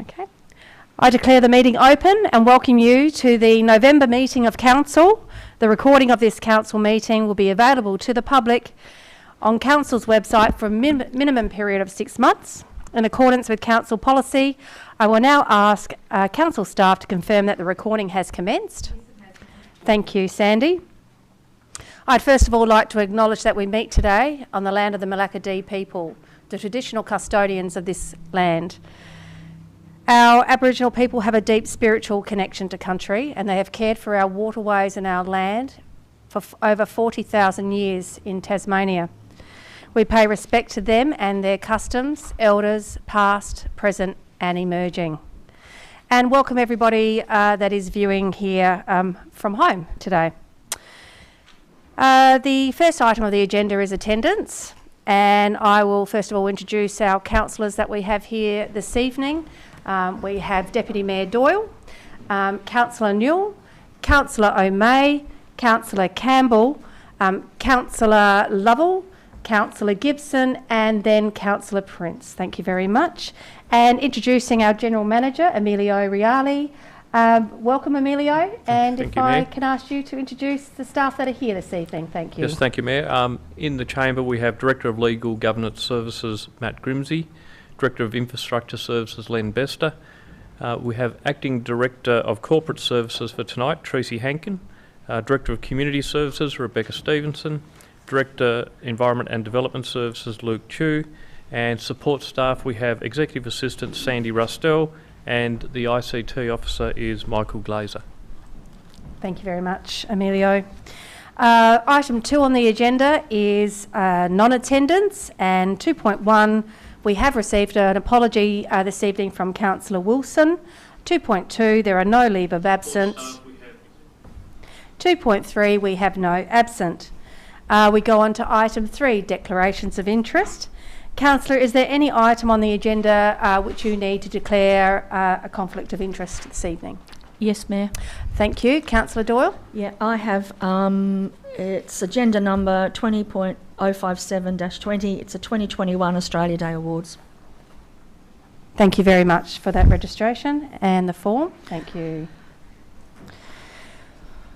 Okay. I declare the meeting open and welcome you to the November meeting of Council. The recording of this Council meeting will be available to the public on Council's website for a minimum period of 6 months. In accordance with Council policy, I will now ask Council staff to confirm that the recording has commenced. Thank you, Sandy. I'd first of all like to acknowledge that we meet today on the land of the Malacca people, the traditional custodians of this land. Our Aboriginal people have a deep spiritual connection to country, and they have cared for our waterways and our land for over 40,000 years in Tasmania. We pay respect to them and their customs, elders, past, present and emerging. And welcome everybody that is viewing here from home today. The first item of the agenda is attendance, and I will first of all introduce our councillors that we have here this evening. We have Deputy Mayor Doyle, Councillor Newell, Councillor O'May, Councillor Campbell, Councillor Lovell, Councillor Gibson and then Councillor Prince. Thank you very much. And introducing our General Manager, Emilio Reali. Welcome, Emilio. And if I can ask you to introduce the staff that are here this evening. Thank you. Yes, thank you, Mayor. In the chamber we have Director of Legal Governance Services, Matt Grimsey, Director of Infrastructure Services, Len Bester. We have Acting Director of Corporate Services for tonight, Tracy Hankin, Director of Community Services, Rebecca Stevenson, Director Environment and Development Services, Luke Chu, and support staff we have Executive Assistant Sandy Rustell, and the ICT Officer is Michael Glazer. Thank you very much, Emilio. Item 2 on the agenda is non-attendance, and 2.1 we have received an apology this evening from Councillor Wilson. 2.2 there are no leave of absence. 2.3 we have no absent. We go on to item 3, declarations of interest. Councillor, is there any item on the agenda which you need to declare a conflict of interest this evening? Yes, Mayor. Thank you. Councillor Doyle? Yeah, I have, it's agenda number 20.057-20. It's a 2021 Australia Day Awards. Thank you very much for that registration and the form. Thank you.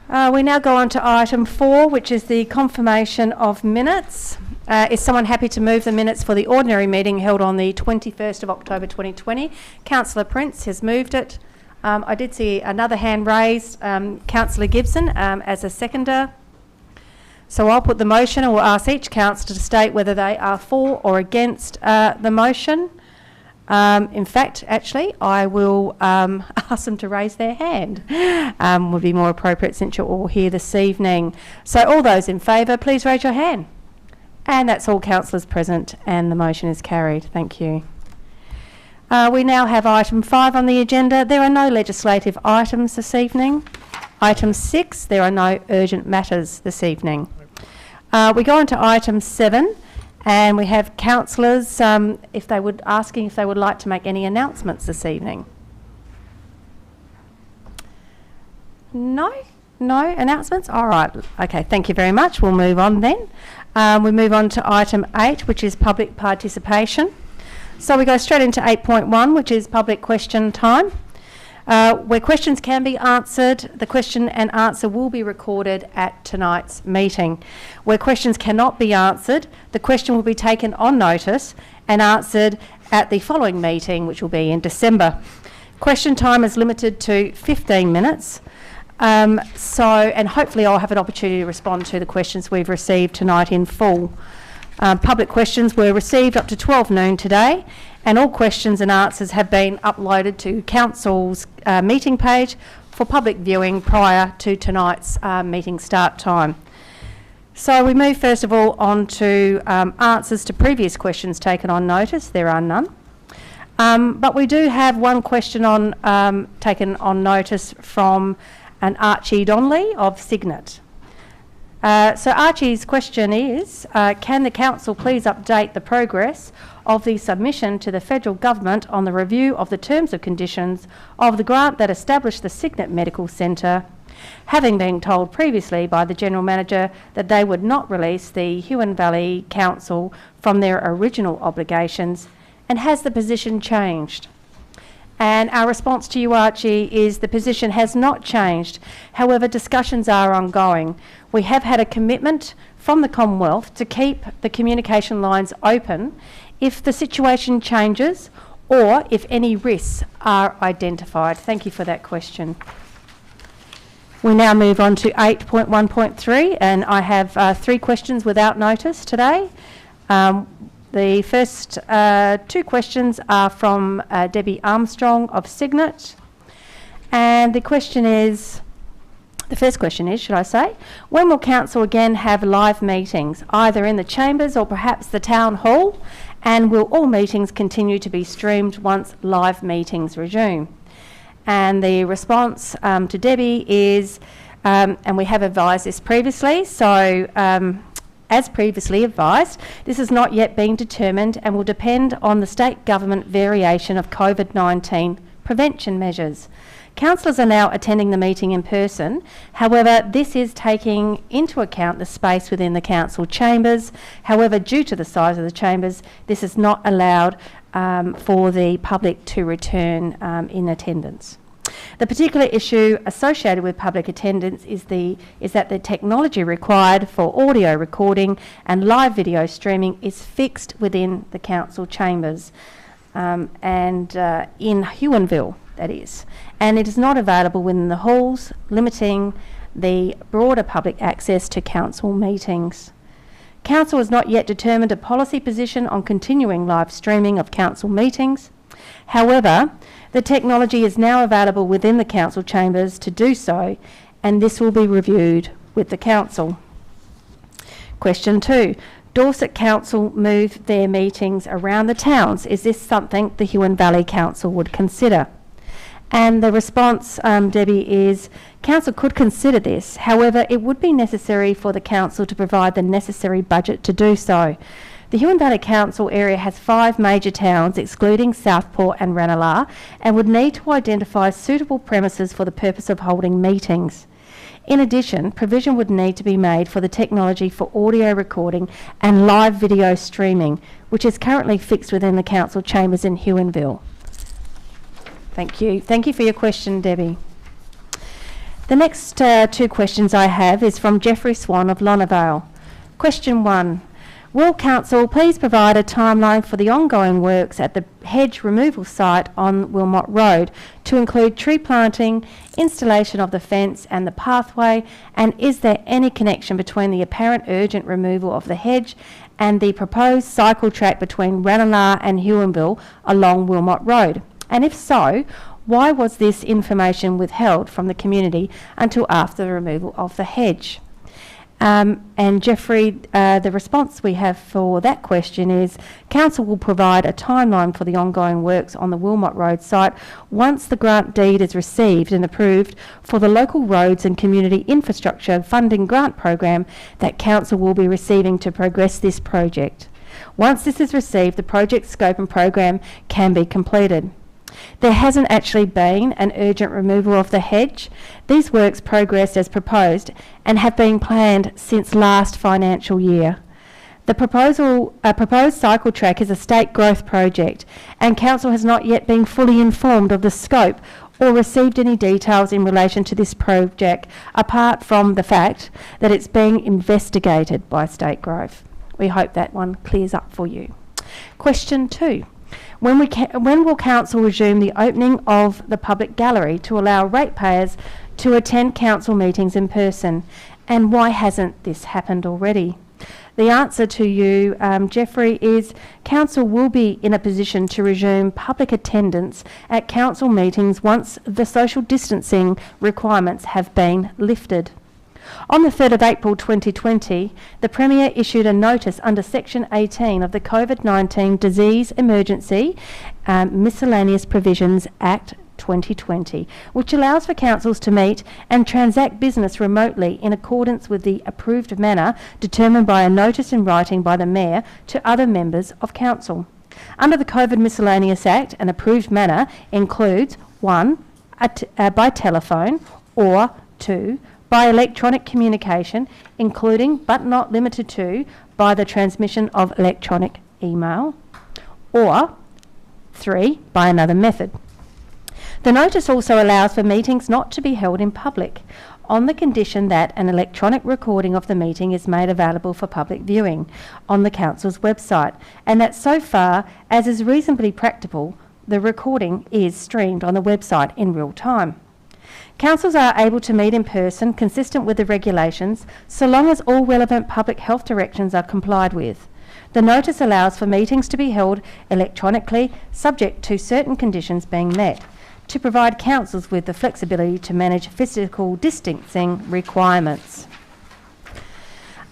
We now go on to item 4, which is the confirmation of minutes. Is someone happy to move the minutes for the ordinary meeting held on the 21st of October 2020? Councillor Prince has moved it. I did see another hand raised, Councillor Gibson as a seconder. So I'll put the motion and we'll ask each councillor to state whether they are for or against the motion. In fact, actually, I will ask them to raise their hand. Would be more appropriate since you're all here this evening. So all those in favour, please raise your hand. And that's all councillors present and the motion is carried. Thank you. We now have item 5 on the agenda. There are no legislative items this evening. Item 6, there are no urgent matters this evening. We go on to item 7. And we have councillors asking if they would like to make any announcements this evening. No announcements? All right. Okay, thank you very much. We'll move on then. We move on to item 8, which is public participation. So we go straight into 8.1, which is public question time. Where questions can be answered, the question and answer will be recorded at tonight's meeting. Where questions cannot be answered, the question will be taken on notice and answered at the following meeting, which will be in December. Question time is limited to 15 minutes. And hopefully I'll have an opportunity to respond to the questions we've received tonight in full. Public questions were received up to 12 noon today, and all questions and answers have been uploaded to Council's meeting page for public viewing prior to tonight's meeting start time. So we move first of all on to answers to previous questions taken on notice. There are none. But we do have one question taken on notice from an Archie Donnelly of Signet. So Archie's question is, can the council please update the progress of the submission to the federal government on the review of the terms of conditions of the grant that established the Signet Medical Centre, having been told previously by the General Manager that they would not release the Huon Valley Council from their original obligations, and has the position changed? And our response to you, Archie, is the position has not changed. However, discussions are ongoing. We have had a commitment from the Commonwealth to keep the communication lines open if the situation changes or if any risks are identified. Thank you for that question. We now move on to 8.1.3, and I have 3 questions without notice today. The first 2 questions are from Debbie Armstrong of Signet, and the first question is, should I say, when will Council again have live meetings, either in the chambers or perhaps the Town Hall, and will all meetings continue to be streamed once live meetings resume? And the response to Debbie is, and we have advised this previously, so as previously advised, this has not yet been determined and will depend on the state government variation of COVID-19 prevention measures. Councillors are now attending the meeting in person. However, this is taking into account the space within the council chambers. However, due to the size of the chambers, this is not allowed for the public to return in attendance. The particular issue associated with public attendance is that the technology required for audio recording and live video streaming is fixed within the council chambers and in Huonville, that is, and it is not available within the halls, limiting the broader public access to council meetings. Council has not yet determined a policy position on continuing live streaming of council meetings. However, the technology is now available within the council chambers to do so, and this will be reviewed with the council. Question 2. Dorset Council move their meetings around the towns. Is this something the Huon Valley Council would consider? And the response, Debbie, is Council could consider this. However, it would be necessary for the Council to provide the necessary budget to do so. The Huon Valley Council area has 5 major towns, excluding Southport and Ranelagh, and would need to identify suitable premises for the purpose of holding meetings. In addition, provision would need to be made for the technology for audio recording and live video streaming, which is currently fixed within the council chambers in Huonville. Thank you. Thank you for your question, Debbie. The next 2 questions I have is from Jeffrey Swan of Lonavale. Question 1. Will Council please provide a timeline for the ongoing works at the hedge removal site on Wilmot Road to include tree planting, installation of the fence and the pathway, and is there any connection between the apparent urgent removal of the hedge and the proposed cycle track between Ranelagh and Huonville along Wilmot Road? And if so, why was this information withheld from the community until after the removal of the hedge? And Jeffrey, the response we have for that question is Council will provide a timeline for the ongoing works on the Wilmot Road site once the grant deed is received and approved for the local roads and community infrastructure funding grant program that Council will be receiving to progress this project. Once this is received, the project scope and program can be completed. There hasn't actually been an urgent removal of the hedge. These works progressed as proposed and have been planned since last financial year. The proposed cycle track is a state growth project, and Council has not yet been fully informed of the scope or received any details in relation to this project, apart from the fact that it's being investigated by State Growth. We hope that one clears up for you. Question 2. When will Council resume the opening of the public gallery to allow ratepayers to attend Council meetings in person? And why hasn't this happened already? The answer to you, Jeffrey, is Council will be in a position to resume public attendance at Council meetings once the social distancing requirements have been lifted. On the 3rd of April 2020, the Premier issued a notice under Section 18 of the COVID-19 Disease Emergency Miscellaneous Provisions Act 2020, which allows for councils to meet and transact business remotely in accordance with the approved manner determined by a notice in writing by the Mayor to other members of Council. Under the COVID Miscellaneous Act, an approved manner includes 1. By telephone, or 2. By electronic communication, including but not limited to by the transmission of electronic email, or 3. By another method. The notice also allows for meetings not to be held in public, on the condition that an electronic recording of the meeting is made available for public viewing on the Council's website, and that so far as is reasonably practicable, the recording is streamed on the website in real time. Councils are able to meet in person consistent with the regulations so long as all relevant public health directions are complied with. The notice allows for meetings to be held electronically subject to certain conditions being met, to provide councils with the flexibility to manage physical distancing requirements.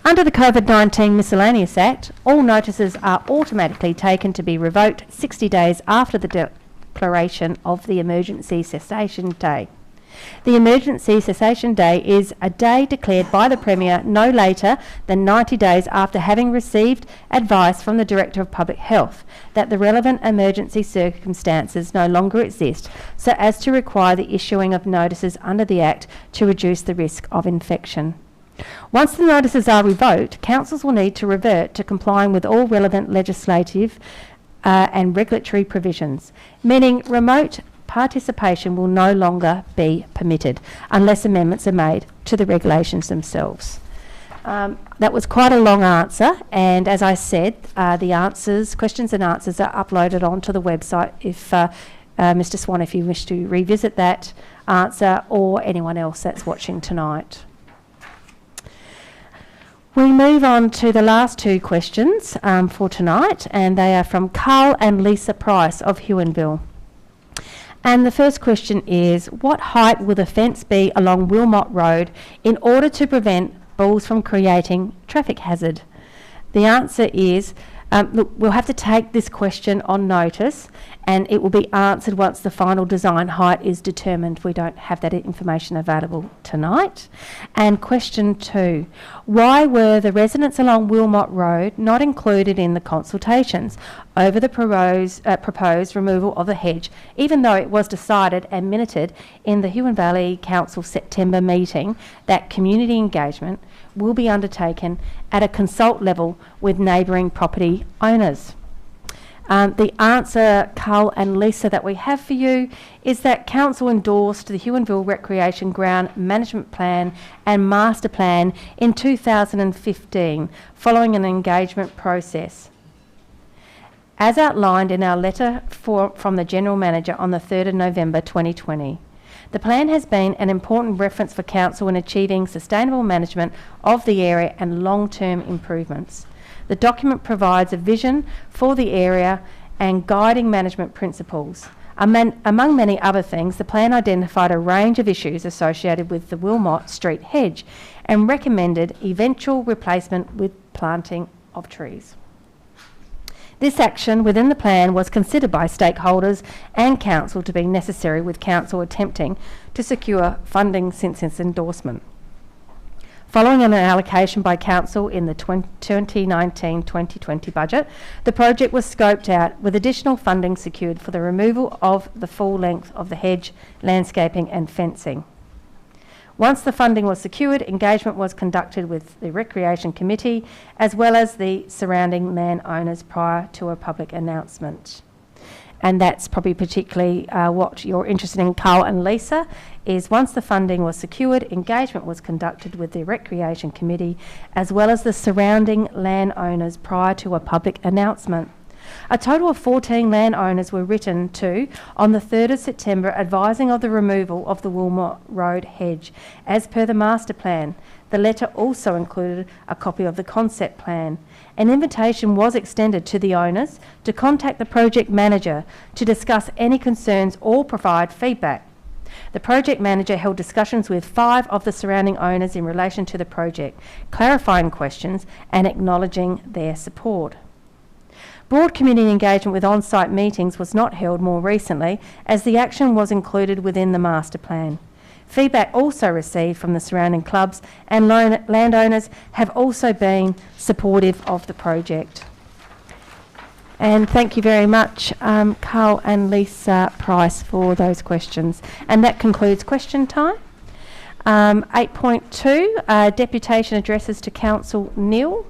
Under the COVID-19 Miscellaneous Act, all notices are automatically taken to be revoked 60 days after the declaration of the emergency cessation day. The emergency cessation day is a day declared by the Premier no later than 90 days after having received advice from the Director of Public Health that the relevant emergency circumstances no longer exist, so as to require the issuing of notices under the Act to reduce the risk of infection. Once the notices are revoked, councils will need to revert to complying with all relevant legislative and regulatory provisions, meaning remote participation will no longer be permitted unless amendments are made to the regulations themselves. That was quite a long answer, and as I said, the questions and answers are uploaded onto the website if Mr. Swan, if you wish to revisit that answer, or anyone else that's watching tonight. We move on to the last two questions for tonight, and they are from Carl and Lisa Price of Huonville. And the first question is, what height will the fence be along Wilmot Road in order to prevent bulls from creating traffic hazard? The answer is, look, we'll have to take this question on notice, and it will be answered once the final design height is determined. We don't have that information available tonight. And question 2, why were the residents along Wilmot Road not included in the consultations over the proposed removal of the hedge, even though it was decided and minuted in the Huon Valley Council September meeting that community engagement will be undertaken at a consult level with neighbouring property owners? The answer, Carl and Lisa, that we have for you is that Council endorsed the Huonville Recreation Ground Management Plan and Master Plan in 2015, following an engagement process. As outlined in our letter from the General Manager on the 3rd of November 2020. The plan has been an important reference for Council in achieving sustainable management of the area and long-term improvements. The document provides a vision for the area and guiding management principles. Among many other things, the plan identified a range of issues associated with the Wilmot Street hedge and recommended eventual replacement with planting of trees. This action within the plan was considered by stakeholders and Council to be necessary, with Council attempting to secure funding since its endorsement. Following an allocation by Council in the 2019-2020 budget, the project was scoped out with additional funding secured for the removal of the full length of the hedge, landscaping and fencing. Once the funding was secured, engagement was conducted with the Recreation Committee as well as the surrounding landowners prior to a public announcement. And that's probably particularly what you're interested in, Carl and Lisa, is once the funding was secured, engagement was conducted with the Recreation Committee as well as the surrounding landowners prior to a public announcement. A total of 14 landowners were written to on the 3rd of September advising of the removal of the Wilmot Road hedge as per the master plan. The letter also included a copy of the concept plan. An invitation was extended to the owners to contact the project manager to discuss any concerns or provide feedback. The project manager held discussions with 5 of the surrounding owners in relation to the project, clarifying questions and acknowledging their support. Broad community engagement with on-site meetings was not held more recently, as the action was included within the master plan. Feedback also received from the surrounding clubs and landowners have also been supportive of the project. And thank you very much, Carl and Lisa Price, for those questions. And that concludes question time. 8.2, deputation addresses to Council nil.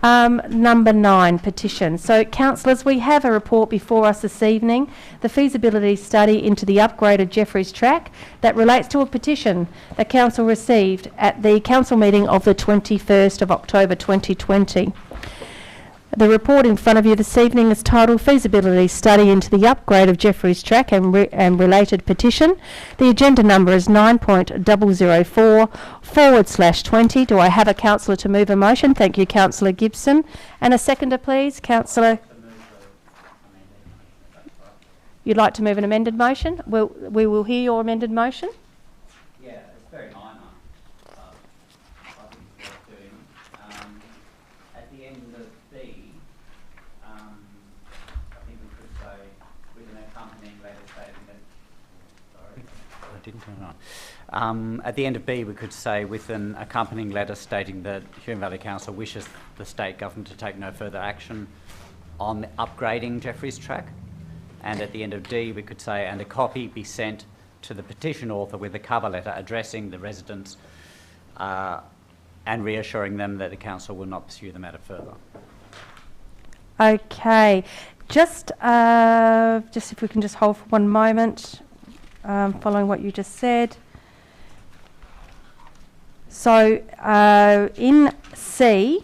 Number 9, petition. So, councillors, we have a report before us this evening, the feasibility study into the upgraded Jeffreys track that relates to a petition that council received at the council meeting of the 21st of October 2020. The report in front of you this evening is titled Feasibility Study into the Upgrade of Jeffreys Track and Related Petition. The agenda number is 9.004/20. Do I have a councillor to move a motion? Thank you, Councillor Gibson. And a seconder, please. Councillor. You'd like to move an amended motion? We will hear your amended motion. Yeah, it's very minor. I think it's worth doing. At the end of B, I think we could say with an accompanying letter stating that. Sorry, I didn't turn it on. At the end of B, we could say with an accompanying letter stating that Huon Valley Council wishes the state government to take no further action on upgrading Jeffreys track. And at the end of D, we could say, and a copy be sent to the petition author with a cover letter addressing the residents and reassuring them that the council will not pursue the matter further. Okay. Just if we can just hold for one moment, following what you just said. So in C,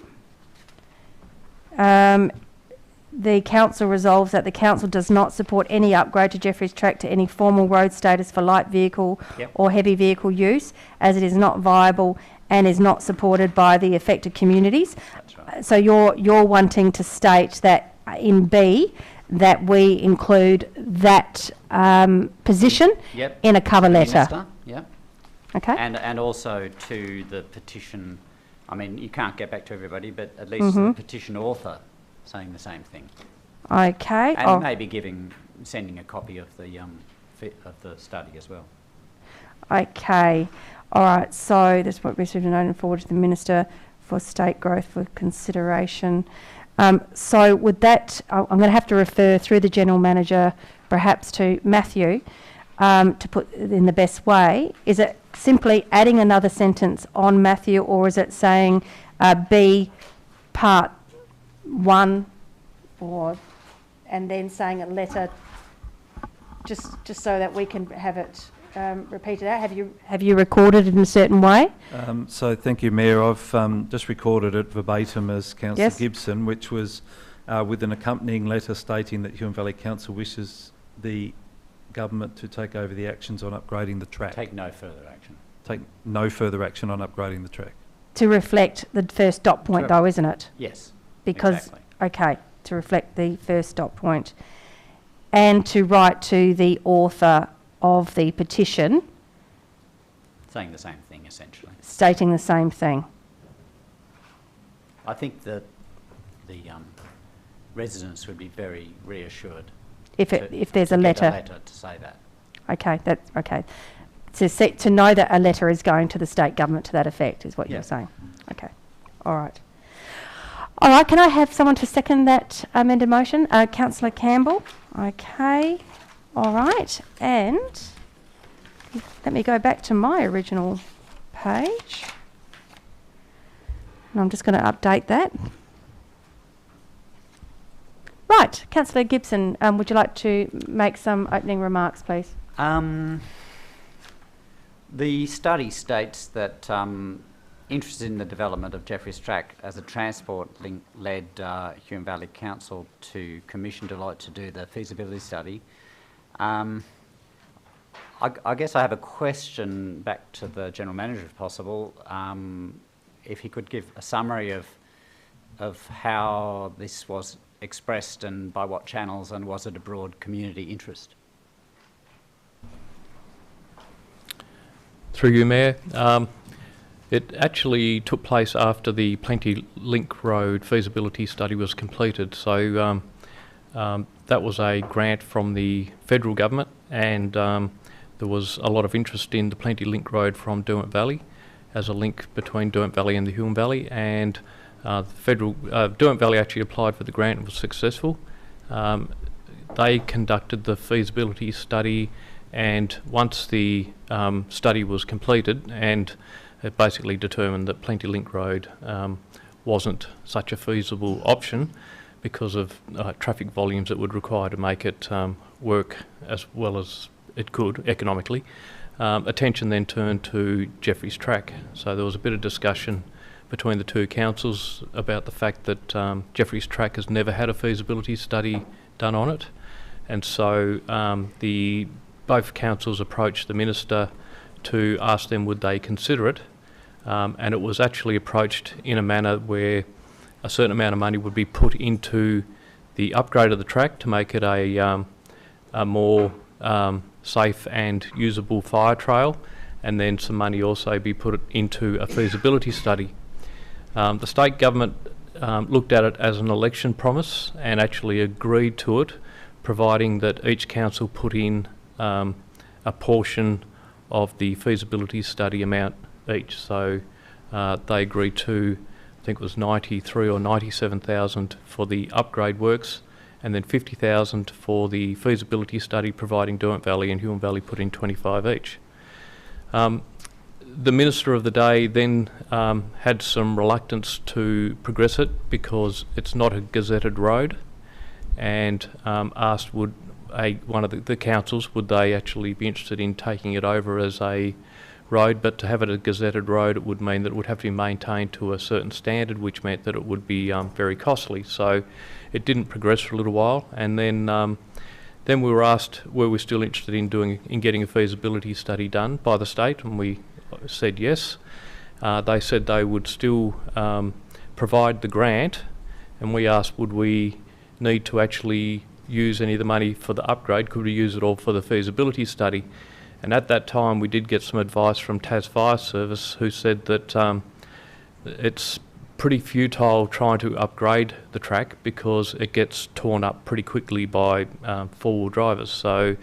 the council resolves that the council does not support any upgrade to Jeffreys track to any formal road status for light vehicle or heavy vehicle use, as it is not viable and is not supported by the affected communities. That's right. So you're wanting to state that in B that we include that position in a cover letter. Minister, yep. Okay. And also to the petition, I mean, you can't get back to everybody, but at least the petition author saying the same thing. Okay. And maybe sending a copy of the study as well. Okay. All right. So this what received a note and forwarded to the Minister for State Growth for consideration. So with that, I'm going to have to refer through the General Manager perhaps to Matthew to put it in the best way. Is it simply adding another sentence on Matthew, or is it saying B part 1 and then saying a letter just so that we can have it repeated out? Have you recorded it in a certain way? So thank you, Mayor. I've just recorded it verbatim as Councillor Gibson, which was with an accompanying letter stating that Huon Valley Council wishes the government to take over the actions on upgrading the track. Take no further action. Take no further action on upgrading the track. To reflect the first dot point, though, isn't it? Yes. Because, exactly. Okay, to reflect the first dot point. And to write to the author of the petition. Saying the same thing, essentially. Stating the same thing. I think that the residents would be very reassured If there's a letter. Get a letter to say that. Okay, that's okay. To know that a letter is going to the state government to that effect is what you're saying. Okay, all right. All right, can I have someone to second that amended motion? Councillor Campbell. Okay, all right. And let me go back to my original page. And I'm just going to update that. Right, Councillor Gibson, would you like to make some opening remarks, please? The study states that interest in the development of Jeffreys Track as a transport link led Huon Valley Council to commission Deloitte to do the feasibility study. I guess I have a question back to the General Manager, if possible, if he could give a summary of how this was expressed and by what channels, and was it a broad community interest? Through you, Mayor. It actually took place after the Plenty Link Road feasibility study was completed. So that was a grant from the federal government, and there was a lot of interest in the Plenty Link Road from Derwent Valley as a link between Derwent Valley and the Huon Valley, and Derwent Valley actually applied for the grant and was successful. They conducted the feasibility study, and once the study was completed, and it basically determined that Plenty Link Road wasn't such a feasible option because of traffic volumes it would require to make it work as well as it could economically. Attention then turned to Jeffreys Track. So there was a bit of discussion between the two councils about the fact that Jeffreys Track has never had a feasibility study done on it, and so both councils approached the Minister to ask them would they consider it, and it was actually approached in a manner where a certain amount of money would be put into the upgrade of the track to make it a more safe and usable fire trail, and then some money also be put into a feasibility study. The state government looked at it as an election promise and actually agreed to it, providing that each council put in a portion of the feasibility study amount each. So they agreed to, I think it was 93 or 97,000 for the upgrade works, and then 50,000 for the feasibility study, providing Derwent Valley and Huon Valley put in 25 each. The Minister of the day then had some reluctance to progress it because it's not a gazetted road, and asked would one of the councils would they actually be interested in taking it over as a road, but to have it a gazetted road it would mean that it would have to be maintained to a certain standard, which meant that it would be very costly. So it didn't progress for a little while, and then we were asked were we still interested in getting a feasibility study done by the state, and we said yes. They said they would still provide the grant, and we asked would we need to actually use any of the money for the upgrade, could we use it all for the feasibility study? And at that time we did get some advice from Tas Fire Service, who said that it's pretty futile trying to upgrade the track because it gets torn up pretty quickly by four-wheel drivers. So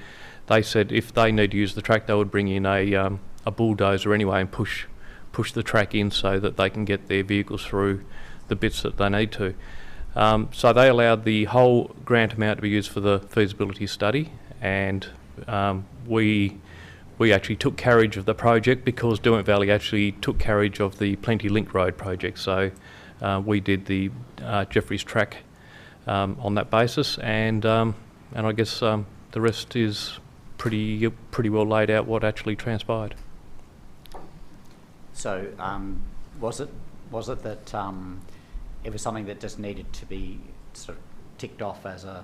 they said if they need to use the track they would bring in a bulldozer anyway and push the track in so that they can get their vehicles through the bits that they need to. So they allowed the whole grant amount to be used for the feasibility study, and we actually took carriage of the project because Derwent Valley actually took carriage of the Plenty Link Road project. So we did the Jeffreys Track on that basis, and I guess the rest is pretty well laid out what actually transpired. So was it that it was something that just needed to be sort of ticked off as it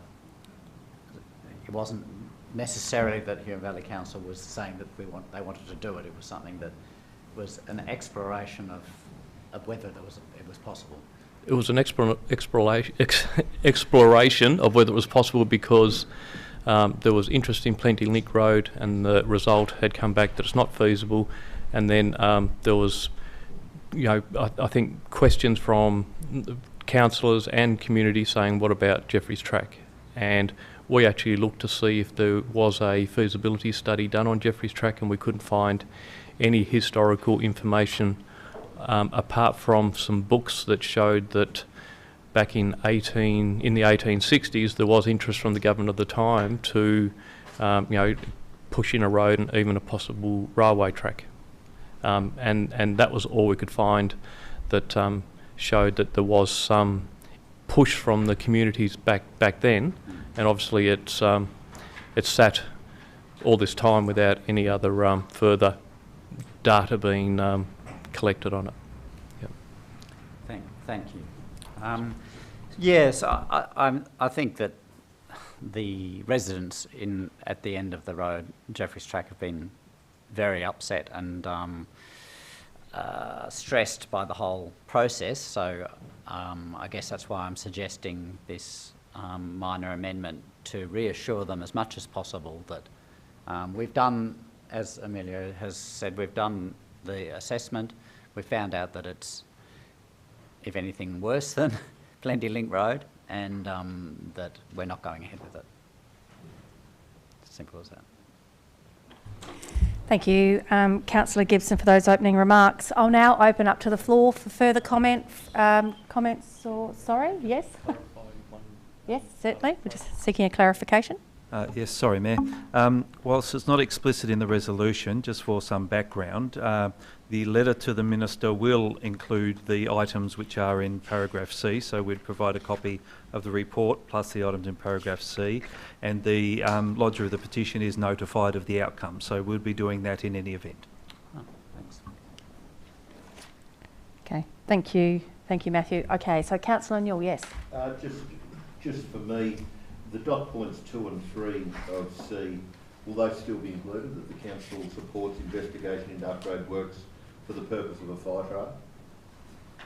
wasn't necessarily that Huon Valley Council was saying that they wanted to do it. It was something that was an exploration of whether it was possible. It was an exploration of whether it was possible because there was interest in Plenty Link Road, and the result had come back that it's not feasible. And then there was, I think questions from councillors and community saying, what about Jeffreys Track? And we actually looked to see if there was a feasibility study done on Jeffreys Track, and we couldn't find any historical information apart from some books that showed that back in the 1860s there was interest from the government of the time to push in a road and even a possible railway track. And that was all we could find that showed that there was some push from the communities back then, and obviously it's sat all this time without any other further data being collected on it. Yep. Thank you. Yes, I think that the residents at the end of the road, Jeffreys Track, have been very upset and stressed by the whole process. So I guess that's why I'm suggesting this minor amendment to reassure them as much as possible that we've done, as Emilio has said, we've done the assessment. We found out that it's, if anything, worse than Plenty Link Road, and that we're not going ahead with it. Simple as that. Thank you, Councillor Gibson, for those opening remarks. I'll now open up to the floor for further comments. Yes? Yes, certainly. We're just seeking a clarification. Yes, sorry, Mayor. Whilst it's not explicit in the resolution, just for some background, the letter to the Minister will include the items which are in paragraph C, so we'd provide a copy of the report plus the items in paragraph C, and the lodger of the petition is notified of the outcome, so we'll be doing that in any event. Oh, thanks. Okay, thank you. Thank you, Matthew. Okay, so Councillor Newell, yes. Just for me, the dot points 2 and 3 of C, will they still be included, that the council supports investigation into upgrade works for the purpose of a fire trial?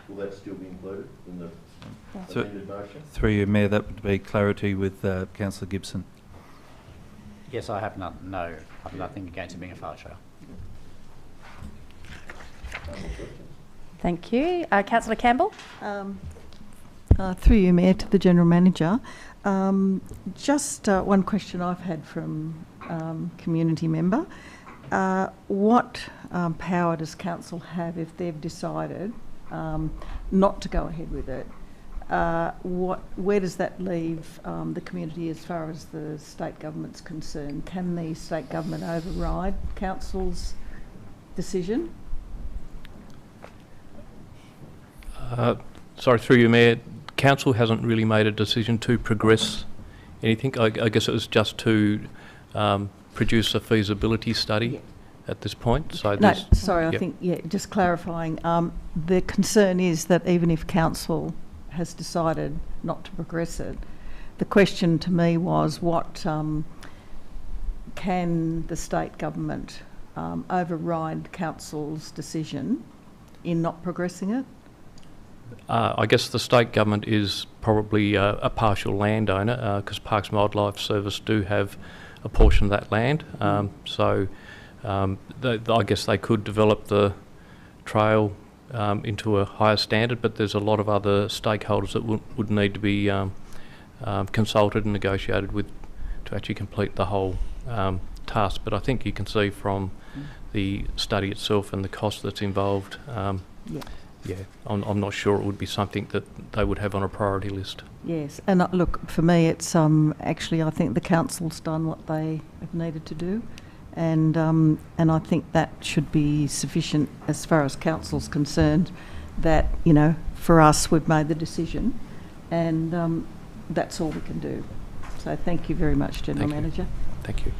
Will that still be included in the amended motion? Through you, Mayor, that would be clarity with Councillor Gibson. Yes, I have nothing against it being a fire trial. No more questions. Thank you. Councillor Campbell? Through you, Mayor, to the General Manager. Just one question I've had from community member. What power does council have if they've decided not to go ahead with it? Where does that leave the community as far as the state government's concerned? Can the state government override council's decision? Sorry, through you, Mayor. Council hasn't really made a decision to progress anything. I guess it was just to produce a feasibility study at this point. So No, sorry, I think, just clarifying. The concern is that even if council has decided not to progress it, the question to me was what can the state government override council's decision in not progressing it? I guess the state government is probably a partial landowner because Parks and Wildlife Service do have a portion of that land. I guess they could develop the trail into a higher standard, but there's a lot of other stakeholders that would need to be consulted and negotiated with to actually complete the whole task. But I think you can see from the study itself and the cost that's involved. I'm not sure it would be something that they would have on a priority list. Yes, and look, for me it's actually I think the council's done what they have needed to do, and I think that should be sufficient as far as council's concerned, that, you know, for us we've made the decision, and that's all we can do. So thank you very much, General Manager. Thank you.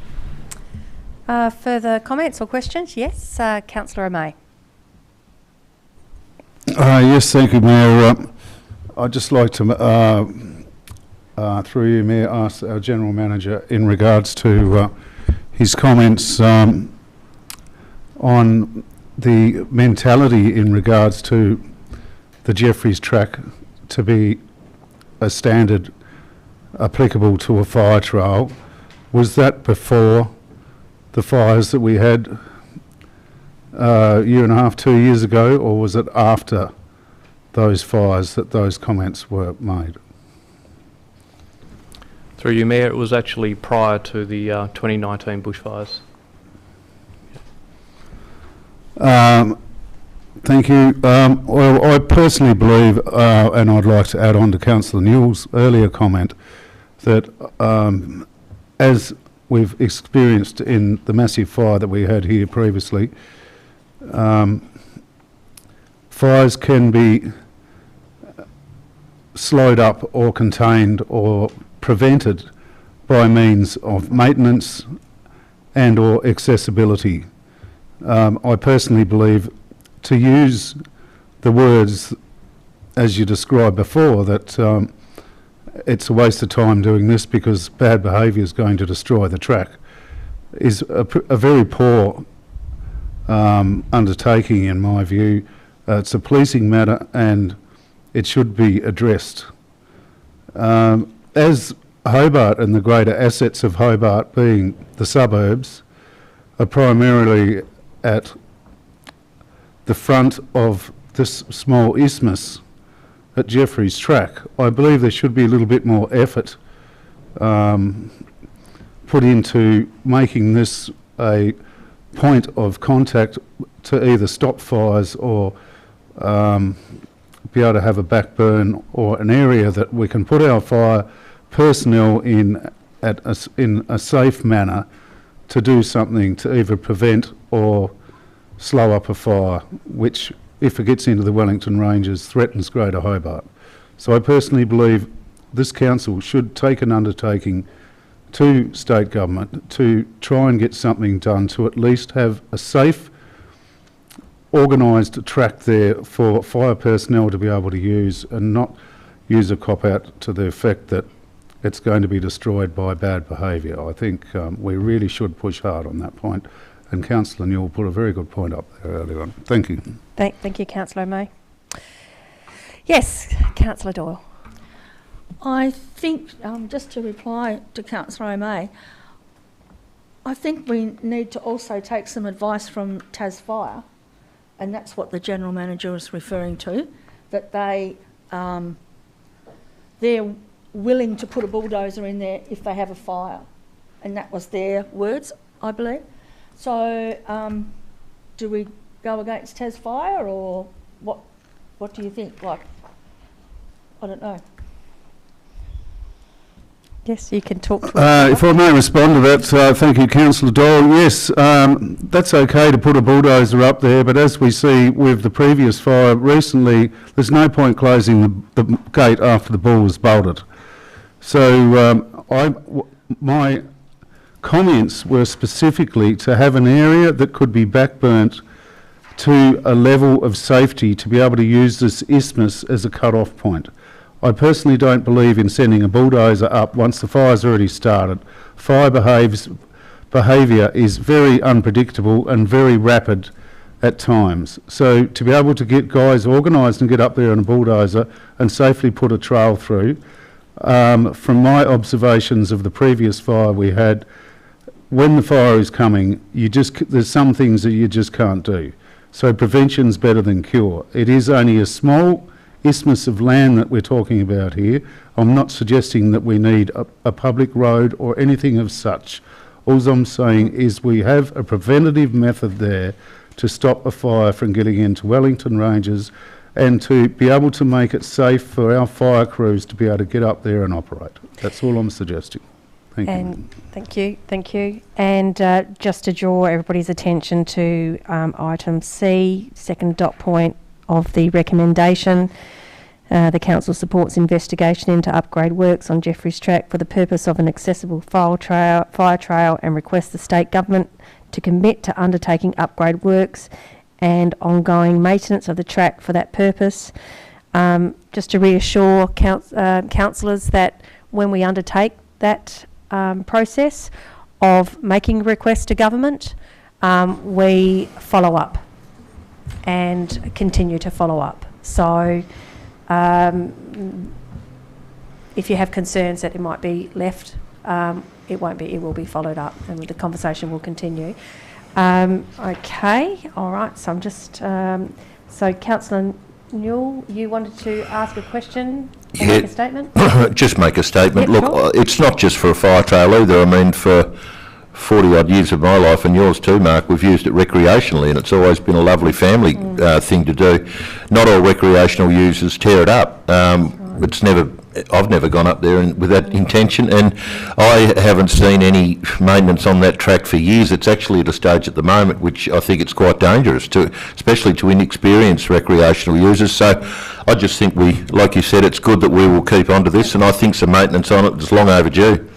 Further comments or questions? Yes, Councillor O'May. Yes, thank you, Mayor. I'd just like to, through you, Mayor, ask our General Manager in regards to his comments on the mentality in regards to the Jeffreys track to be a standard applicable to a fire trial. Was that before the fires that we had a year and a half, 2 years ago, or was it after those fires that those comments were made? Through you, Mayor, it was actually prior to the 2019 bushfires. Thank you. Well, I personally believe, and I'd like to add on to Councillor Newell's earlier comment, that as we've experienced in the massive fire that we had here previously, fires can be slowed up or contained or prevented by means of maintenance and or accessibility. I personally believe, to use the words as you described before, that it's a waste of time doing this because bad behaviour is going to destroy the track, is a very poor undertaking in my view. It's a policing matter and it should be addressed. As Hobart and the greater assets of Hobart being the suburbs are primarily at the front of this small isthmus at Jeffreys Track, I believe there should be a little bit more effort put into making this a point of contact to either stop fires or be able to have a backburn or an area that we can put our fire personnel in in a safe manner to do something to either prevent or slow up a fire, which, if it gets into the Wellington Ranges, threatens Greater Hobart. So I personally believe this council should take an undertaking to state government to try and get something done to at least have a safe, organised track there for fire personnel to be able to use, and not use a cop-out to the effect that it's going to be destroyed by bad behaviour. I think we really should push hard on that point, and Councillor Newell put a very good point up there earlier on. Thank you. Thank you, Councillor O'May. Yes, Councillor Doyle. I think, just to reply to Councillor O'May, I think we need to also take some advice from Tas Fire, and that's what the General Manager is referring to, that they're willing to put a bulldozer in there if they have a fire. And that was their words, I believe. So do we go against Tas Fire, or what do you think? Like, I don't know. Yes, you can talk to us. If I may respond to that, thank you, Councillor Doyle. Yes, that's okay to put a bulldozer up there, but as we see with the previous fire recently, there's no point closing the gate after the bull was bolted. So my comments were specifically to have an area that could be backburnt to a level of safety to be able to use this isthmus as a cut-off point. I personally don't believe in sending a bulldozer up once the fire's already started. Fire behaviour is very unpredictable and very rapid at times. So to be able to get guys organised and get up there on a bulldozer and safely put a trail through, from my observations of the previous fire we had, when the fire is coming, there's some things that you just can't do. So prevention's better than cure. It is only a small isthmus of land that we're talking about here. I'm not suggesting that we need a public road or anything of such. All I'm saying is we have a preventative method there to stop a fire from getting into Wellington Ranges, and to be able to make it safe for our fire crews to be able to get up there and operate. That's all I'm suggesting. Thank you. Thank you. And just to draw everybody's attention to item C, second dot point of the recommendation, the council supports investigation into upgrade works on Jeffreys Track for the purpose of an accessible fire trail, and requests the state government to commit to undertaking upgrade works and ongoing maintenance of the track for that purpose. Just to reassure councillors that when we undertake that process of making requests to government, we follow up and continue to follow up. So if you have concerns that it might be left, it won't be, it will be followed up, and the conversation will continue. Okay, all right, so I'm just, so Councillor Newell, you wanted to ask a question or make a statement? Just make a statement. Yep, Look, sure. it's not just for a fire trail either. I mean, for 40 odd years of my life, and yours too, Mark, we've used it recreationally, and it's always been a lovely family thing to do. Not all recreational users tear it up. I've never gone up there with that intention, and I haven't seen any maintenance on that track for years. It's actually at a stage at the moment which I think it's quite dangerous to, especially to inexperienced recreational users. So I just think like you said, it's good that we will keep on to this, and I think some maintenance on it is long overdue.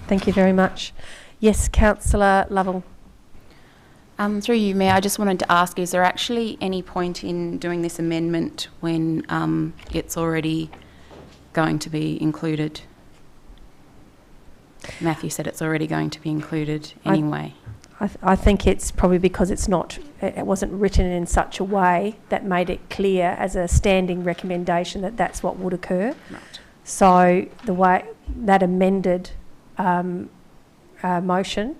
Thank you very much. Yes, Councillor Lovell. Through you, Mayor, I just wanted to ask, is there actually any point in doing this amendment when it's already going to be included? Matthew said it's already going to be included anyway. I think it's probably because it wasn't written in such a way that made it clear as a standing recommendation that that's what would occur. Right. So the way that amended motion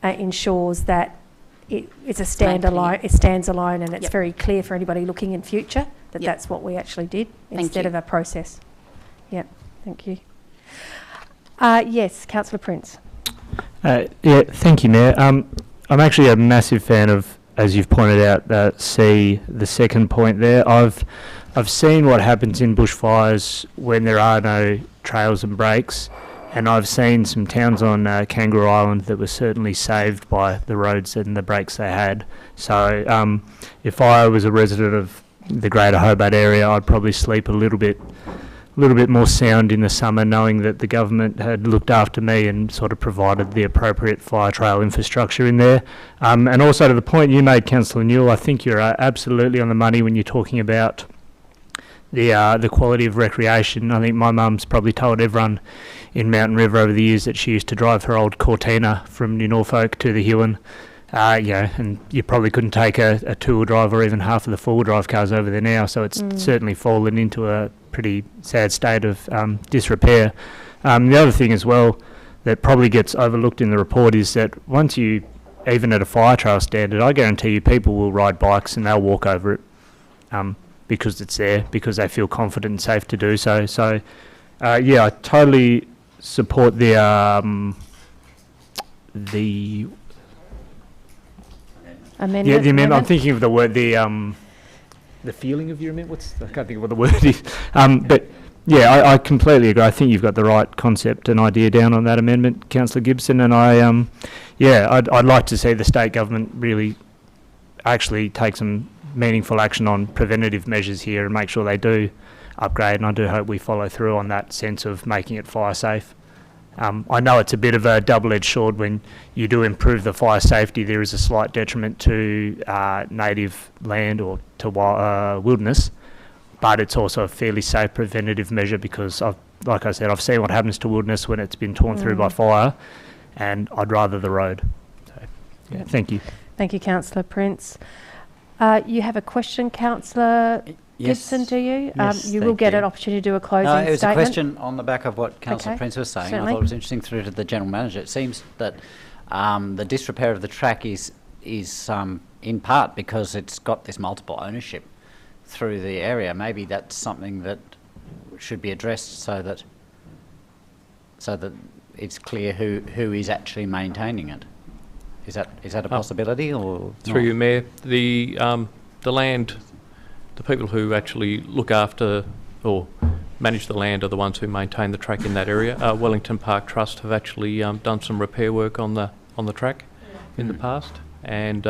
ensures that it's a standalone. It stands alone, and it's very clear for anybody looking in future that that's what we actually did instead of a process. Yep, thank you. Yes, Councillor Prince. Thank you, Mayor. I'm actually a massive fan of, as you've pointed out, the second point there. I've seen what happens in bushfires when there are no trails and breaks, and I've seen some towns on Kangaroo Island that were certainly saved by the roads and the brakes they had. So if I was a resident of the Greater Hobart area, I'd probably sleep a little bit more sound in the summer, knowing that the government had looked after me and sort of provided the appropriate fire trail infrastructure in there. And also to the point you made, Councillor Newell, I think you're absolutely on the money when you're talking about the quality of recreation. I think my mum's probably told everyone in Mountain River over the years that she used to drive her old Cortina from New Norfolk to the Huon. And you probably couldn't take a two-wheel drive or even half of the four-wheel drive cars over there now, so it's certainly fallen into a pretty sad state of disrepair. The other thing as well that probably gets overlooked in the report is that once you, even at a fire trail standard, I guarantee you people will ride bikes and they'll walk over it because it's there, because they feel confident and safe to do so. So, I totally support the amendment. Yeah, the amendment. I'm thinking of the word, the feeling of your amendment. I can't think of what the word is. But yeah, I completely agree. I think you've got the right concept and idea down on that amendment, Councillor Gibson. And I'd like to see the state government really actually take some meaningful action on preventative measures here and make sure they do upgrade. And I do hope we follow through on that sense of making it fire safe. I know it's a bit of a double-edged sword. When you do improve the fire safety, there is a slight detriment to native land or to wilderness, but it's also a fairly safe preventative measure because, like I said, I've seen what happens to wilderness when it's been torn through by fire, and I'd rather the road. So, thank you. Thank you, Councillor Prince. You have a question, Councillor Gibson, do you? Yes, you will get an opportunity to do a closing statement. It was a question on the back of what Councillor Prince was saying. Certainly. I thought it was interesting through to the General Manager. It seems that the disrepair of the track is in part because it's got this multiple ownership through the area. Maybe that's something that should be addressed so that it's clear who is actually maintaining it. Is that a possibility or through not? you, Mayor? The land, the people who actually look after or manage the land are the ones who maintain the track in that area. Wellington Park Trust have actually done some repair work on the track in the past, and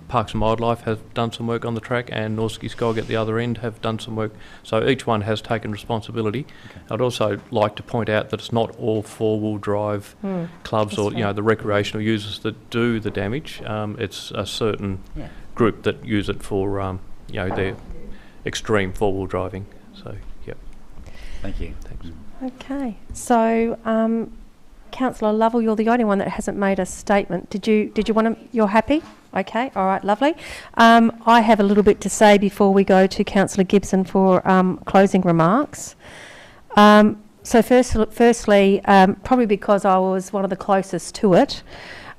Parks and Wildlife have done some work on the track, and Norski Skog at the other end have done some work. So each one has taken responsibility. Okay. I'd also like to point out that it's not all four-wheel drive clubs or the recreational users that do the damage. It's a certain group that use it for their extreme four-wheel driving. So thank you. Thanks. Okay, so Councillor Lovell, you're the only one that hasn't made a statement. Did you want to? You're happy? Okay, all right, lovely. I have a little bit to say before we go to Councillor Gibson for closing remarks. So firstly, probably because I was one of the closest to it,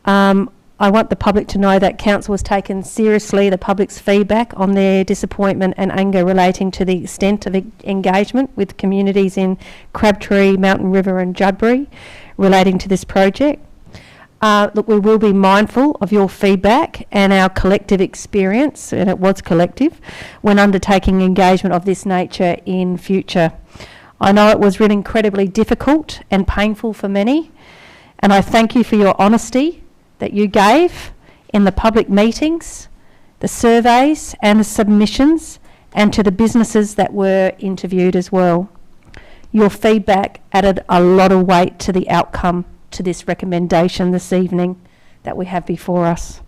I want the public to know that Council has taken seriously the public's feedback on their disappointment and anger relating to the extent of engagement with communities in Crabtree, Mountain River and Judbury relating to this project. Look, we will be mindful of your feedback and our collective experience, and it was collective, when undertaking engagement of this nature in future. I know it was really incredibly difficult and painful for many, and I thank you for your honesty that you gave in the public meetings, the surveys and the submissions, and to the businesses that were interviewed as well. Your feedback added a lot of weight to the outcome to this recommendation this evening that we have before us.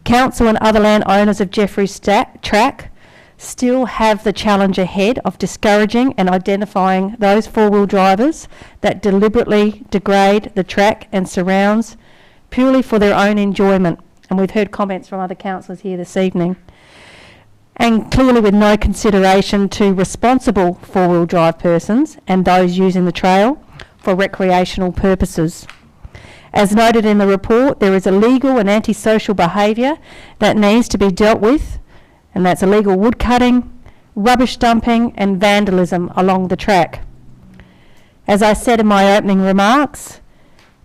Council and other landowners of Jeffreys Track still have the challenge ahead of discouraging and identifying those four-wheel drivers that deliberately degrade the track and surrounds purely for their own enjoyment. And we've heard comments from other councillors here this evening. And clearly with no consideration to responsible four-wheel drive persons and those using the trail for recreational purposes. As noted in the report, there is illegal and antisocial behaviour that needs to be dealt with, and that's illegal wood cutting, rubbish dumping and vandalism along the track. As I said in my opening remarks,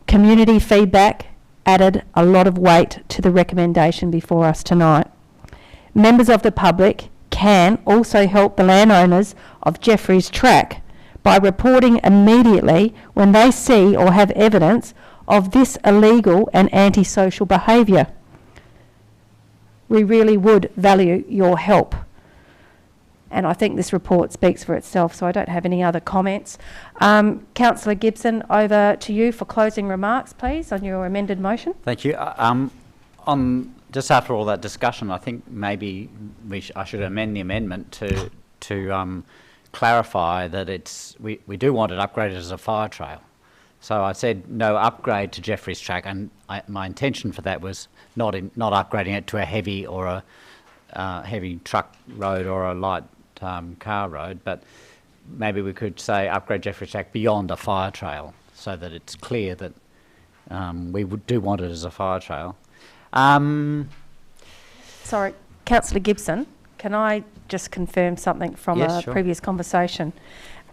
community feedback added a lot of weight to the recommendation before us tonight. Members of the public can also help the landowners of Jeffreys Track by reporting immediately when they see or have evidence of this illegal and antisocial behaviour. We really would value your help. And I think this report speaks for itself, so I don't have any other comments. Councillor Gibson, over to you for closing remarks, please, on your amended motion. Thank you. Just after all that discussion, I think maybe I should amend the amendment to clarify that we do want it upgraded as a fire trail. So I said no upgrade to Jeffreys Track, and my intention for that was not upgrading it to a heavy or a heavy truck road or a light car road, but maybe we could say upgrade Jeffreys Track beyond a fire trail, so that it's clear that we do want it as a fire trail. Sorry, Councillor Gibson, can I just confirm something from a previous conversation?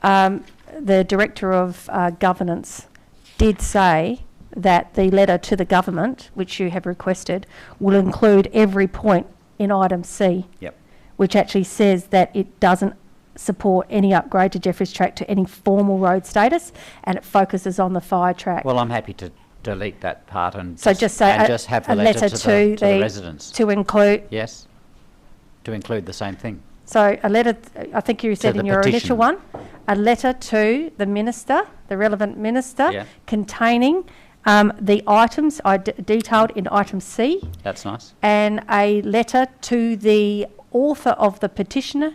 The Director of Governance did say that the letter to the government, which you have requested, will include every point in item C, which actually says that it doesn't support any upgrade to Jeffreys Track to any formal road status, and it focuses on the fire track. Well, I'm happy to delete that part and so just say just have the letter to the residents. To include... Yes, to include the same thing. So a letter, I think you said in your initial one, a letter to the minister, the relevant minister, containing the items detailed in item C. That's nice. And a letter to the author of the petition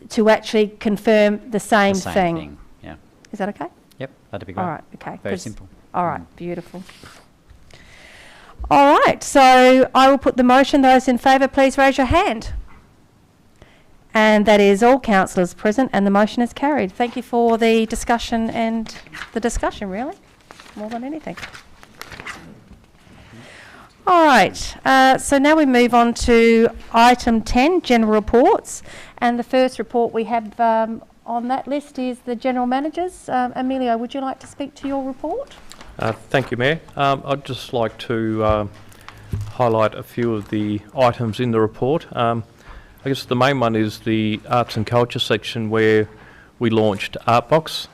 to actually confirm the same thing. Yeah. Is that okay? Yep, that'd be great. All right, okay. Very simple. All right, beautiful. All right, so I will put the motion. Those in favour, please raise your hand. And that is all councillors present, and the motion is carried. Thank you for the discussion really, more than anything. All right, so now we move on to item 10, general reports. And the first report we have on that list is the General Manager's. Emilio, would you like to speak to your report? Thank you, Mayor. I'd just like to highlight a few of the items in the report. I guess the main one is the arts and culture section, where we launched Artbox.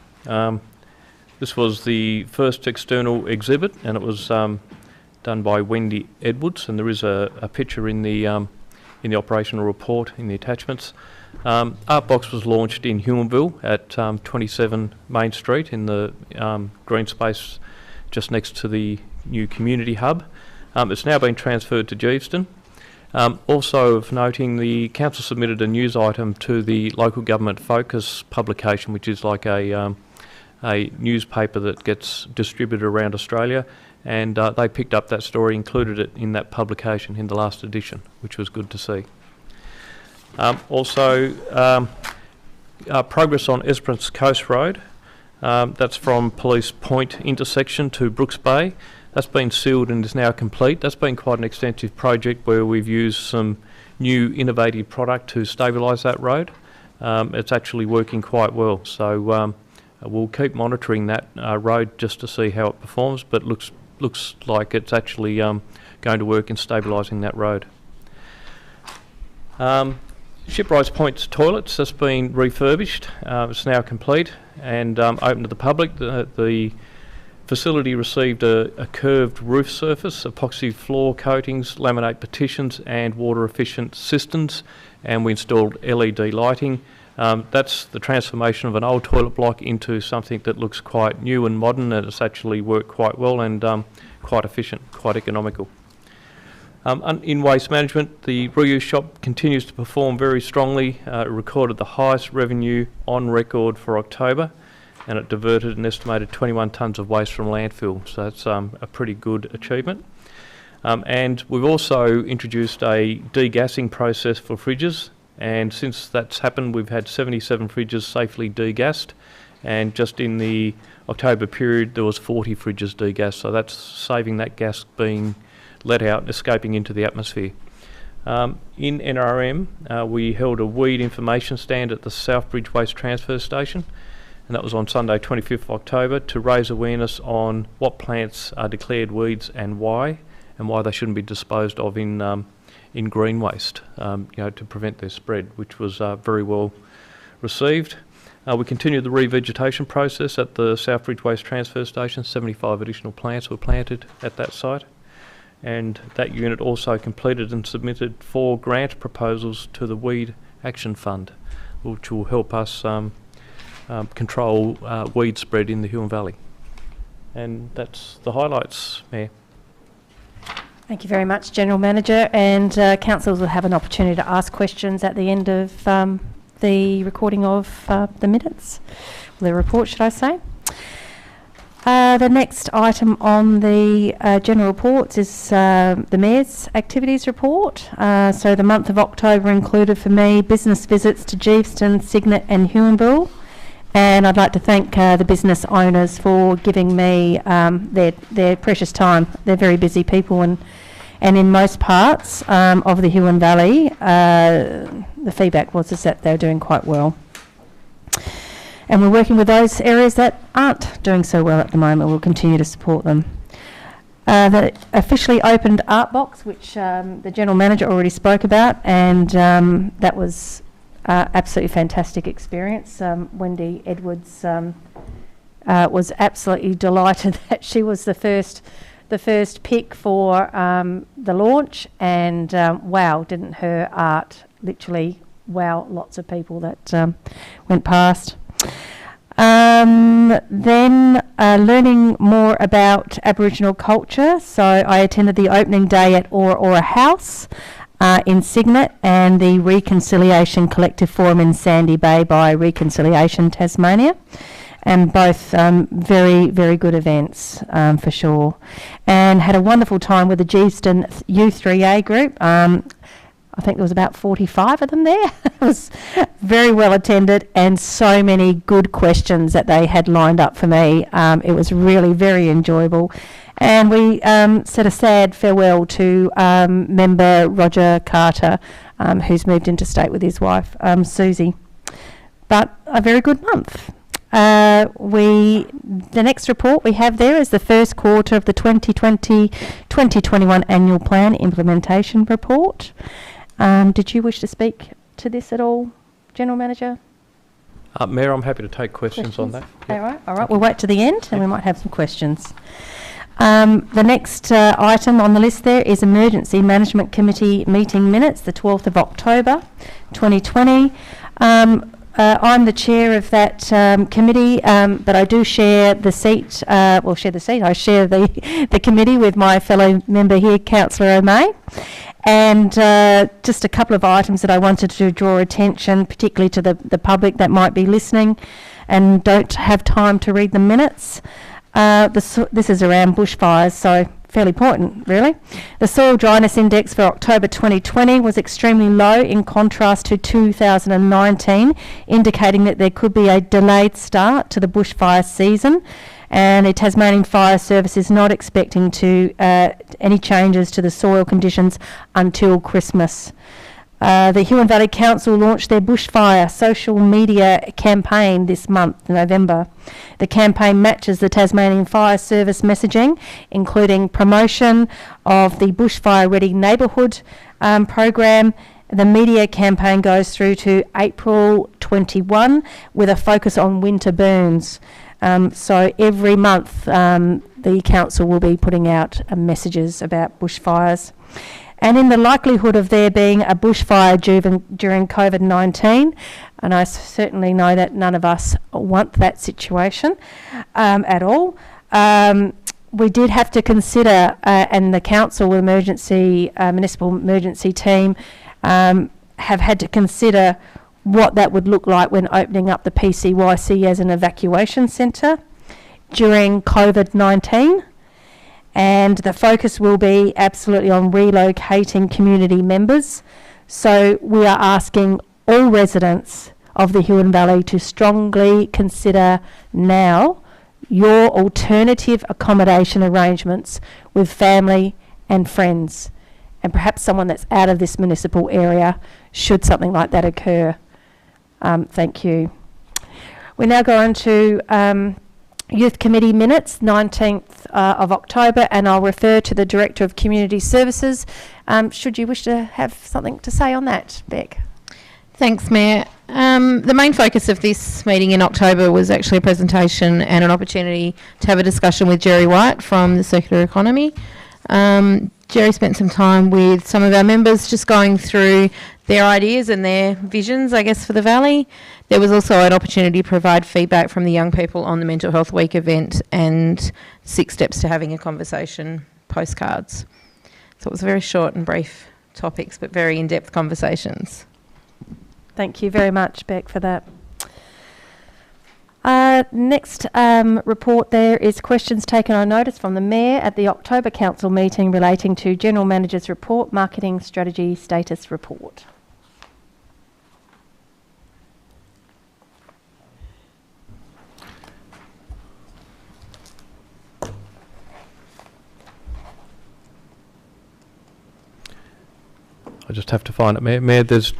This was the first external exhibit, and it was done by Wendy Edwards, and there is a picture in the operational report in the attachments. Artbox was launched in Huonville at 27 Main Street in the green space just next to the new community hub. It's now been transferred to Geeveston. Also of noting, the council submitted a news item to the Local Government Focus publication, which is like a newspaper that gets distributed around Australia, and they picked up that story, included it in that publication in the last edition, which was good to see. Progress on Esperance Coast Road. That's from Police Point intersection to Brooks Bay. That's been sealed and is now complete. That's been quite an extensive project where we've used some new innovative product to stabilise that road. It's actually working quite well, so we'll keep monitoring that road just to see how it performs, but looks like it's actually going to work in stabilising that road. Shipwrights Point's toilets, that's been refurbished. It's now complete and open to the public. The facility received a curved roof surface, epoxy floor coatings, laminate partitions and water efficient cisterns, and we installed LED lighting. That's the transformation of an old toilet block into something that looks quite new and modern, and it's actually worked quite well and quite efficient, quite economical. In waste management, the reuse shop continues to perform very strongly. It recorded the highest revenue on record for October, and it diverted an estimated 21 tonnes of waste from landfill, so that's a pretty good achievement. And we've also introduced a degassing process for fridges, and since that's happened, we've had 77 fridges safely degassed, and just in the October period there was 40 fridges degassed, so that's saving that gas being let out and escaping into the atmosphere. In NRM, we held a weed information stand at the Southbridge Waste Transfer Station, and that was on Sunday 25th of October to raise awareness on what plants are declared weeds and why they shouldn't be disposed of in green waste, to prevent their spread, which was very well received. We continued the revegetation process at the Southbridge Waste Transfer Station. 75 additional plants were planted at that site. And that unit also completed and submitted 4 grant proposals to the Weed Action Fund, which will help us control weed spread in the Huon Valley. And that's the highlights, Mayor. Thank you very much, General Manager. And councillors will have an opportunity to ask questions at the end of the recording of the minutes, the report, should I say. The next item on the general reports is the Mayor's activities report. So the month of October included for me business visits to Geeveston, Cygnet and Huonville. And I'd like to thank the business owners for giving me their precious time. They're very busy people, and in most parts of the Huon Valley, the feedback was that they're doing quite well. And we're working with those areas that aren't doing so well at the moment. We'll continue to support them. The officially opened art box, which the General Manager already spoke about, and that was absolutely fantastic experience. Wendy Edwards was absolutely delighted that she was the first pick for the launch, and wow, didn't her art literally wow lots of people that went past. Then learning more about Aboriginal culture. So I attended the opening day at Ora House in Cygnet and the Reconciliation Collective Forum in Sandy Bay by Reconciliation Tasmania. And both very, very good events for sure. And had a wonderful time with the Geeveston U3A group. I think there was about 45 of them there. It was very well attended and so many good questions that they had lined up for me. It was really very enjoyable. And we said a sad farewell to member Roger Carter, who's moved interstate with his wife, Susie. But a very good month. The next report we have there is the first quarter of the 2020-2021 annual plan implementation report. Did you wish to speak to this at all, General Manager? Mayor, I'm happy to take questions on that. Yep. All right. We'll wait to the end and we might have some questions. The next item on the list there is Emergency Management Committee meeting minutes, the 12th of October 2020. I'm the chair of that committee, but I do share the seat. I share the committee with my fellow member here, Councillor O'May. And just a couple of items that I wanted to draw attention, particularly to the public that might be listening and don't have time to read the minutes. This is around bushfires, so fairly important, really. The soil dryness index for October 2020 was extremely low in contrast to 2019, indicating that there could be a delayed start to the bushfire season. And the Tasmanian Fire Service is not expecting any changes to the soil conditions until Christmas. The Huon Valley Council launched their bushfire social media campaign this month, November. The campaign matches the Tasmanian Fire Service messaging, including promotion of the Bushfire Ready Neighbourhood program. The media campaign goes through to April 21 with a focus on winter burns. So every month the council will be putting out messages about bushfires. And in the likelihood of there being a bushfire during COVID-19, and I certainly know that none of us want that situation at all, we did have to consider, and the council municipal emergency team have had to consider what that would look like when opening up the PCYC as an evacuation centre during COVID-19. And the focus will be absolutely on relocating community members. So we are asking all residents of the Huon Valley to strongly consider now your alternative accommodation arrangements with family and friends, and perhaps someone that's out of this municipal area should something like that occur. Thank you. We now go on to Youth Committee minutes, 19th of October, and I'll refer to the Director of Community Services. Should you wish to have something to say on that, Beck? Thanks, Mayor. The main focus of this meeting in October was actually a presentation and an opportunity to have a discussion with Jerry White from the Circular Economy. Jerry spent some time with some of our members just going through their ideas and their visions, I guess, for the Valley. There was also an opportunity to provide feedback from the young people on the Mental Health Week event and 6 steps to having a conversation postcards. So it was very short and brief topics, but very in-depth conversations. Thank you very much, Beck, for that. Next report there is questions taken on notice from the Mayor at the October Council meeting relating to General Manager's report, Marketing Strategy Status Report. I just have to find it, Mayor. There's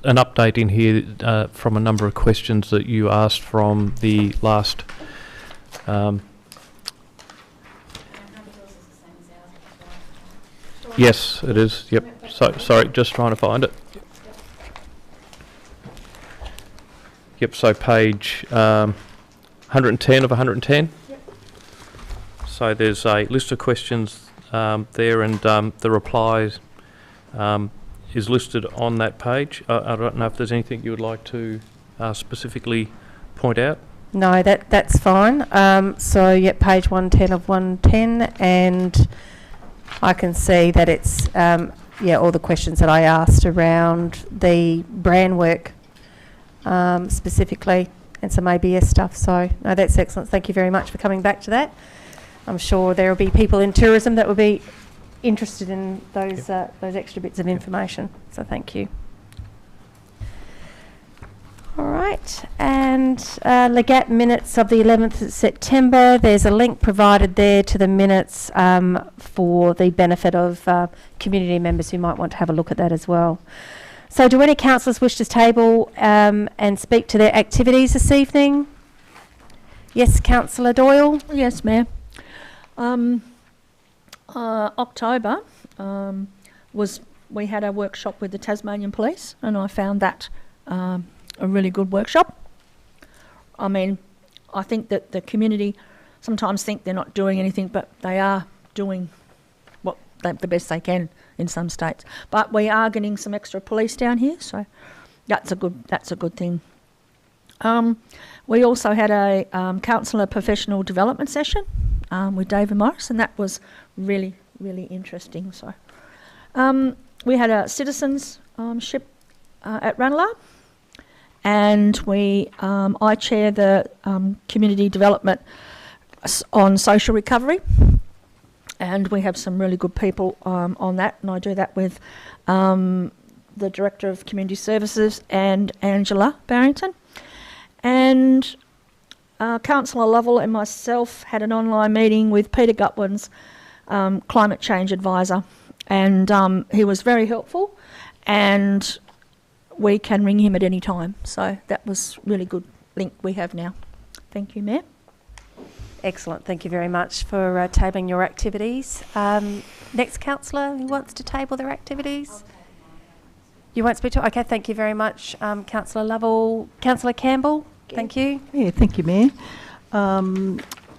an update in here from a number of questions that you asked from the last. Yes, it is. Yep. So sorry, just trying to find it. Yep. So page 110 of 110. So there's a list of questions there, and the replies. Is listed on that page. I don't know if there's anything you would like to specifically point out. No, that's fine. So, yeah, page 110 of 110, and I can see that it's, all the questions that I asked around the brand work specifically, and some ABS stuff. So, no, that's excellent. Thank you very much for coming back to that. I'm sure there will be people in tourism that will be interested in those extra bits of information, so thank you. All right, and Legat minutes of the 11th of September. There's a link provided there to the minutes for the benefit of community members who might want to have a look at that as well. So do any councillors wish to table and speak to their activities this evening? Yes, Councillor Doyle? Yes, Mayor. October we had a workshop with the Tasmanian Police, and I found that a really good workshop. I mean, I think that the community sometimes think they're not doing anything, but they are doing the best they can in some states. But we are getting some extra police down here, so that's a good thing. We also had a councillor professional development session with David Morris, and that was really, really interesting. So we had a citizenship at Ranelagh, and I chair the community development on social recovery, and we have some really good people on that, and I do that with the Director of Community Services and Angela Barrington. And Councillor Lovell and myself had an online meeting with Peter Gutwin's climate change advisor, and he was very helpful, and we can ring him at any time. So that was really good link we have now. Thank you, Mayor. Excellent. Thank you very much for tabling your activities. Next councillor who wants to table their activities? You won't speak to? Okay, thank you very much, Councillor Lovell. Councillor Campbell, thank you. Yeah, thank you, Mayor.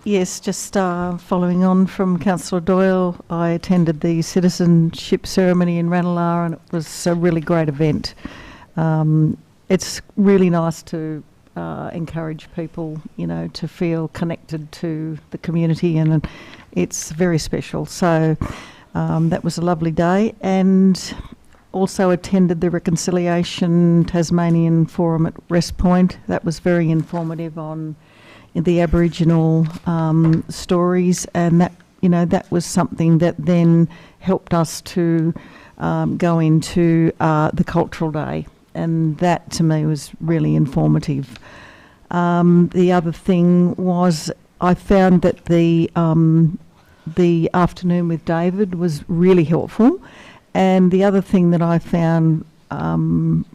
Yes, just following on from Councillor Doyle, I attended the citizenship ceremony in Ranelagh, and it was a really great event. It's really nice to encourage people, to feel connected to the community, and it's very special. So that was a lovely day, and also attended the Reconciliation Tasmanian Forum at Rest Point. That was very informative on the Aboriginal stories, and that was something that then helped us to go into the Cultural Day, and that to me was really informative. The other thing was I found that the afternoon with David was really helpful, and the other thing that I found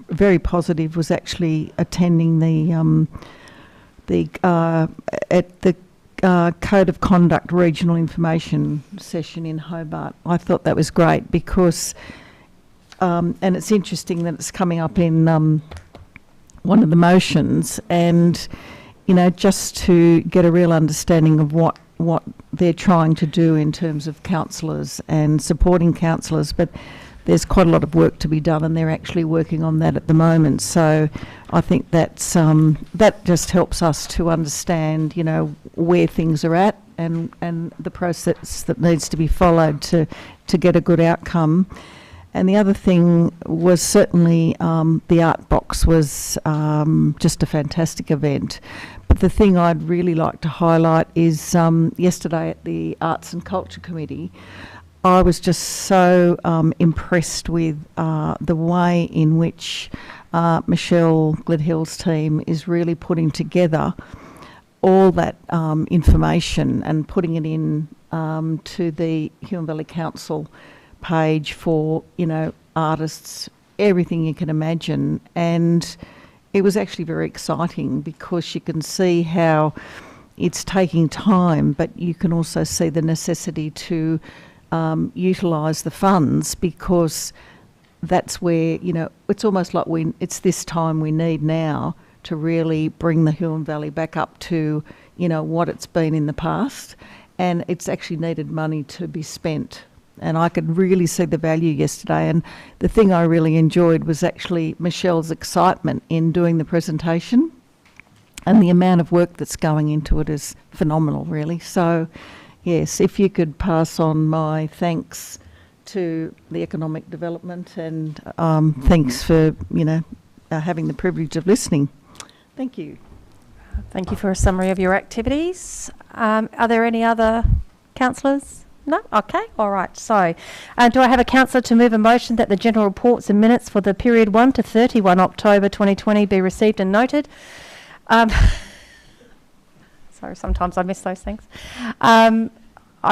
very positive was actually attending at the Code of Conduct Regional Information session in Hobart. I thought that was great because, and it's interesting that it's coming up in one of the motions, and just to get a real understanding of what they're trying to do in terms of councillors and supporting councillors. But there's quite a lot of work to be done, and they're actually working on that at the moment. So I think that's that just helps us to understand, where things are at and the process that needs to be followed to get a good outcome. And the other thing was certainly the Art Box was just a fantastic event. But the thing I'd really like to highlight is yesterday at the Arts and Culture Committee, I was just so impressed with the way in which Michelle Gledhill's team is really putting together all that information and putting it in to the Huon Valley Council page for, artists, everything you can imagine. And it was actually very exciting because you can see how it's taking time, but you can also see the necessity to utilise the funds, because that's where, it's almost like it's this time we need now to really bring the Huon Valley back up to, what it's been in the past. And it's actually needed money to be spent. And I could really see the value yesterday. And the thing I really enjoyed was actually Michelle's excitement in doing the presentation. And the amount of work that's going into it is phenomenal, really. So, yes, if you could pass on my thanks to the economic development, and thanks for, having the privilege of listening. Thank you. Thank you for a summary of your activities. Are there any other councillors? No? Okay, all right. So, do I have a councillor to move a motion that the general reports and minutes for the period 1 to 31 October 2020 be received and noted? Sorry, sometimes I miss those things. I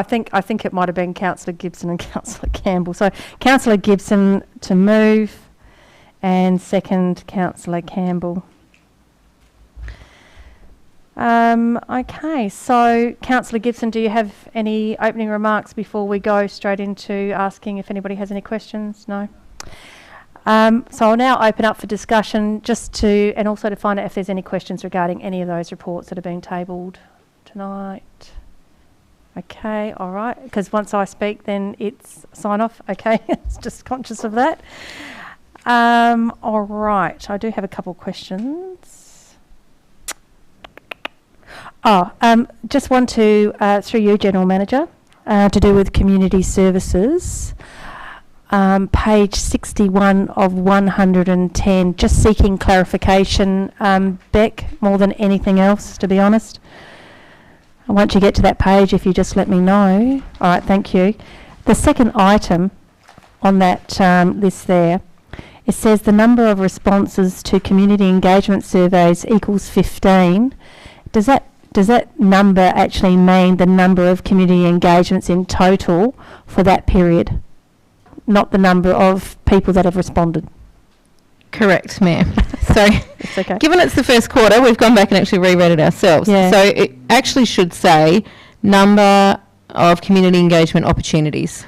think it might have been Councillor Gibson and Councillor Campbell. So, Councillor Gibson to move, and second, Councillor Campbell. Okay, so Councillor Gibson, do you have any opening remarks before we go straight into asking if anybody has any questions? No? So I'll now open up for discussion and also to find out if there's any questions regarding any of those reports that are being tabled tonight. Okay, all right, because once I speak then it's sign off, okay, just conscious of that. All right, I do have a couple of questions. Just want to, through you, General Manager, to do with community services. Page 61 of 110, just seeking clarification, Beck, more than anything else, to be honest. Once you get to that page, if you just let me know. All right, thank you. The second item on that list there, it says the number of responses to community engagement surveys equals 15. Does that number actually mean the number of community engagements in total for that period, not the number of people that have responded? Correct, Mayor. So, it's okay. Given it's the first quarter, we've gone back and actually reread it ourselves. Yeah. So it actually should say number of community engagement opportunities.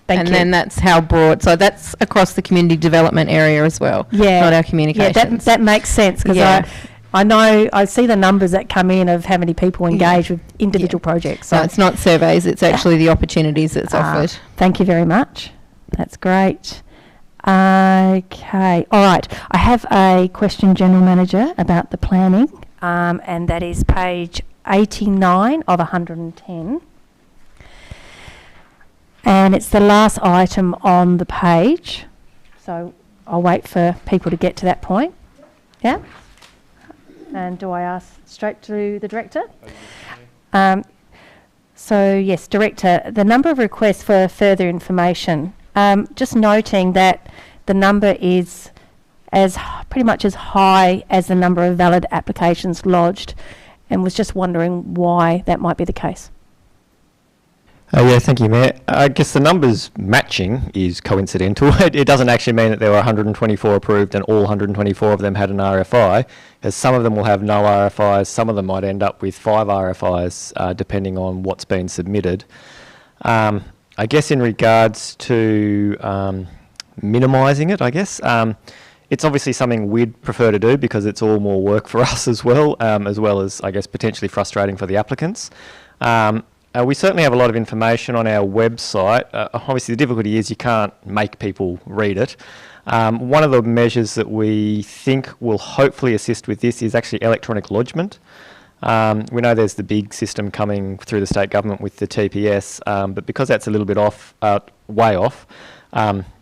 Thank you. Then that's how broad. So that's across the community development area as well. Yeah. Not our communications. Yeah, that makes sense, because I know, I see the numbers that come in of how many people engage with individual projects. So no, it's not surveys, it's actually the opportunities that's offered. Thank you very much. That's great. Okay, all right. I have a question, General Manager, about the planning, and that is page 89 of 110. And it's the last item on the page. So I'll wait for people to get to that point. Yeah? And do I ask straight to the Director? So yes, Director, the number of requests for further information, just noting that the number is pretty much as high as the number of valid applications lodged, and was just wondering why that might be the case. Yeah, thank you, Mayor. I guess the numbers matching is coincidental. It doesn't actually mean that there were 124 approved and all 124 of them had an RFI, as some of them will have no RFIs, some of them might end up with 5 RFIs, depending on what's been submitted. I guess in regards to minimising it, It's obviously something we'd prefer to do because it's all more work for us as well as, I guess, potentially frustrating for the applicants. We certainly have a lot of information on our website. Obviously, the difficulty is you can't make people read it. One of the measures that we think will hopefully assist with this is actually electronic lodgement. We know there's the big system coming through the state government with the TPS, but because that's a little bit off, way off,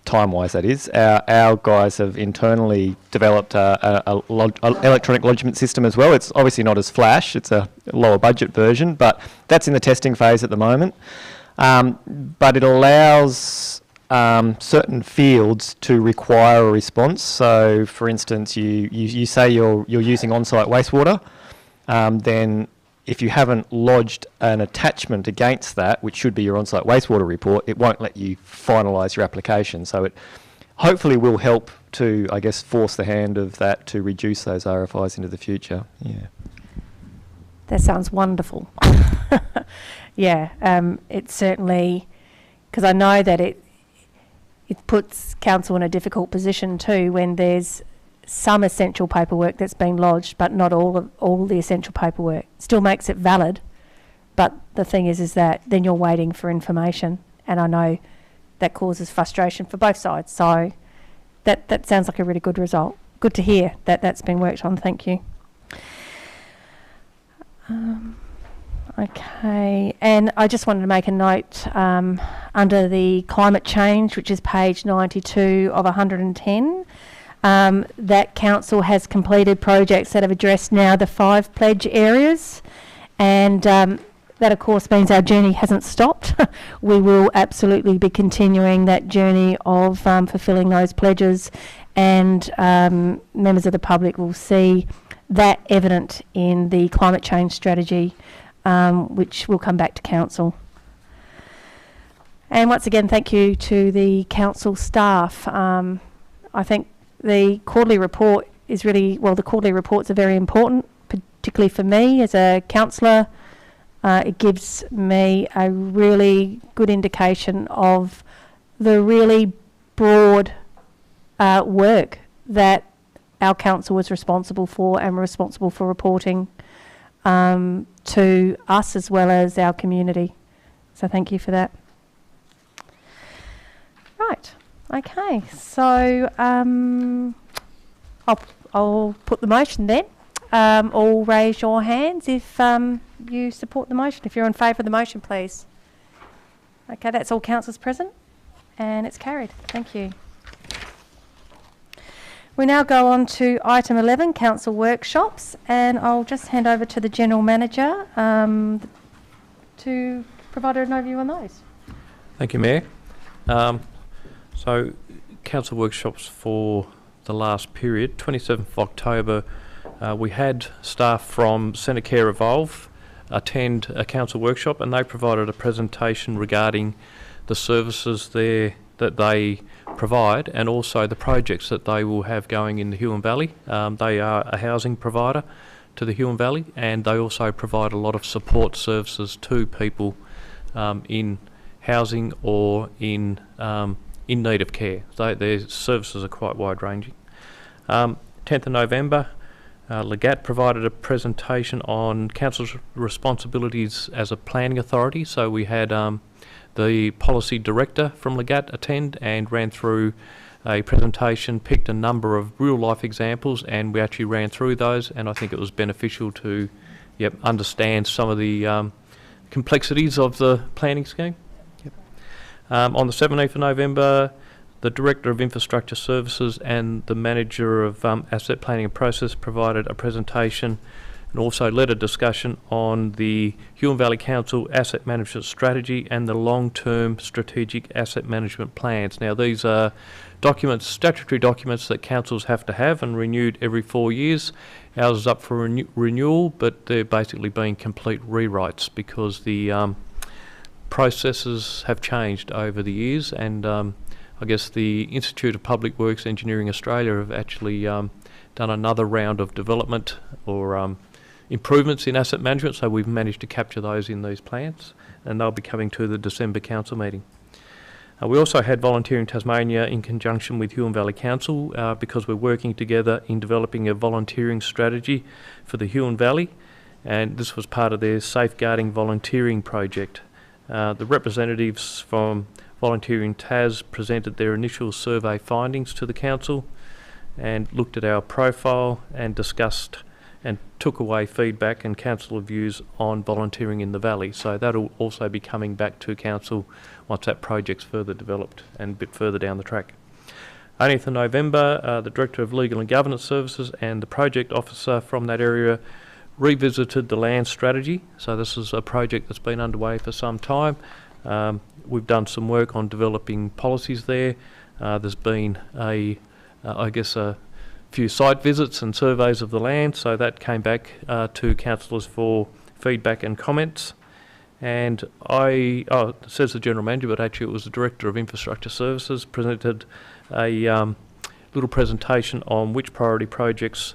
time-wise that is, our guys have internally developed a electronic lodgement system as well. It's obviously not as flash, it's a lower budget version, but that's in the testing phase at the moment. But it allows certain fields to require a response. So, for instance, you say you're using on-site wastewater, then if you haven't lodged an attachment against that, which should be your on-site wastewater report, it won't let you finalise your application. So it hopefully will help to, I guess, force the hand of that to reduce those RFIs into the future. Yeah. That sounds wonderful. Yeah, it's certainly, because I know that it puts council in a difficult position too when there's some essential paperwork that's been lodged, but not all the essential paperwork. Still makes it valid, but the thing is that then you're waiting for information, and I know that causes frustration for both sides. So that sounds like a really good result. Good to hear that that's been worked on. Thank you. Okay, and I just wanted to make a note under the climate change, which is page 92 of 110. That council has completed projects that have addressed now the 5 pledge areas, and that of course means our journey hasn't stopped. We will absolutely be continuing that journey of fulfilling those pledges, and members of the public will see that evident in the climate change strategy, which will come back to council. And once again, thank you to the council staff. I think the quarterly report is really, well, the quarterly reports are very important, particularly for me as a councillor. It gives me a really good indication of the really broad work that our council was responsible for and responsible for reporting to us as well as our community. So thank you for that. Right. Okay, so I'll put the motion then. All raise your hands if you support the motion. If you're in favour of the motion, please. Okay, that's all councillors present, and it's carried. Thank you. We now go on to item 11, council workshops, and I'll just hand over to the General Manager to provide an overview on those. Thank you, Mayor. So, council workshops for the last period, 27th of October, we had staff from Centacare Evolve attend a council workshop, and they provided a presentation regarding the services there that they provide and also the projects that they will have going in the Huon Valley. They are a housing provider to the Huon Valley, and they also provide a lot of support services to people in housing or in need of care. Their services are quite wide-ranging. 10th of November, Legat provided a presentation on council's responsibilities as a planning authority. So we had the policy director from Legat attend and ran through a presentation, picked a number of real-life examples, and we actually ran through those, and I think it was beneficial to understand some of the complexities of the planning scheme. On the 17th of November, the Director of Infrastructure Services and the Manager of Asset Planning and Process provided a presentation and also led a discussion on the Huon Valley Council Asset Management Strategy and the long-term strategic asset management plans. Now, these are documents, statutory documents that councils have to have and renewed every 4 years. Ours is up for renewal, but they're basically being complete rewrites because the processes have changed over the years, and I guess the Institute of Public Works Engineering Australia have actually done another round of development or improvements in asset management, so we've managed to capture those in these plans, and they'll be coming to the December council meeting. We also had Volunteering Tasmania in conjunction with Huon Valley Council because we're working together in developing a volunteering strategy for the Huon Valley, and this was part of their Safeguarding Volunteering project. The representatives from Volunteering Tas presented their initial survey findings to the council and looked at our profile and discussed and took away feedback and council views on volunteering in the valley. So that'll also be coming back to council once that project's further developed and a bit further down the track. 18th of November, the Director of Legal and Governance Services and the project officer from that area revisited the land strategy. So this is a project that's been underway for some time. We've done some work on developing policies there. There's been a few site visits and surveys of the land, so that came back to councillors for feedback and comments. And it says the General Manager, but actually it was the Director of Infrastructure Services, presented a little presentation on which priority projects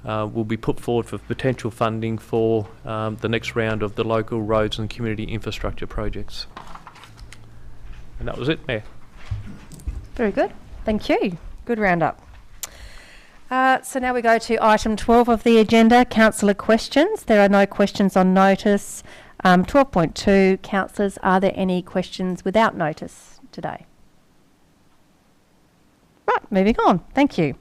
will be put forward for potential funding for the next round of the local roads and community infrastructure projects. And that was it, Mayor. Very good. Thank you. Good roundup. So now we go to item 12 of the agenda, councillor questions. There are no questions on notice. 12.2, councillors, are there any questions without notice today? Right, moving on. Thank you.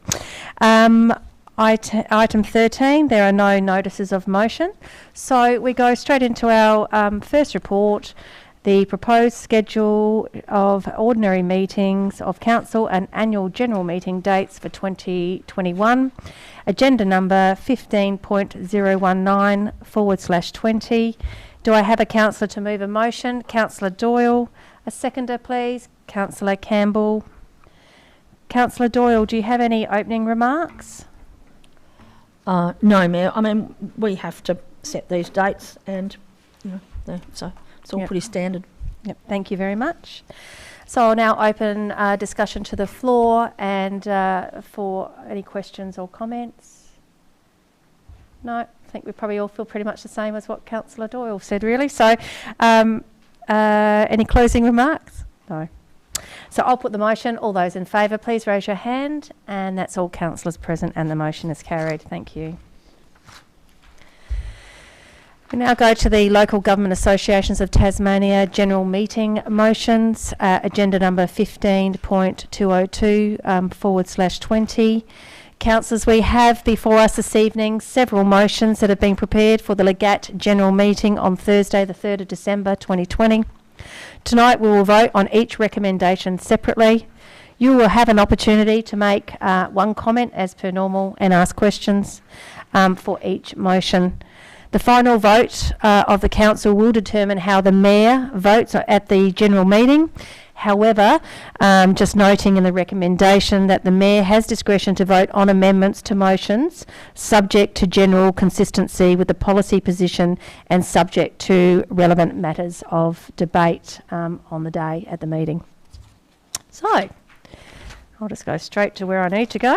Item 13, there are no notices of motion. So we go straight into our first report, the proposed schedule of ordinary meetings of council and annual general meeting dates for 2021. Agenda number 15.019/20. Do I have a councillor to move a motion? Councillor Doyle. A seconder, please. Councillor Campbell. Councillor Doyle, do you have any opening remarks? No, Mayor. I mean, we have to set these dates and, so it's all pretty standard. Yep, thank you very much. So I'll now open discussion to the floor and for any questions or comments. No, I think we probably all feel pretty much the same as what Councillor Doyle said, really. So any closing remarks? No. So I'll put the motion. All those in favour, please raise your hand. And that's all councillors present and the motion is carried. Thank you. We now go to the Local Government Associations of Tasmania General Meeting motions, agenda number 15.202/20. Councillors, we have before us this evening several motions that have been prepared for the Legat General Meeting on Thursday the 3rd of December 2020. Tonight we will vote on each recommendation separately. You will have an opportunity to make one comment as per normal and ask questions for each motion. The final vote of the council will determine how the mayor votes at the general meeting. However, just noting in the recommendation that the mayor has discretion to vote on amendments to motions subject to general consistency with the policy position and subject to relevant matters of debate on the day at the meeting. So, I'll just go straight to where I need to go.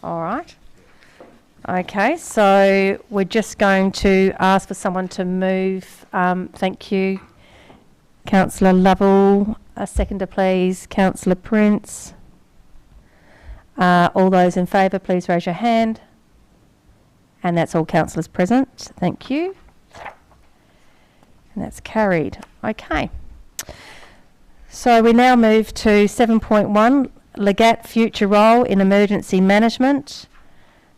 All right. Okay, so we're just going to ask for someone to move. Thank you. Councillor Lovell. A seconder, please. Councillor Prince. All those in favour, please raise your hand. And that's all councillors present. Thank you. And that's carried. Okay. So we now move to 7.1, Legat future role in emergency management.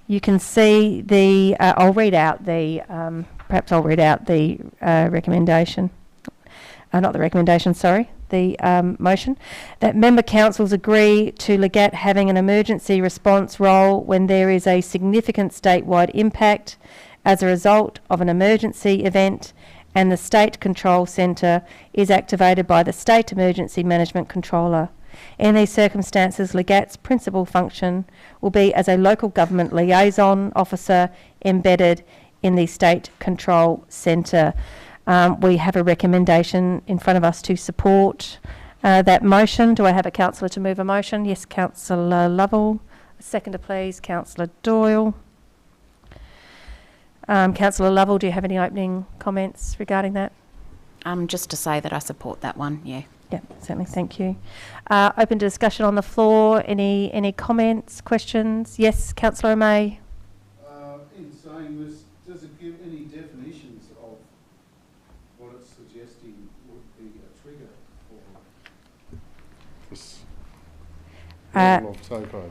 You can see the, I'll read out the recommendation. Not the recommendation, sorry, the motion. That member councils agree to Legat having an emergency response role when there is a significant statewide impact as a result of an emergency event and the State Control Centre is activated by the State Emergency Management Controller. In these circumstances, Legat's principal function will be as a local government liaison officer embedded in the State Control Centre. We have a recommendation in front of us to support that motion. Do I have a councillor to move a motion? Yes, Councillor Lovell. A seconder, please, Councillor Doyle. Councillor Lovell, do you have any opening comments regarding that? Just to say that I support that one, yeah. Yeah, certainly, thank you. Open to discussion on the floor. Any comments, questions? Yes, Councillor May. In saying this, does it give any definitions of what it's suggesting would be a trigger for this level of takeover?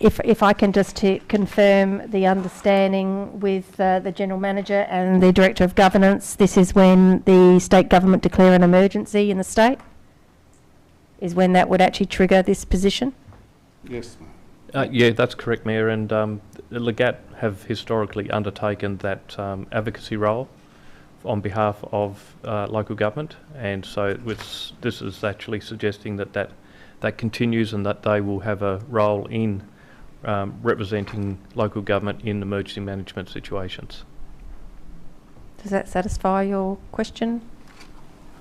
If I can just confirm the understanding with the General Manager and the Director of Governance, this is when the state government declare an emergency in the state? Is when that would actually trigger this position? Yes, Yeah, that's correct, Mayor, and the Legat have historically undertaken that advocacy role on behalf of local government, and so this is actually suggesting that continues and that they will have a role in representing local government in emergency management situations. Does that satisfy your question?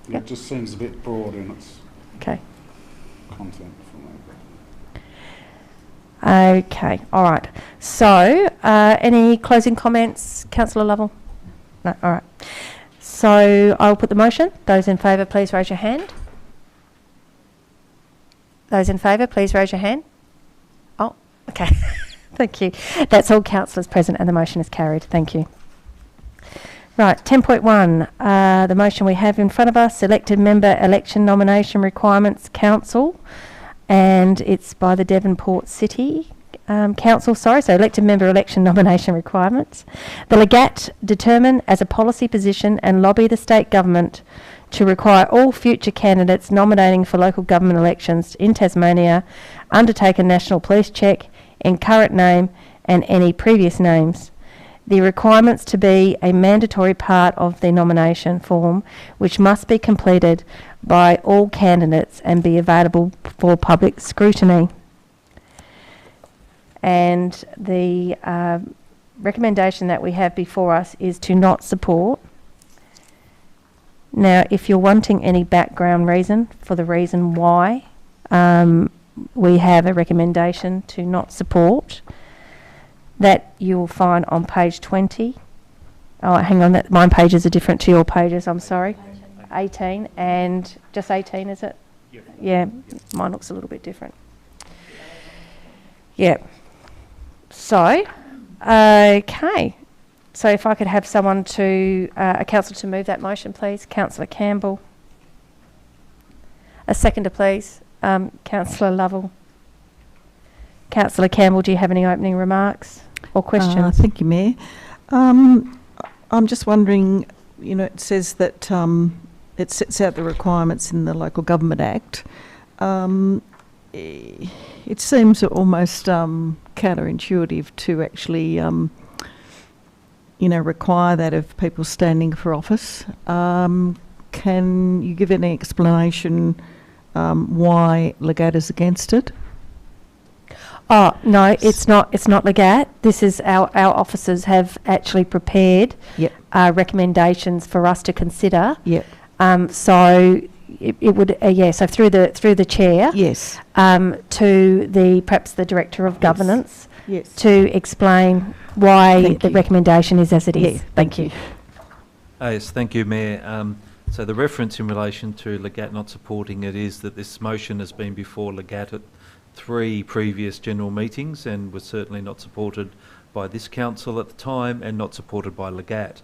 It just seems a bit broad in its content for me. Okay, all right. So, any closing comments, Councillor Lovell? No, all right. So, I'll put the motion. Those in favour, please raise your hand. Those in favour, please raise your hand. Oh, okay. Thank you. That's all councillors present and the motion is carried. Thank you. Right, 10.1, the motion we have in front of us, elected member election nomination requirements council, and it's by the Devonport City Council, so elected member election nomination requirements. The Legat determine as a policy position and lobby the state government to require all future candidates nominating for local government elections in Tasmania undertake a national police check in current name and any previous names. The requirements to be a mandatory part of the nomination form, which must be completed by all candidates and be available for public scrutiny. And the recommendation that we have before us is to not support. Now, if you're wanting any background reason for the reason why we have a recommendation to not support, that you'll find on page 20. Oh, hang on, my pages are different to your pages, I'm sorry. 18, and just 18, is it? Yeah, mine looks a little bit different. Yeah. So, okay. So if I could have someone to, a councillor to move that motion, please. Councillor Campbell. A seconder, please. Councillor Lovell. Councillor Campbell, do you have any opening remarks or questions? Thank you, Mayor. I'm just wondering, it says that it sets out the requirements in the Local Government Act. It seems almost counterintuitive to actually, require that of people standing for office. Can you give any explanation why Legat is against it? Oh, no, it's not Legat. This is our officers have actually prepared recommendations for us to consider. Yep. So it would, so through the chair. Yes. To perhaps the Director of Governance. Yes. To explain why the recommendation is as it is. Yeah, thank you. Yes, thank you, Mayor. So the reference in relation to Legat not supporting it is that this motion has been before Legat at 3 previous general meetings and was certainly not supported by this council at the time and not supported by Legat.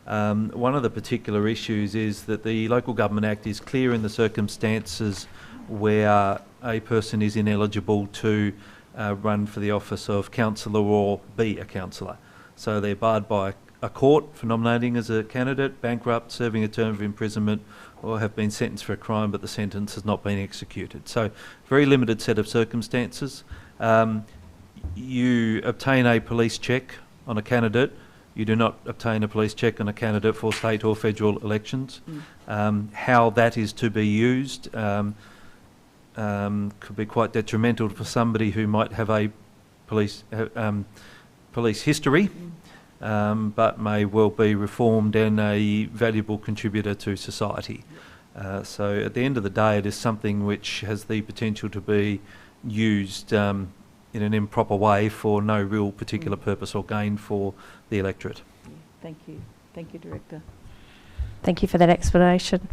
One of the particular issues is that the Local Government Act is clear in the circumstances where a person is ineligible to run for the office of councillor or be a councillor. So they're barred by a court for nominating as a candidate, bankrupt, serving a term of imprisonment, or have been sentenced for a crime but the sentence has not been executed. So very limited set of circumstances. You obtain a police check on a candidate. You do not obtain a police check on a candidate for state or federal elections. How that is to be used could be quite detrimental for somebody who might have a police history, but may well be reformed and a valuable contributor to society. So at the end of the day, it is something which has the potential to be used in an improper way for no real particular purpose or gain for the electorate. Thank you. Thank you, Director. Thank you for that explanation.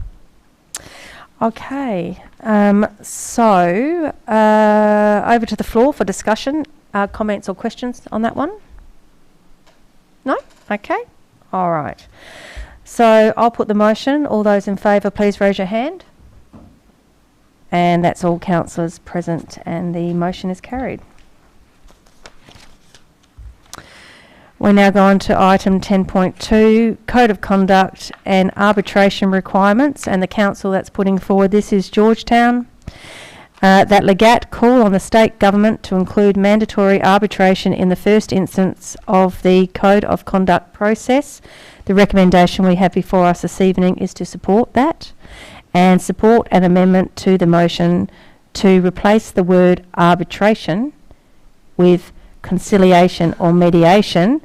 Okay, so over to the floor for discussion. Comments or questions on that one? No? Okay. All right. So I'll put the motion. All those in favour, please raise your hand. And that's all councillors present, and the motion is carried. We now go on to item 10.2, Code of Conduct and Arbitration Requirements, and the council that's putting forward this is Georgetown. That Legat call on the state government to include mandatory arbitration in the first instance of the Code of Conduct process. The recommendation we have before us this evening is to support that and support an amendment to the motion to replace the word arbitration with conciliation or mediation,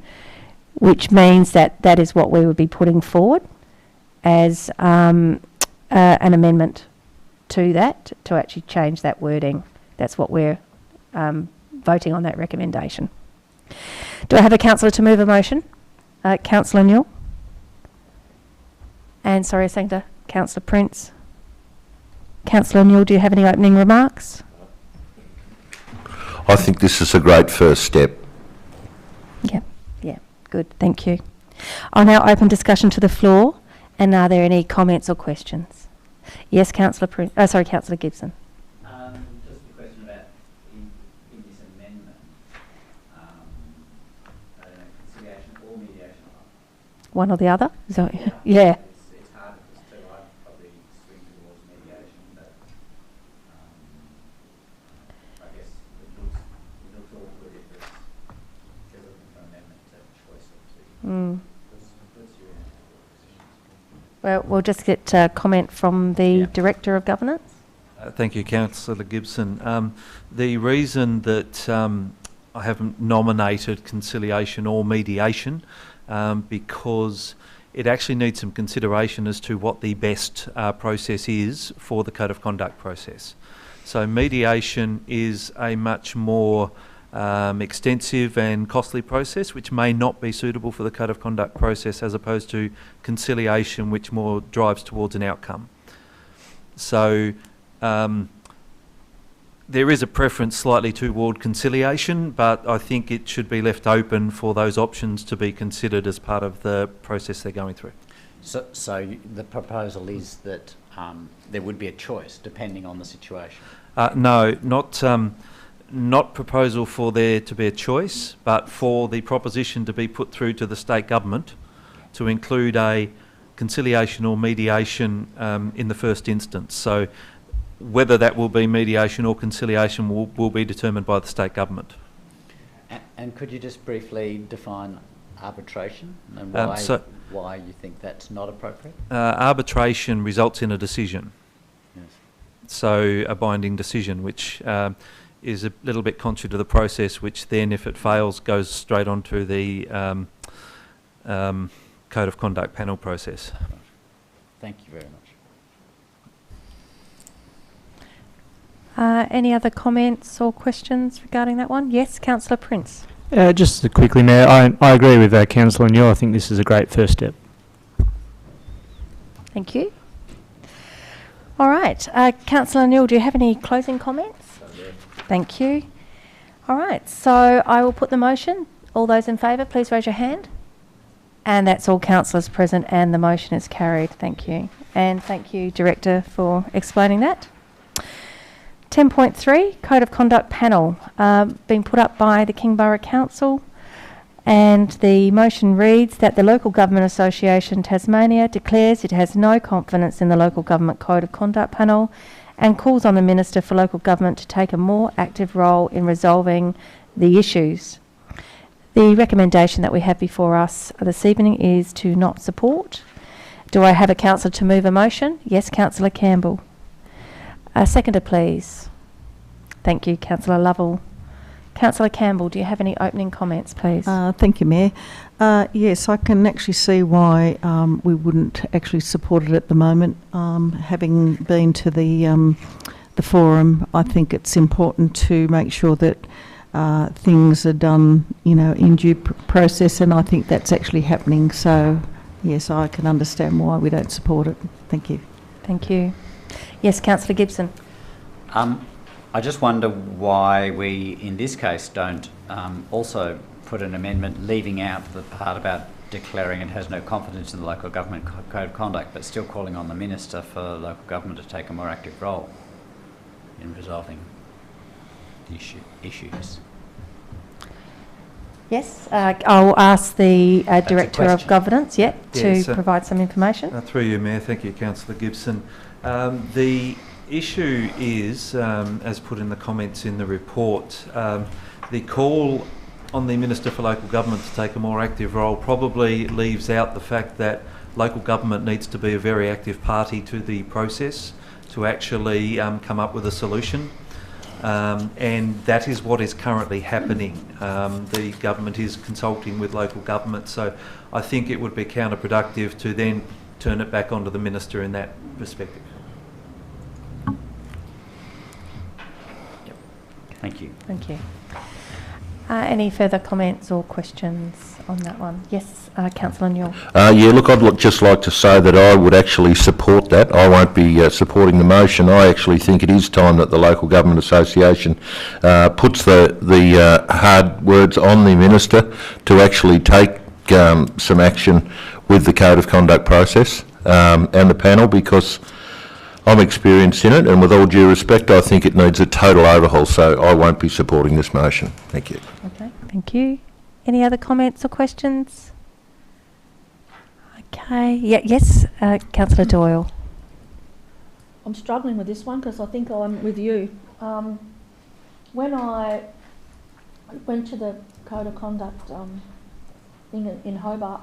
which means that that is what we would be putting forward as an amendment to that, to actually change that wording. That's what we're voting on, that recommendation. Do I have a councillor to move a motion? Councillor Newell. And sorry, seconder, Councillor Prince. Councillor Newell, do you have any opening remarks? I think this is a great first step. Yeah, good, thank you. I'll now open discussion to the floor, and are there any comments or questions? Yes, Councillor Prince. Oh, sorry, Councillor Gibson. Just a question about in this amendment, I don't know, conciliation or mediation. One or the other? Is that, Yeah. yeah. It's hard to just tell. I'd probably swing towards mediation, but I guess it looks awkward if it's you're looking for an amendment to have a choice of two. What's your position? Well, we'll just get a comment from the Director of Governance. Thank you, Councillor Gibson. The reason that I haven't nominated conciliation or mediation because it actually needs some consideration as to what the best process is for the Code of Conduct process. So mediation is a much more extensive and costly process, which may not be suitable for the Code of Conduct process, as opposed to conciliation, which more drives towards an outcome. So there is a preference slightly toward conciliation, but I think it should be left open for those options to be considered as part of the process they're going through. So the proposal is that there would be a choice depending on the situation? No, not proposal for there to be a choice, but for the proposition to be put through to the state government to include a conciliation or mediation in the first instance. So whether that will be mediation or conciliation will be determined by the state government. And could you just briefly define arbitration and why you think that's not appropriate? Arbitration results in a decision. Yes. So a binding decision, which is a little bit contrary to the process, which then, if it fails, goes straight onto the Code of Conduct panel process. Thank you very much. Any other comments or questions regarding that one? Yes, Councillor Prince. Just quickly, Mayor, I agree with Councillor Newell. I think this is a great first step. Thank you. All right, Councillor Newell, do you have any closing comments? Thank you. All right, so I will put the motion. All those in favour, please raise your hand. And that's all councillors present, and the motion is carried. Thank you. And thank you, Director, for explaining that. 10.3, Code of Conduct Panel, being put up by the Kingborough Council. And the motion reads that the Local Government Association Tasmania declares it has no confidence in the Local Government Code of Conduct Panel and calls on the Minister for Local Government to take a more active role in resolving the issues. The recommendation that we have before us this evening is to not support. Do I have a councillor to move a motion? Yes, Councillor Campbell. A seconder, please. Thank you, Councillor Lovell. Councillor Campbell, do you have any opening comments, please? Thank you, Mayor. Yes, I can actually see why we wouldn't actually support it at the moment. Having been to the forum, I think it's important to make sure that things are done, in due process, and I think that's actually happening. So, yes, I can understand why we don't support it. Thank you. Thank you. Yes, Councillor Gibson. I just wonder why we, in this case, don't also put an amendment leaving out the part about declaring it has no confidence in the local government code of conduct, but still calling on the Minister for local government to take a more active role in resolving the issues. Yes, I'll ask the Director of Governance, to Yes, provide some information. Through you, Mayor. Thank you, Councillor Gibson. The issue is, as put in the comments in the report, the call on the Minister for Local Government to take a more active role probably leaves out the fact that local government needs to be a very active party to the process to actually come up with a solution. And that is what is currently happening. The government is consulting with local government, so I think it would be counterproductive to then turn it back onto the Minister in that perspective. Thank you. Thank you. Any further comments or questions on that one? Yes, Councillor Newell. Yeah, look, I'd just like to say that I would actually support that. I won't be supporting the motion. I actually think it is time that the Local Government Association puts the hard words on the Minister to actually take some action with the Code of Conduct process and the panel, because I'm experienced in it, and with all due respect, I think it needs a total overhaul, so I won't be supporting this motion. Thank you. Okay, thank you. Any other comments or questions? Okay, yes, Councillor Doyle. I'm struggling with this one because I think I'm with you. When I went to the Code of Conduct thing in Hobart,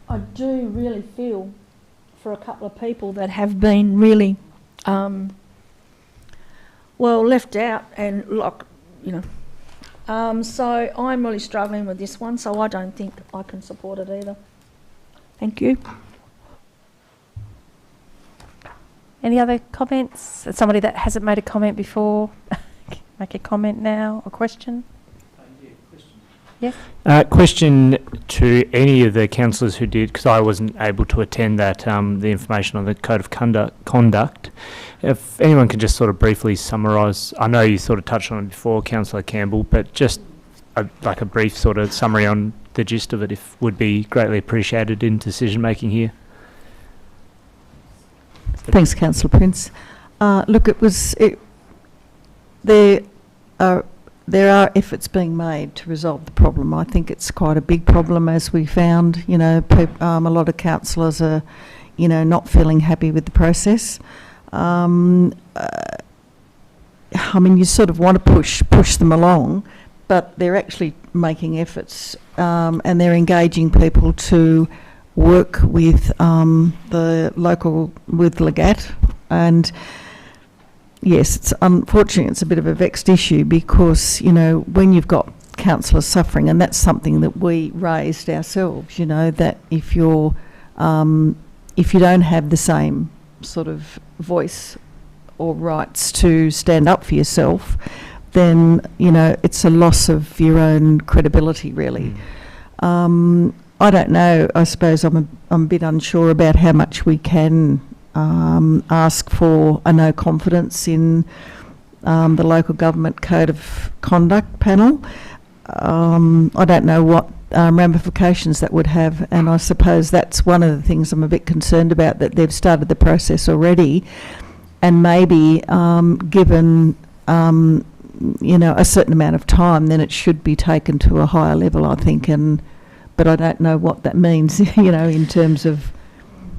I do really feel for a couple of people that have been really, left out and so I'm really struggling with this one, so I don't think I can support it either. Thank you. Any other comments? Somebody that hasn't made a comment before, make a comment now, or question? Yes. Question to any of the councillors who did, because I wasn't able to attend that, the information on the Code of Conduct. If anyone can just sort of briefly summarise, I know you sort of touched on it before, Councillor Campbell, but just like a brief sort of summary on the gist of it would be greatly appreciated in decision making here. Thanks, Councillor Prince. Look, there are efforts being made to resolve the problem. I think it's quite a big problem, as we found. A lot of councillors are, not feeling happy with the process. You sort of want to push them along, but they're actually making efforts, and they're engaging people to work with with Legat, and yes, it's unfortunate. It's a bit of a vexed issue because, when you've got councillors suffering, and that's something that we raised ourselves, that if you don't have the same sort of voice or rights to stand up for yourself, then, it's a loss of your own credibility, really. I don't know. I suppose I'm a bit unsure about how much we can ask for a no confidence in the Local Government Code of Conduct panel. I don't know what ramifications that would have, and I suppose that's one of the things I'm a bit concerned about, that they've started the process already, and maybe given a certain amount of time, then it should be taken to a higher level, I think, but I don't know what that means, in terms of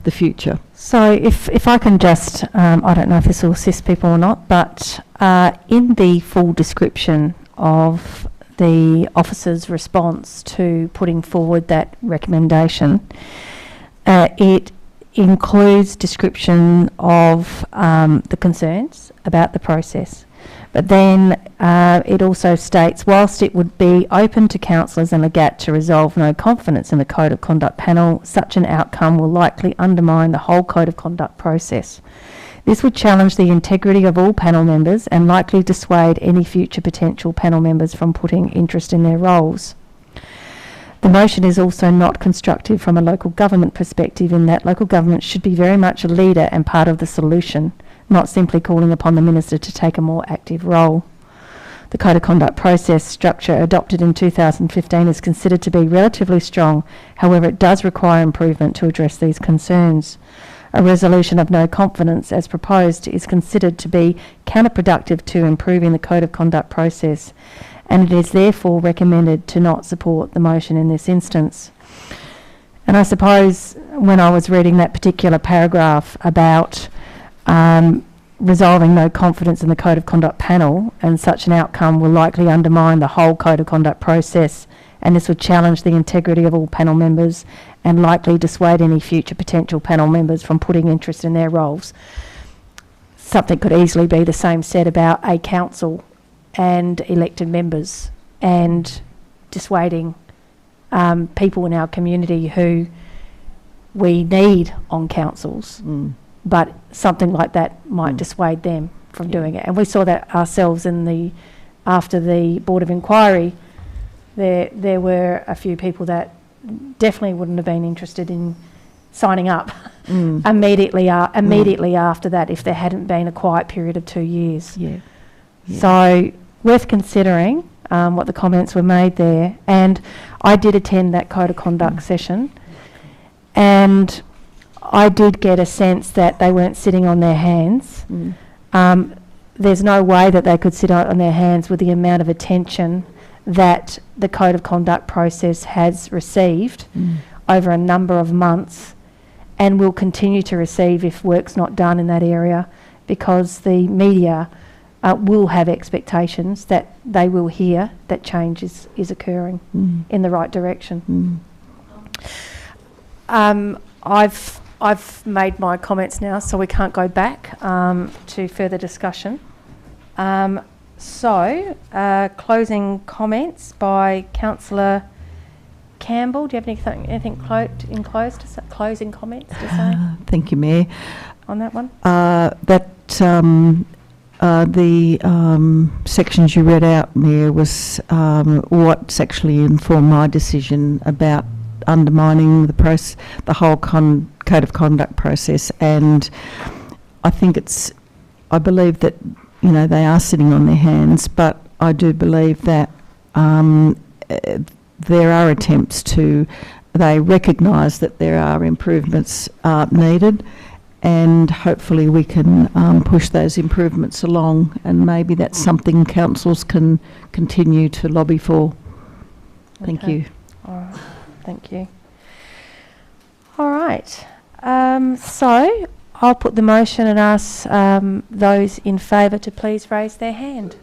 the future. So if I can just, I don't know if this will assist people or not, but in the full description of the officer's response to putting forward that recommendation, it includes description of the concerns about the process. But then it also states, whilst it would be open to councillors and Legat to resolve no confidence in the Code of Conduct panel, such an outcome will likely undermine the whole Code of Conduct process. This would challenge the integrity of all panel members and likely dissuade any future potential panel members from putting interest in their roles. The motion is also not constructive from a local government perspective, in that local government should be very much a leader and part of the solution, not simply calling upon the Minister to take a more active role. The Code of Conduct process structure adopted in 2015 is considered to be relatively strong. However, it does require improvement to address these concerns. A resolution of no confidence, as proposed, is considered to be counterproductive to improving the Code of Conduct process, and it is therefore recommended to not support the motion in this instance. And I suppose when I was reading that particular paragraph about resolving no confidence in the Code of Conduct panel, and such an outcome will likely undermine the whole Code of Conduct process, and this would challenge the integrity of all panel members and likely dissuade any future potential panel members from putting interest in their roles. Something could easily be the same said about a council and elected members, and dissuading people in our community who we need on councils. But something like that might dissuade them from doing it. And we saw that ourselves after the Board of Inquiry. There were a few people that definitely wouldn't have been interested in signing up immediately after that, if there hadn't been a quiet period of 2 years. So worth considering what the comments were made there. And I did attend that Code of Conduct session, and I did get a sense that they weren't sitting on their hands. There's no way that they could sit on their hands with the amount of attention that the Code of Conduct process has received over a number of months, and will continue to receive if work's not done in that area, because the media will have expectations that they will hear that change is occurring in the right direction. I've made my comments now, so we can't go back to further discussion. Closing comments by Councillor Campbell. Do you have anything closing comments to say? Thank you, Mayor. On that one? The sections you read out, Mayor, was what's actually informed my decision about undermining the whole Code of Conduct process. And I believe that, they are sitting on their hands, but I do believe that there are attempts they recognise that there are improvements needed, and hopefully we can push those improvements along, and maybe that's something councils can continue to lobby for. Thank you. All right. Thank you. All right. So I'll put the motion and ask those in favour to please raise their hand.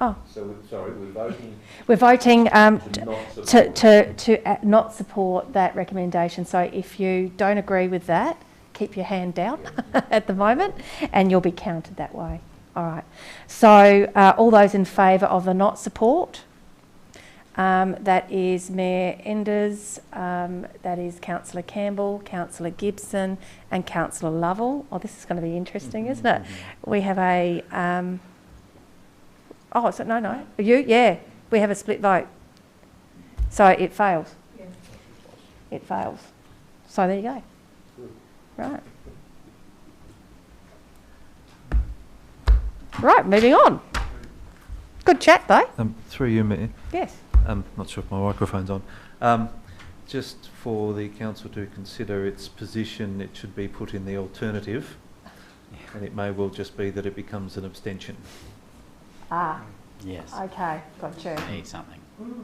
Oh. So, sorry, we're voting? We're voting to not support that recommendation. So if you don't agree with that, keep your hand down at the moment, and you'll be counted that way. All right. So all those in favour of the not support, that is Mayor Enders, that is Councillor Campbell, Councillor Gibson and Councillor Lovell. Oh, this is going to be interesting, isn't it? We have a... no. You? Yeah. We have a split vote. So it fails. Yeah. It fails. So there you go. Right. Right, moving on. Good chat, though. Through you, Mayor. Yes. Not sure if my microphone's on. Just for the council to consider its position, it should be put in the alternative, and it may well just be that it becomes an abstention. Yes. Okay, got you. Need something.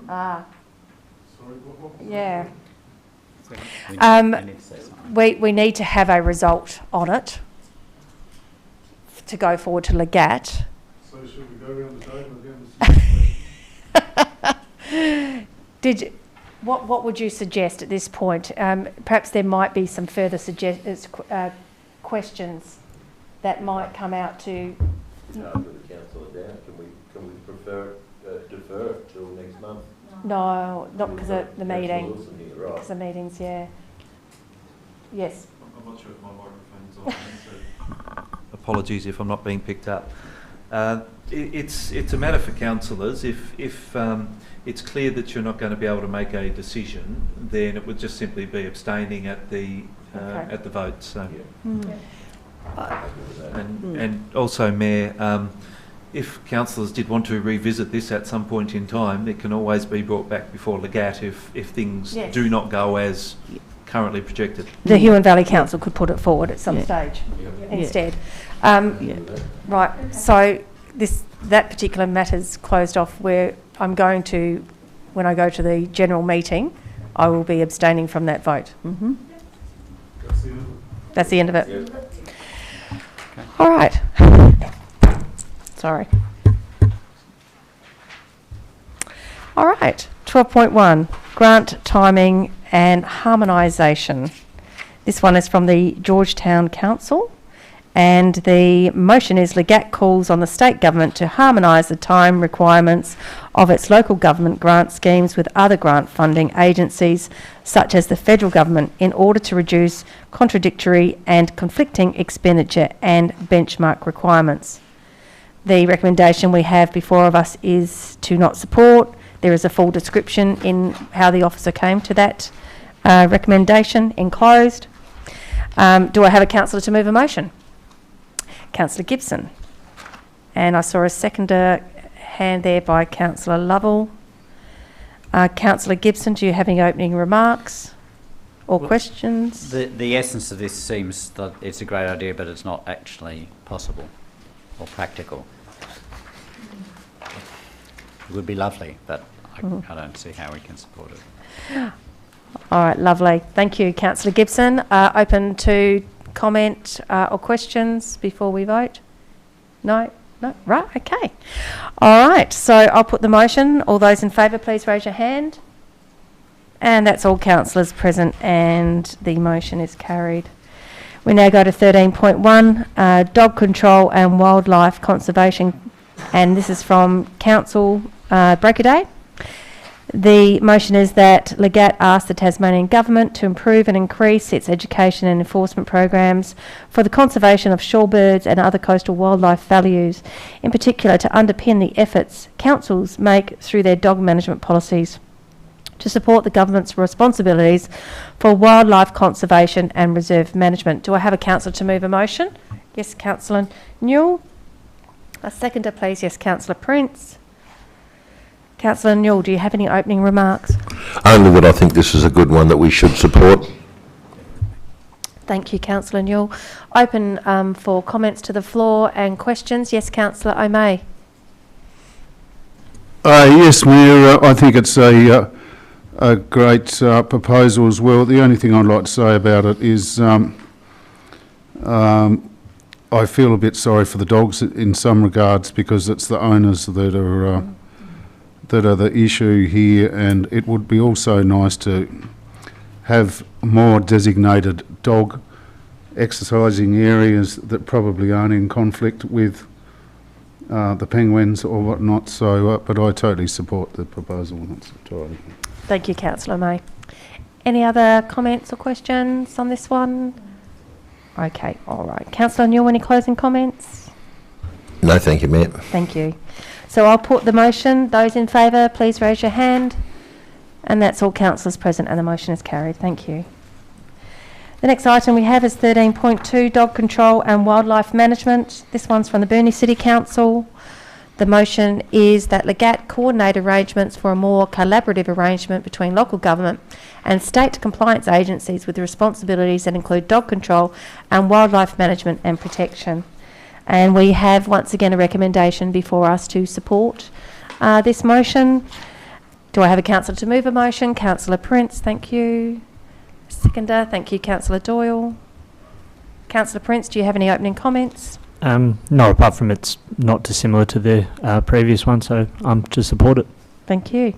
Sorry, what yeah. We need to have a result on it to go forward to Legat. So should we go around the table again? What would you suggest at this point? Perhaps there might be some further questions that might come out to with the councillor down, can we defer it till next month? No, not because of the Councillor meeting. Wilson here, right? Because of meetings, yeah. Yes. I'm not sure if my microphone's on. So apologies if I'm not being picked up. It's a matter for councillors. If it's clear that you're not going to be able to make a decision, then it would just simply be abstaining at the vote. So, and also, Mayor, if councillors did want to revisit this at some point in time, it can always be brought back before Legat if things do not go as currently projected. The Huon Valley Council could put it forward at some stage instead. Right, so that particular matter's closed off, where I'm going to, when I go to the general meeting, I will be abstaining from that vote. That's the end of it. Okay. All right. Sorry. All right, 12.1, grant timing and harmonisation. This one is from the Georgetown Council, and the motion is Legat calls on the state government to harmonise the time requirements of its local government grant schemes with other grant funding agencies such as the federal government in order to reduce contradictory and conflicting expenditure and benchmark requirements. The recommendation we have before of us is to not support. There is a full description in how the officer came to that recommendation enclosed. Do I have a councillor to move a motion? Councillor Gibson. And I saw a seconder hand there by Councillor Lovell. Councillor Gibson, do you have any opening remarks or questions? The essence of this seems that it's a great idea, but it's not actually possible or practical. It would be lovely, but I don't see how we can support it. All right, lovely. Thank you, Councillor Gibson. Open to comment or questions before we vote? No? No? Right, okay. All right, so I'll put the motion. All those in favour, please raise your hand. And that's all councillors present, and the motion is carried. We now go to 13.1, dog control and wildlife conservation, and this is from Council Breakaday. The motion is that Legat asks the Tasmanian Government to improve and increase its education and enforcement programs for the conservation of shorebirds and other coastal wildlife values, in particular to underpin the efforts councils make through their dog management policies to support the government's responsibilities for wildlife conservation and reserve management. Do I have a councillor to move a motion? Yes, Councillor Newell. A seconder, please. Yes, Councillor Prince. Councillor Newell, do you have any opening remarks? Only that I think this is a good one that we should support. Thank you, Councillor Newell. Open for comments to the floor and questions. Yes, Councillor O'May. Yes, Mayor, I think it's a great proposal as well. The only thing I'd like to say about it is I feel a bit sorry for the dogs in some regards, because it's the owners that are the issue here, and it would be also nice to have more designated dog exercising areas that probably aren't in conflict with the penguins or whatnot. So, but I totally support the proposal. That's entirely. Thank you, Councillor May. Any other comments or questions on this one? Okay, all right. Councillor Newell, any closing comments? No, thank you, Mayor. Thank you. So I'll put the motion. Those in favour, please raise your hand. And that's all councillors present, and the motion is carried. Thank you. The next item we have is 13.2, dog control and wildlife management. This one's from the Burnie City Council. The motion is that Legat coordinate arrangements for a more collaborative arrangement between local government and state compliance agencies with responsibilities that include dog control and wildlife management and protection. And we have once again a recommendation before us to support this motion. Do I have a councillor to move a motion? Councillor Prince, thank you. Seconder, thank you. Councillor Doyle. Councillor Prince, do you have any opening comments? No, apart from it's not dissimilar to the previous one, so I'm to support it. Thank you.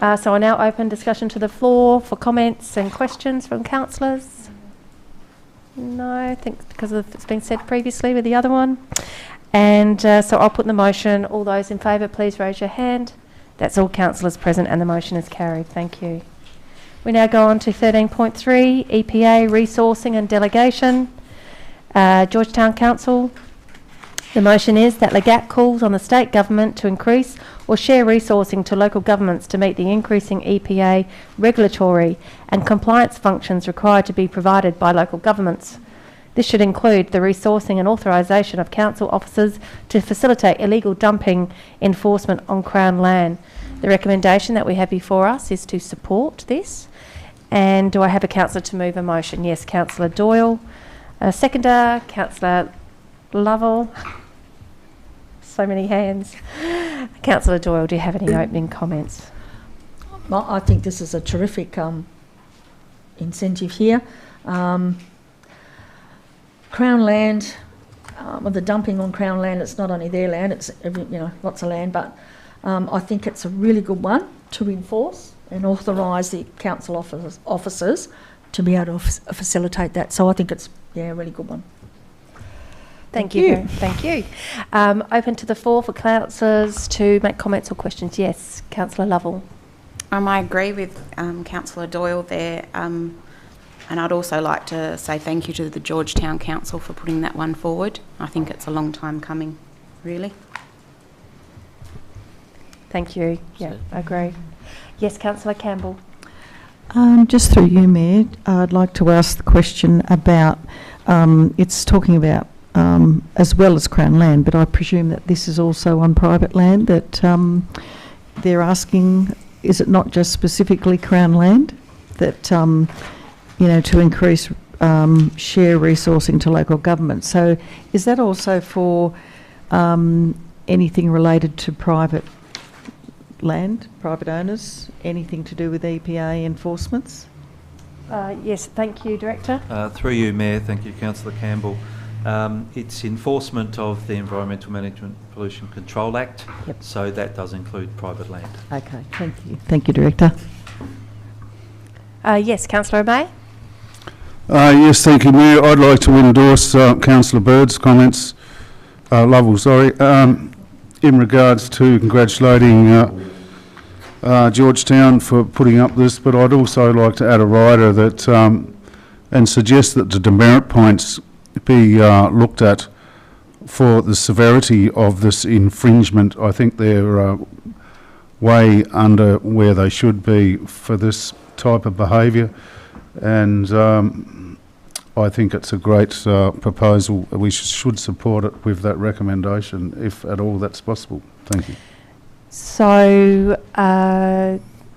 So I now open discussion to the floor for comments and questions from councillors. No, I think because of it's been said previously with the other one. And so I'll put the motion. All those in favour, please raise your hand. That's all councillors present, and the motion is carried. Thank you. We now go on to 13.3, EPA resourcing and delegation. Georgetown Council. The motion is that Legat calls on the state government to increase or share resourcing to local governments to meet the increasing EPA regulatory and compliance functions required to be provided by local governments. This should include the resourcing and authorisation of council officers to facilitate illegal dumping enforcement on Crown land. The recommendation that we have before us is to support this. And do I have a councillor to move a motion? Yes, Councillor Doyle. Seconder, Councillor Lovell. So many hands. Councillor Doyle, do you have any opening comments? Well, I think this is a terrific incentive here. Crown land, with the dumping on Crown land, it's not only their land, it's lots of land, but I think it's a really good one to enforce and authorise the council officers to be able to facilitate that. So I think it's a really good one. Thank you. Thank you. Open to the floor for councillors to make comments or questions. Yes, Councillor Lovell. I agree with Councillor Doyle there, and I'd also like to say thank you to the Georgetown Council for putting that one forward. I think it's a long time coming, really. Thank you. Yeah, I agree. Yes, Councillor Campbell. Just through you, Mayor, I'd like to ask the question about, it's talking about as well as Crown land, but I presume that this is also on private land that they're asking, is it not just specifically Crown land that, to increase share resourcing to local government? So is that also for anything related to private land, private owners, anything to do with EPA enforcements? Yes, thank you, Director. Through you, Mayor, thank you, Councillor Campbell. It's enforcement of the Environmental Management Pollution Control Act, so that does include private land. Okay, thank you. Thank you, Director. Yes, Councillor O'May. Yes, thank you, Mayor. I'd like to endorse Councillor Bird's comments, Lovell, sorry, in regards to congratulating Georgetown for putting up this, but I'd also like to add a rider that and suggest that the demerit points be looked at for the severity of this infringement. I think they're way under where they should be for this type of behaviour, and I think it's a great proposal. We should support it with that recommendation, if at all that's possible. Thank you. So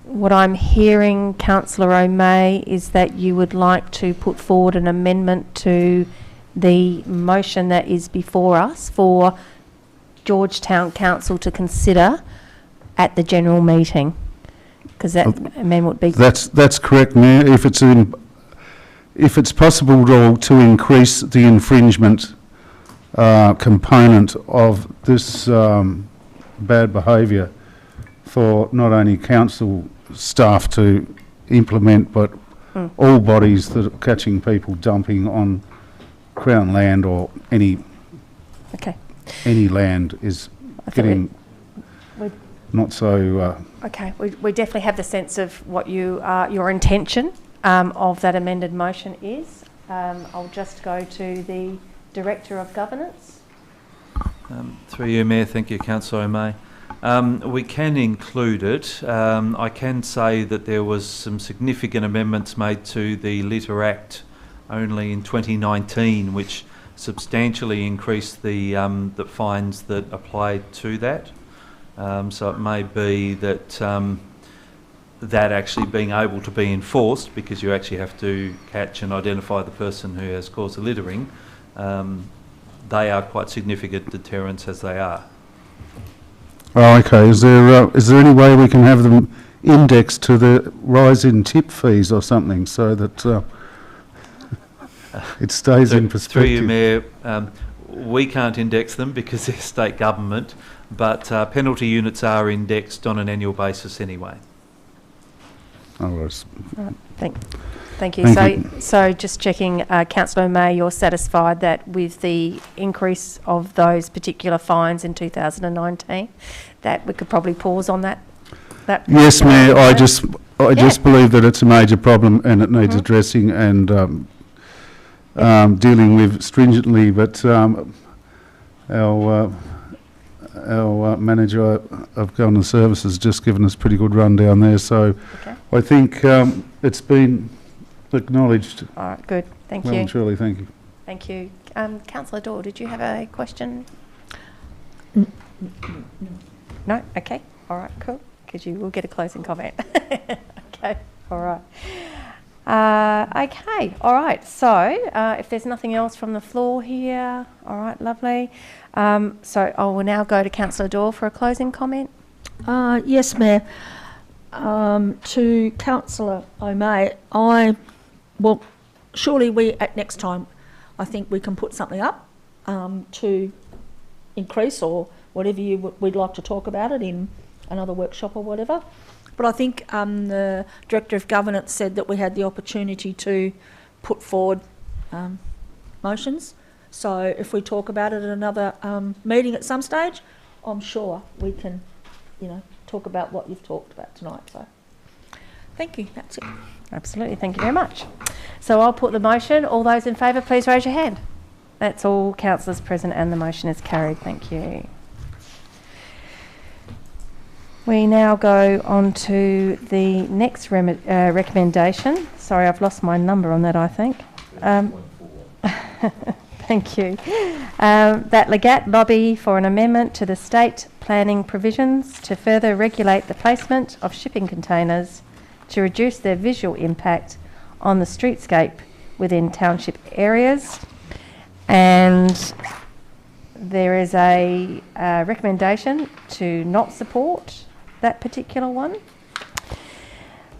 what I'm hearing, Councillor O'May, is that you would like to put forward an amendment to the motion that is before us for Georgetown Council to consider at the general meeting, because that amendment would be... That's correct, Mayor. If it's possible to increase the infringement component of this bad behaviour for not only council staff to implement, but all bodies that are catching people dumping on Crown land or any land is getting not so... Okay, we definitely have the sense of what your intention of that amended motion is. I'll just go to the Director of Governance. Through you, Mayor, thank you, Councillor O'May. We can include it. I can say that there was some significant amendments made to the Litter Act only in 2019, which substantially increased the fines that applied to that. So it may be that that actually being able to be enforced, because you actually have to catch and identify the person who has caused the littering, they are quite significant deterrents as they are. Oh, okay. Is there any way we can have them indexed to the rise in tip fees or something, so that it stays in perspective? Through you, Mayor, we can't index them because they're state government, but penalty units are indexed on an annual basis anyway. Oh, right. Thank Thank you. Thank you. So just checking, Councillor May, you're satisfied that with the increase of those particular fines in 2019, that we could probably pause on that? Yes, Mayor. I just believe that it's a major problem and it needs Mhm. addressing and dealing with stringently. But our manager of government services has just given us a pretty good rundown there. So Okay. I think it's been acknowledged. All right, good. Thank Well you. and truly, thank you. Thank you. Councillor Dorr, did you have a question? No? Okay. All right, cool. Because you will get a closing comment. Okay. All right. Okay. All right. So if there's nothing else from the floor here, all right, lovely. So I will now go to Councillor Dorr for a closing comment. Yes, Mayor. To Councillor O'May, well, surely we, at next time, I think we can put something up to increase or whatever we'd like to talk about it in another workshop or whatever. But I think the Director of Governance said that we had the opportunity to put forward motions. So if we talk about it at another meeting at some stage, I'm sure we can, talk about what you've talked about tonight. So thank you. That's it. Absolutely. Thank you very much. So I'll put the motion. All those in favour, please raise your hand. That's all councillors present and the motion is carried. Thank you. We now go on to the next recommendation. Sorry, I've lost my number on that, I think. Thank you. That Legat lobby for an amendment to the state planning provisions to further regulate the placement of shipping containers to reduce their visual impact on the streetscape within township areas. And there is a recommendation to not support that particular one.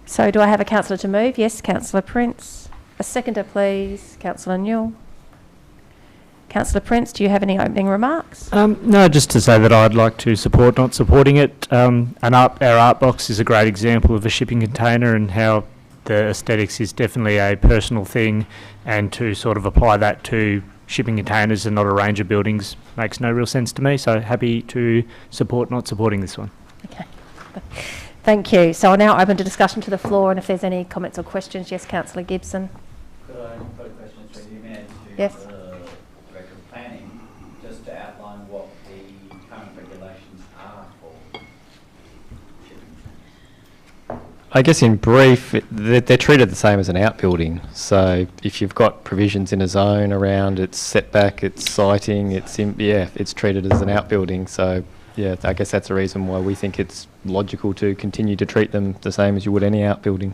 So do I have a councillor to move? Yes, Councillor Prince. A seconder, please. Councillor Newell. Councillor Prince, do you have any opening remarks? No, just to say that I'd like to support not supporting it. Our art box is a great example of a shipping container and how the aesthetics is definitely a personal thing, and to sort of apply that to shipping containers and not a range of buildings makes no real sense to me. So happy to support not supporting this one. Okay. Thank you. So I'll now open to discussion to the floor, and if there's any comments or questions, yes, Councillor Gibson. Could I put a question through you, Mayor, to Yes. the Director of Planning, just to outline what the current regulations are for shipping? I guess in brief, they're treated the same as an outbuilding. So if you've got provisions in a zone around its setback, its siting, it's treated as an outbuilding. So yeah, I guess that's the reason why we think it's logical to continue to treat them the same as you would any outbuilding.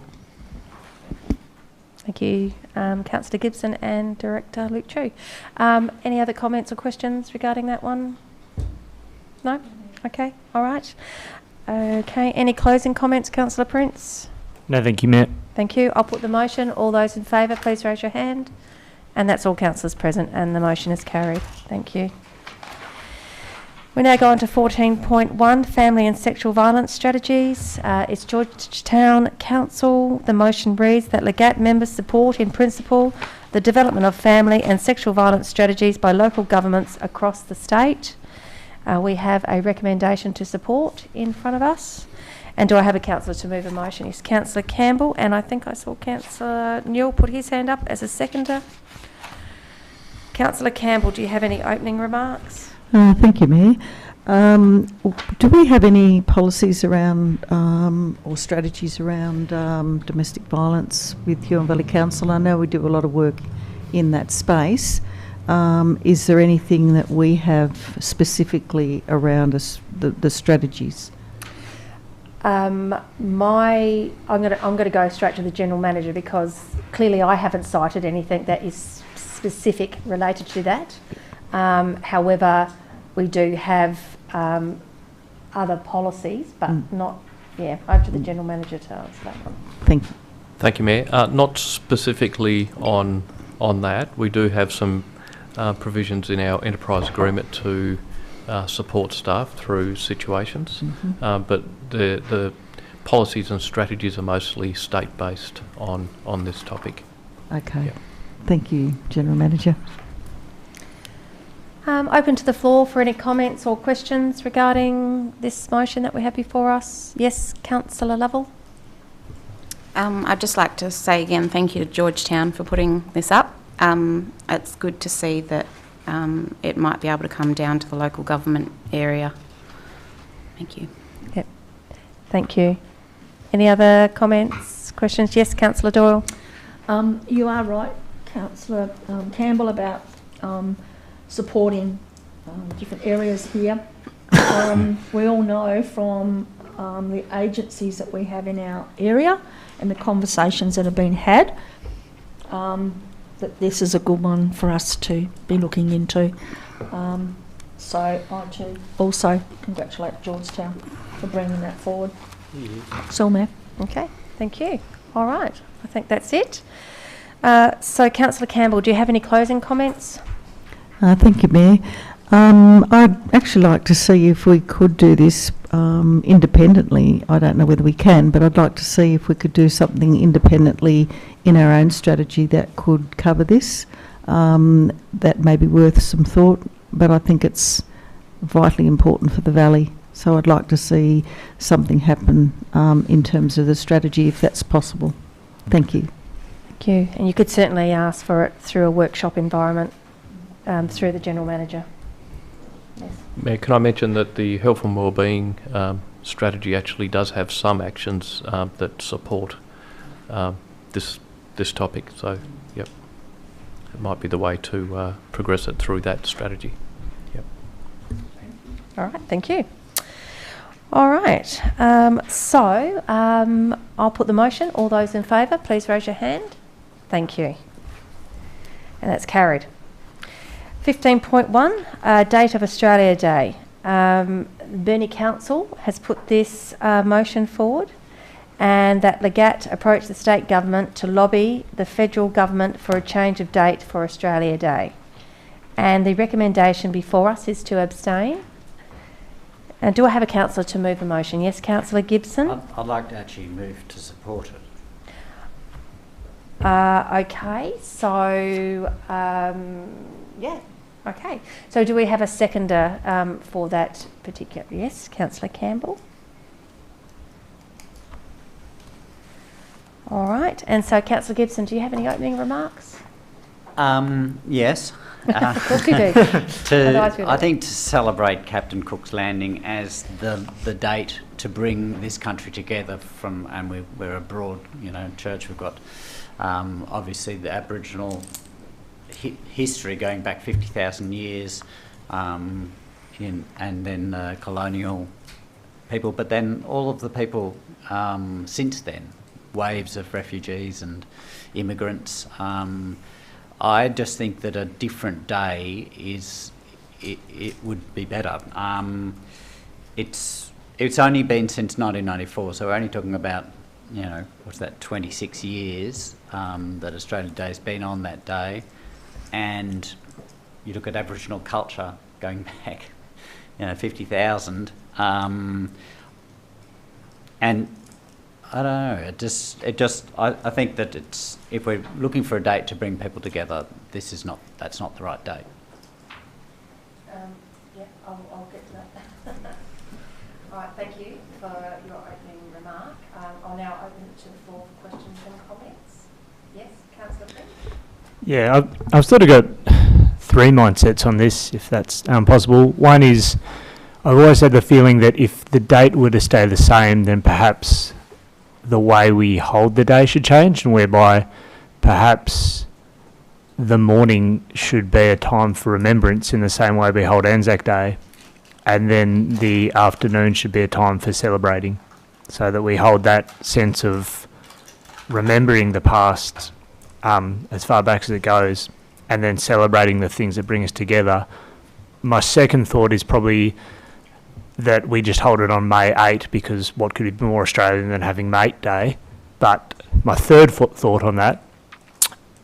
Thank you, Councillor Gibson and Director Luke Chu. Any other comments or questions regarding that one? No? Okay, all right. Okay, any closing comments, Councillor Prince? No, thank you, Matt. Thank you. I'll put the motion. All those in favour, please raise your hand. And that's all councillors present, and the motion is carried. Thank you. We now go on to 14.1, Family and Sexual Violence Strategies. It's Georgetown Council. The motion reads that Legat members support in principle the development of family and sexual violence strategies by local governments across the state. We have a recommendation to support in front of us. And do I have a councillor to move a motion? Yes, Councillor Campbell, and I think I saw Councillor Newell put his hand up as a seconder. Councillor Campbell, do you have any opening remarks? Thank you, Mayor. Do we have any policies around or strategies around domestic violence with Huon Valley Council? I know we do a lot of work in that space. Is there anything that we have specifically around us, the strategies? I'm going to go straight to the General Manager, because clearly I haven't cited anything that is specific related to that. However, we do have other policies, but not, over to the General Manager to answer that one. Thank you. Thank you, Mayor. Not specifically on that. We do have some provisions in our enterprise agreement to support staff through situations, but the policies and strategies are mostly state-based on this topic. Okay. Yep. Thank you, General Manager. Open to the floor for any comments or questions regarding this motion that we have before us. Yes, Councillor Lovell. I'd just like to say again thank you to Georgetown for putting this up. It's good to see that it might be able to come down to the local government area. Thank you. Yep. Thank you. Any other comments, questions? Yes, Councillor Doyle. You are right, Councillor Campbell, about supporting different areas here. We all know from the agencies that we have in our area and the conversations that have been had that this is a good one for us to be looking into. So I too also congratulate Georgetown for bringing that forward. So, Mayor. Okay, thank you. All right, I think that's it. So, Councillor Campbell, do you have any closing comments? Thank you, Mayor. I'd actually like to see if we could do this independently. I don't know whether we can, but I'd like to see if we could do something independently in our own strategy that could cover this. That may be worth some thought, but I think it's vitally important for the Valley. So I'd like to see something happen in terms of the strategy, if that's possible. Thank you. Thank you. And you could certainly ask for it through a workshop environment through the General Manager. Yes. Mayor, can I mention that the health and wellbeing strategy actually does have some actions that support this topic. So, yep, it might be the way to progress it through that strategy. Yep. All right, thank you. All right, so I'll put the motion. All those in favour, please raise your hand. Thank you. And that's carried. 15.1, Date of Australia Day. Burnie Council has put this motion forward, and that Legat approach the state government to lobby the federal government for a change of date for Australia Day. And the recommendation before us is to abstain. Do I have a councillor to move the motion? Yes, Councillor Gibson. I'd like to actually move to support it. Okay, so yeah, okay. So do we have a seconder for that particular? Yes, Councillor Campbell. All right, and so Councillor Gibson, do you have any opening remarks? Yes. Of course you do. I think to celebrate Captain Cook's Landing as the date to bring this country together from, and we're a broad, church. We've got obviously the Aboriginal history going back 50,000 years, and then colonial people, but then all of the people since then, waves of refugees and immigrants. I just think that a different day it would be better. It's only been since 1994, so we're only talking about, what's that, 26 years that Australia Day's been on that day, and you look at Aboriginal culture going back, 50,000, and I don't know. I think that if we're looking for a date to bring people together, that's not the right date. Yeah, I'll get to that. All right, thank you for your opening remark. I'll now open it to the floor for questions and comments. Yes, Councillor Flynn? Yeah, I've sort of got three mindsets on this, if that's possible. One is, I've always had the feeling that if the date were to stay the same, then perhaps the way we hold the day should change, and whereby perhaps the morning should be a time for remembrance in the same way we hold Anzac Day, and then the afternoon should be a time for celebrating, so that we hold that sense of remembering the past as far back as it goes, and then celebrating the things that bring us together. My second thought is probably that we just hold it on May 8, because what could be more Australian than having Mate Day? But my third thought on that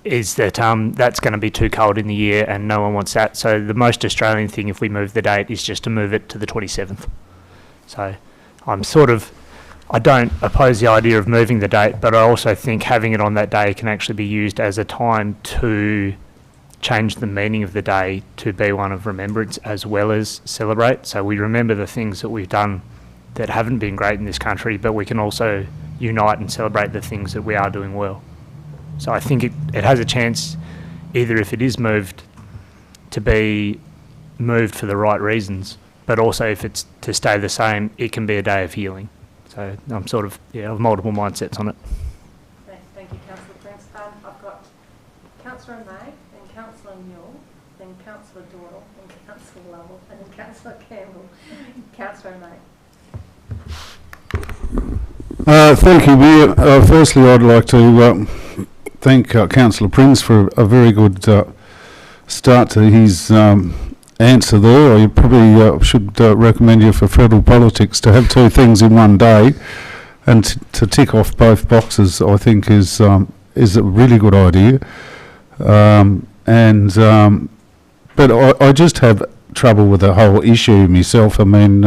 is that that's going to be too cold in the year and no one wants that. So the most Australian thing, if we move the date, is just to move it to the 27th. So I'm I don't oppose the idea of moving the date, but I also think having it on that day can actually be used as a time to change the meaning of the day to be one of remembrance as well as celebrate. So we remember the things that we've done that haven't been great in this country, but we can also unite and celebrate the things that we are doing well. So I think it has a chance, either if it is moved, to be moved for the right reasons, but also if it's to stay the same, it can be a day of healing. So I'm sort of, of multiple mindsets on it. Thank you, Councillor Prince. I've got Councillor May, then Councillor Newell, then Councillor Doyle, then Councillor Lovell, and then Councillor Campbell. Councillor May. Thank you, Mayor. Firstly, I'd like to thank Councillor Prince for a very good start to his answer there. I probably should recommend you for federal politics to have two things in one day, and to tick off both boxes, I think is a really good idea. But I just have trouble with the whole issue myself. I mean,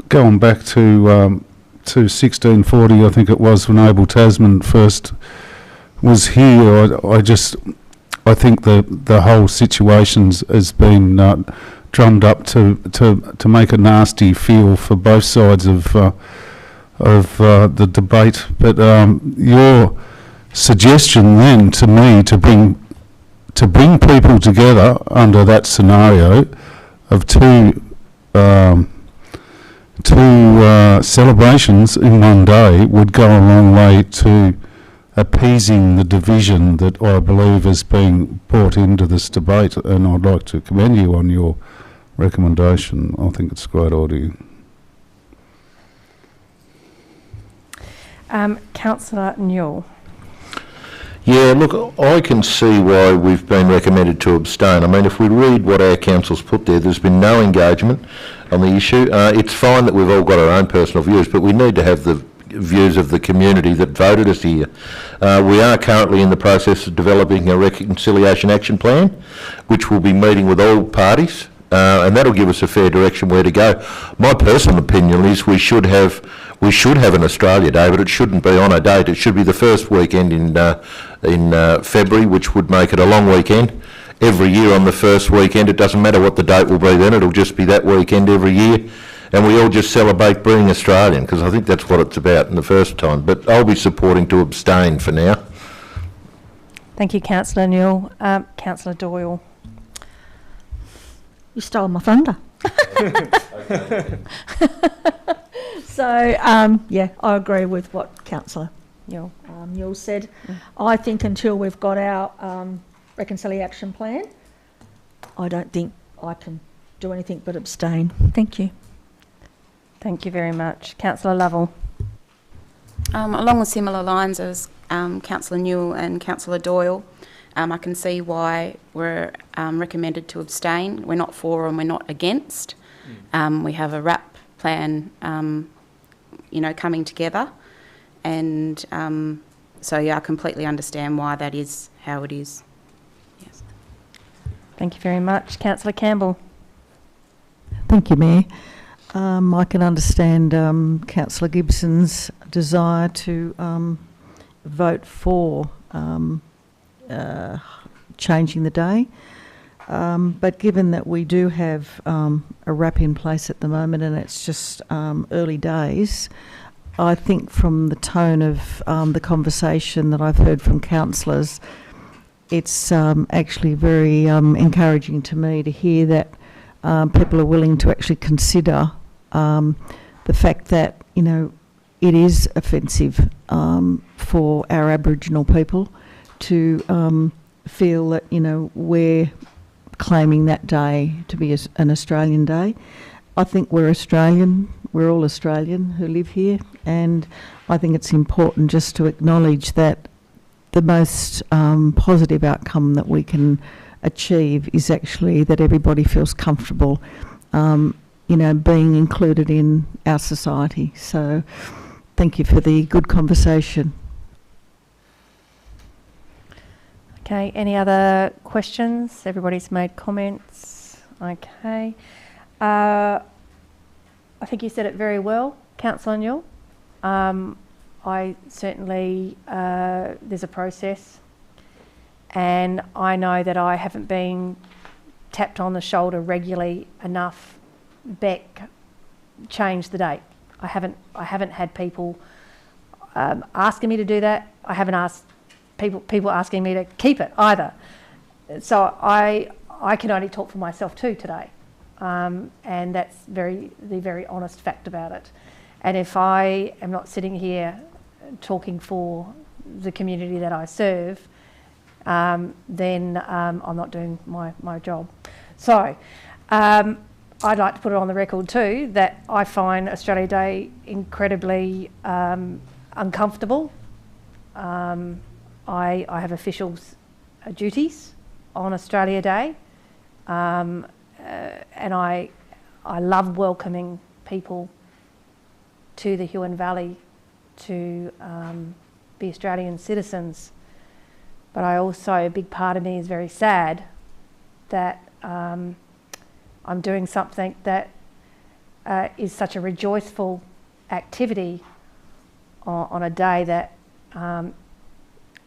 going back to 1640, I think it was, when Abel Tasman first was here, I think the whole situation has been drummed up to make a nasty feel for both sides of the debate. But your suggestion then to me to bring people together under that scenario of two celebrations in one day would go a long way to appeasing the division that I believe has been brought into this debate, and I'd like to commend you on your recommendation. I think it's a great idea. Councillor Newell. Yeah, look, I can see why we've been recommended to abstain. I mean, if we read what our council's put there's been no engagement on the issue. It's fine that we've all got our own personal views, but we need to have the views of the community that voted us here. We are currently in the process of developing a reconciliation action plan, which will be meeting with all parties, and that'll give us a fair direction where to go. My personal opinion is we should have an Australia Day, but it shouldn't be on a date. It should be the first weekend in February, which would make it a long weekend. Every year on the first weekend, it doesn't matter what the date will be then, it'll just be that weekend every year. And we all just celebrate being Australian, because I think that's what it's about in the first time. But I'll be supporting to abstain for now. Thank you, Councillor Newell. Councillor Doyle. You stole my thunder. So, yeah, I agree with what Councillor Newell said. I think until we've got our reconciliation plan, I don't think I can do anything but abstain. Thank you. Thank you very much. Councillor Lovell. Along the similar lines as Councillor Newell and Councillor Doyle, I can see why we're recommended to abstain. We're not for and we're not against. We have a RAP plan, coming together, and so I completely understand why that is how it is. Yes. Thank you very much. Councillor Campbell. Thank you, Mayor. I can understand Councillor Gibson's desire to vote for changing the day, but given that we do have a RAP in place at the moment and it's just early days, I think from the tone of the conversation that I've heard from councillors, it's actually very encouraging to me to hear that people are willing to actually consider the fact that, it is offensive for our Aboriginal people to feel that, we're claiming that day to be an Australian Day. I think we're Australian, we're all Australian who live here, and I think it's important just to acknowledge that the most positive outcome that we can achieve is actually that everybody feels comfortable, being included in our society. So thank you for the good conversation. Okay, any other questions? Everybody's made comments. Okay. I think you said it very well, Councillor Newell. I certainly, there's a process, and I know that I haven't been tapped on the shoulder regularly enough. Beck, change the date. I haven't had people asking me to do that. I haven't asked people asking me to keep it either. So I can only talk for myself too today, and that's the very honest fact about it. And if I am not sitting here talking for the community that I serve, then I'm not doing my job. So I'd like to put it on the record too that I find Australia Day incredibly uncomfortable. I have officials' duties on Australia Day, and I love welcoming people to the Huon Valley to be Australian citizens. But I also, a big part of me is very sad that I'm doing something that is such a rejoiceful activity on a day that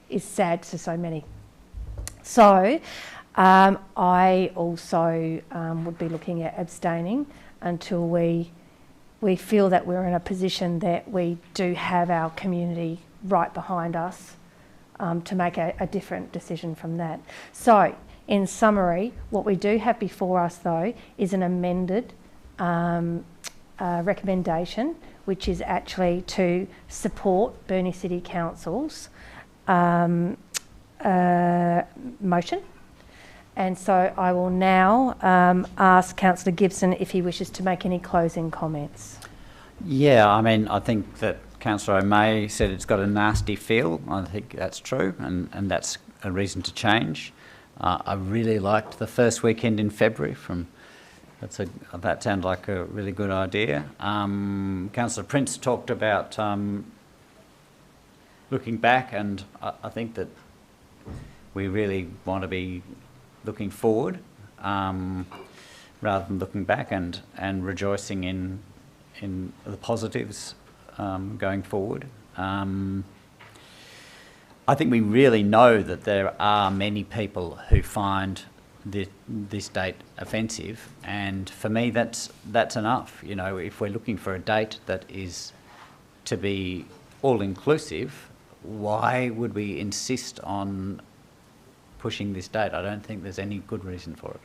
is sad to so many. So I also would be looking at abstaining until we feel that we're in a position that we do have our community right behind us to make a different decision from that. So in summary, what we do have before us though is an amended recommendation, which is actually to support Burnie City Council's motion. And so I will now ask Councillor Gibson if he wishes to make any closing comments. Yeah, I mean, I think that Councillor O'May said it's got a nasty feel. I think that's true, and that's a reason to change. I really liked the first weekend in February. That sounded like a really good idea. Councillor Prince talked about looking back, and I think that we really want to be looking forward rather than looking back, and rejoicing in the positives going forward. I think we really know that there are many people who find this date offensive, and for me that's enough. You know, if we're looking for a date that is to be all-inclusive, why would we insist on pushing this date? I don't think there's any good reason for it.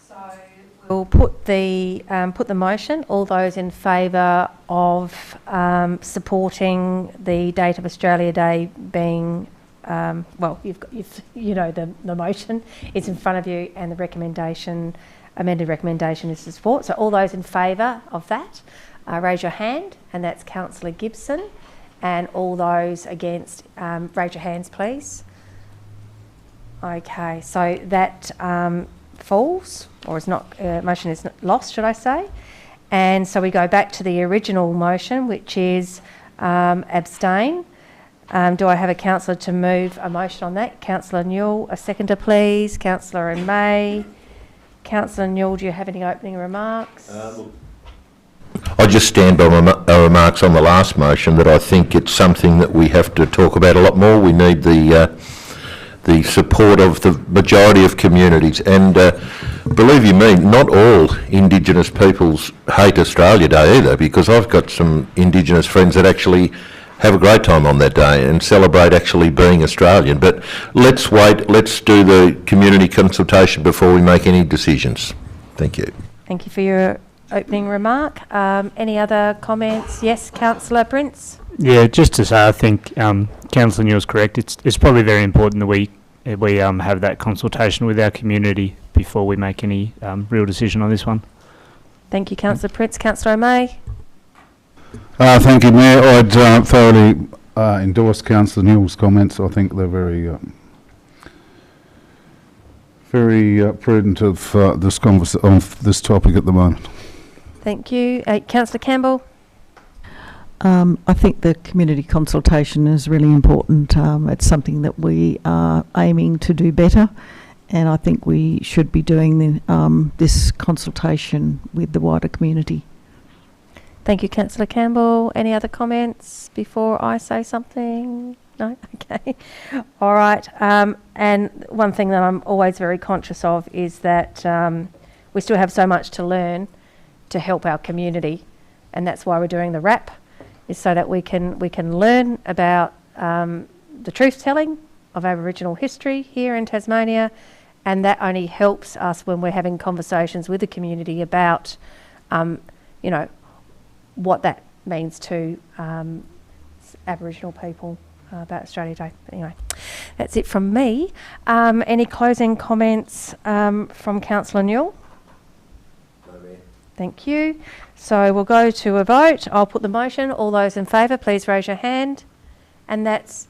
So we'll put the motion. All those in favour of supporting the date of Australia Day being, well, you know the motion. It's in front of you, and the recommendation, amended recommendation, is to support. So all those in favour of that, raise your hand, and that's Councillor Gibson. And all those against, raise your hands, please. Okay, so that falls, or is not, motion is lost, should I say. And so we go back to the original motion, which is abstain. Do I have a councillor to move a motion on that? Councillor Newell, a seconder, please. Councillor O'May. Councillor Newell, do you have any opening remarks? I just stand by my remarks on the last motion that I think it's something that we have to talk about a lot more. We need the support of the majority of communities, and believe you me, not all Indigenous peoples hate Australia Day either, because I've got some Indigenous friends that actually have a great time on that day and celebrate actually being Australian. But let's wait, let's do the community consultation before we make any decisions. Thank you. Thank you for your opening remark. Any other comments? Yes, Councillor Prince. Yeah, just to say, I think Councillor Newell's correct. It's probably very important that we have that consultation with our community before we make any real decision on this one. Thank you, Councillor Prince. Councillor O'May. Thank you, Mayor. I'd thoroughly endorse Councillor Newell's comments. I think they're very prudent of this topic at the moment. Thank you. Councillor Campbell. I think the community consultation is really important. It's something that we are aiming to do better, and I think we should be doing this consultation with the wider community. Thank you, Councillor Campbell. Any other comments before I say something? No? Okay. All right. And one thing that I'm always very conscious of is that we still have so much to learn to help our community, and that's why we're doing the RAP, is so that we can learn about the truth-telling of Aboriginal history here in Tasmania, and that only helps us when we're having conversations with the community about, you know, what that means to Aboriginal people about Australia Day. But anyway, that's it from me. Any closing comments from Councillor Newell? No, Mayor. Thank you. So we'll go to a vote. I'll put the motion. All those in favour, please raise your hand. And that's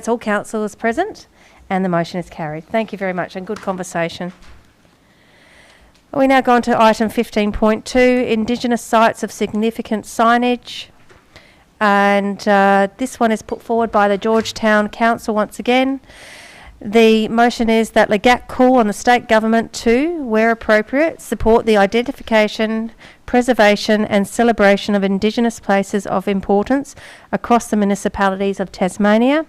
all councillors present, and the motion is carried. Thank you very much, and good conversation. We now go on to item 15.2, Indigenous Sites of Significant Signage. And this one is put forward by the Georgetown Council once again. The motion is that Legat call on the state government to, where appropriate, support the identification, preservation and celebration of Indigenous places of importance across the municipalities of Tasmania.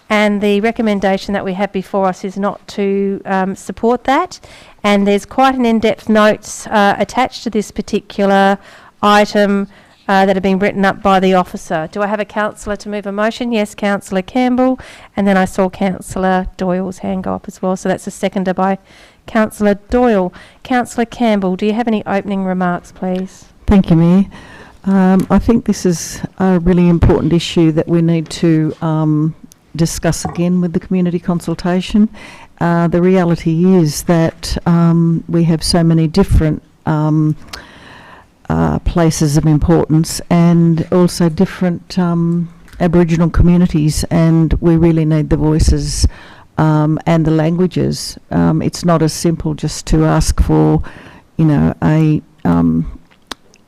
And the recommendation that we have before us is not to support that. And there's quite an in-depth notes attached to this particular item that have been written up by the officer. Do I have a councillor to move a motion? Yes, Councillor Campbell. And then I saw Councillor Doyle's hand go up as well. So that's a seconder by Councillor Doyle. Councillor Campbell, do you have any opening remarks, please? Thank you, Mayor. I think this is a really important issue that we need to discuss again with the community consultation. The reality is that we have so many different places of importance and also different Aboriginal communities, and we really need the voices and the languages. It's not as simple just to ask for, you know, a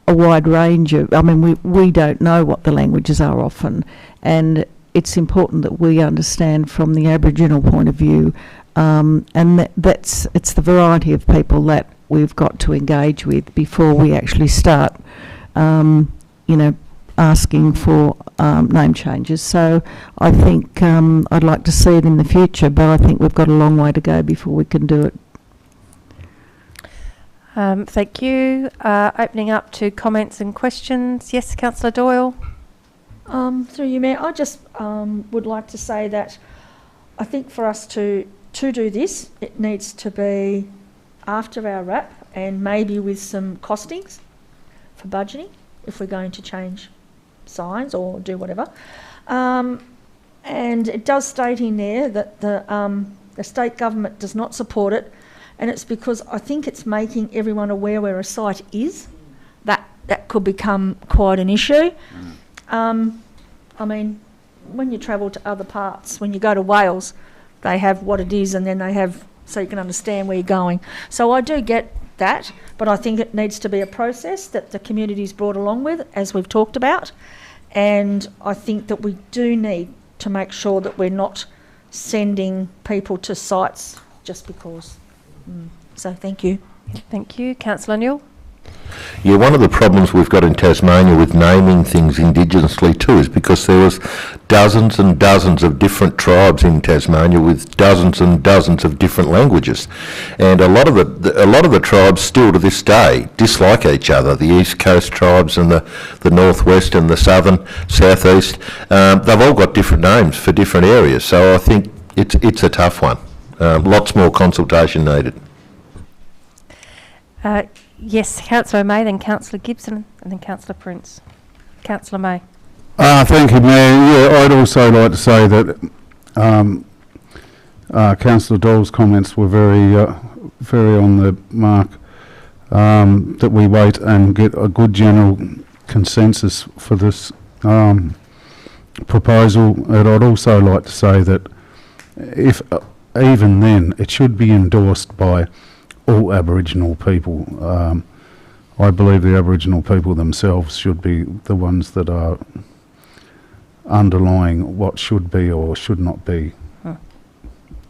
wide range of, I mean, we don't know what the languages are often, and it's important that we understand from the Aboriginal point of view, and it's the variety of people that we've got to engage with before we actually start, you know, asking for name changes. So I think I'd like to see it in the future, but I think we've got a long way to go before we can do it. Thank you. Opening up to comments and questions. Yes, Councillor Doyle. Through you, Mayor, I just would like to say that I think for us to do this, it needs to be after our RAP and maybe with some costings for budgeting if we're going to change signs or do whatever. And it does state in there that the state government does not support it, and it's because I think it's making everyone aware where a site is. That could become quite an issue. I mean, when you travel to other parts, when you go to Wales, they have what it is, and then they have, so you can understand where you're going. So I do get that, but I think it needs to be a process that the community's brought along with, as we've talked about. And I think that we do need to make sure that we're not sending people to sites just because. So thank you. Thank you. Councillor Newell. Yeah, one of the problems we've got in Tasmania with naming things indigenously too is because there was dozens and dozens of different tribes in Tasmania with dozens and dozens of different languages, and a lot of the tribes still to this day dislike each other. The East Coast tribes and the Northwest and the Southern, Southeast, they've all got different names for different areas. So I think it's a tough one. Lots more consultation needed. Yes, Councillor May, then Councillor Gibson, and then Councillor Prince. Councillor May. Thank you, Mayor. Yeah, I'd also like to say that Councillor Dole's comments were very on the mark, that we wait and get a good general consensus for this proposal. And I'd also like to say that if even then, it should be endorsed by all Aboriginal people. I believe the Aboriginal people themselves should be the ones that are underlying what should be or should not be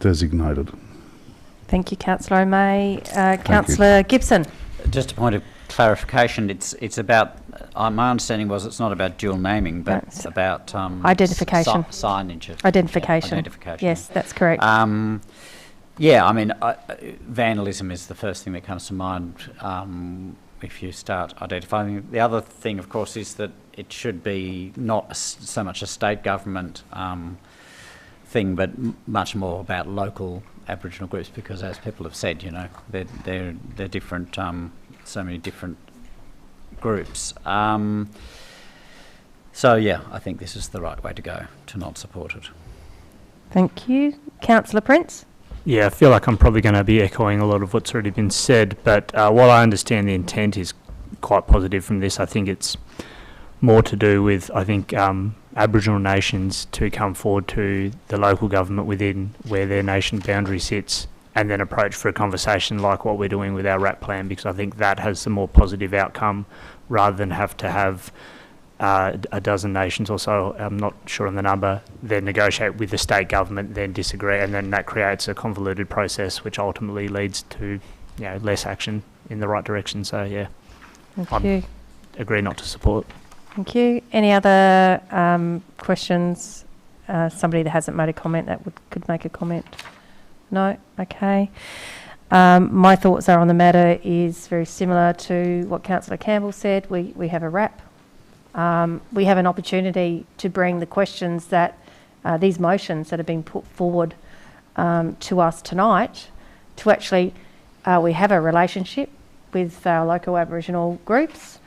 designated. Thank you, Councillor May. Councillor Gibson. Just a point of clarification, it's about, my understanding was it's not about dual naming, but it's about identification. Signage. Identification. Identification. Yes, that's correct. Yeah, I mean, vandalism is the first thing that comes to mind if you start identifying. The other thing, of course, is that it should be not so much a state government thing, but much more about local Aboriginal groups, because as people have said, you know, they're different, so many different groups. So yeah, I think this is the right way to go, to not support it. Thank you. Councillor Prince? Yeah, I feel like I'm probably going to be echoing a lot of what's already been said, but while I understand the intent is quite positive from this, I think it's more to do with, I think, Aboriginal nations to come forward to the local government within where their nation boundary sits, and then approach for a conversation like what we're doing with our RAP plan, because I think that has the more positive outcome, rather than have to have a dozen nations or so, I'm not sure on the number, then negotiate with the state government, then disagree, and then that creates a convoluted process which ultimately leads to, you know, less action in the right direction. So yeah, Thank you. Agree not to support. Thank you. Any other questions? Somebody that hasn't made a comment that could make a comment? No? Okay. My thoughts are on the matter is very similar to what Councillor Campbell said. We have a RAP. We have an opportunity to bring the questions that these motions that have been put forward to us tonight, to actually, we have a relationship with our local Aboriginal groups,